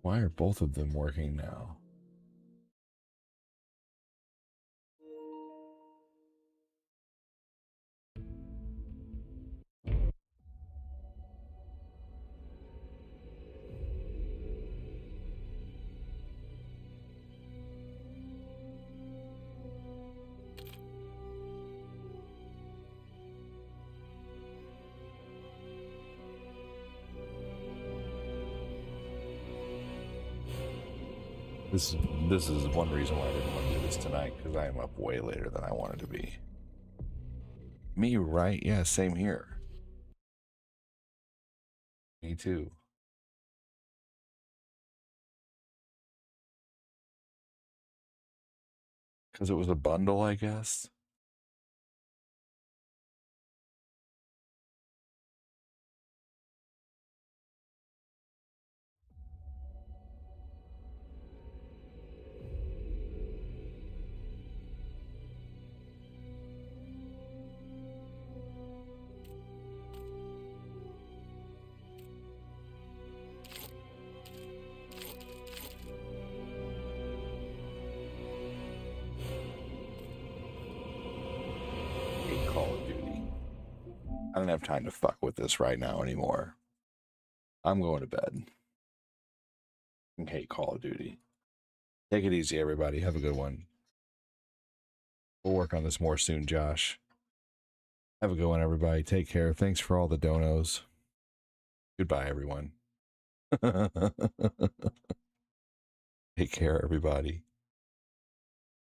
Why are both of them working now? This is one reason why I didn't want to do this tonight, because I am up way later than I wanted to be. Me, right? Yeah, same here. Me too. Because it was a bundle, I guess. Call of Duty. I don't have time to fuck with this right now anymore. I'm going to bed. I hate Call of Duty. Take it easy, everybody. Have a good one. We'll work on this more soon, Josh. Have a good one, everybody. Take care. Thanks for all the donos. Goodbye, everyone. Take care, everybody.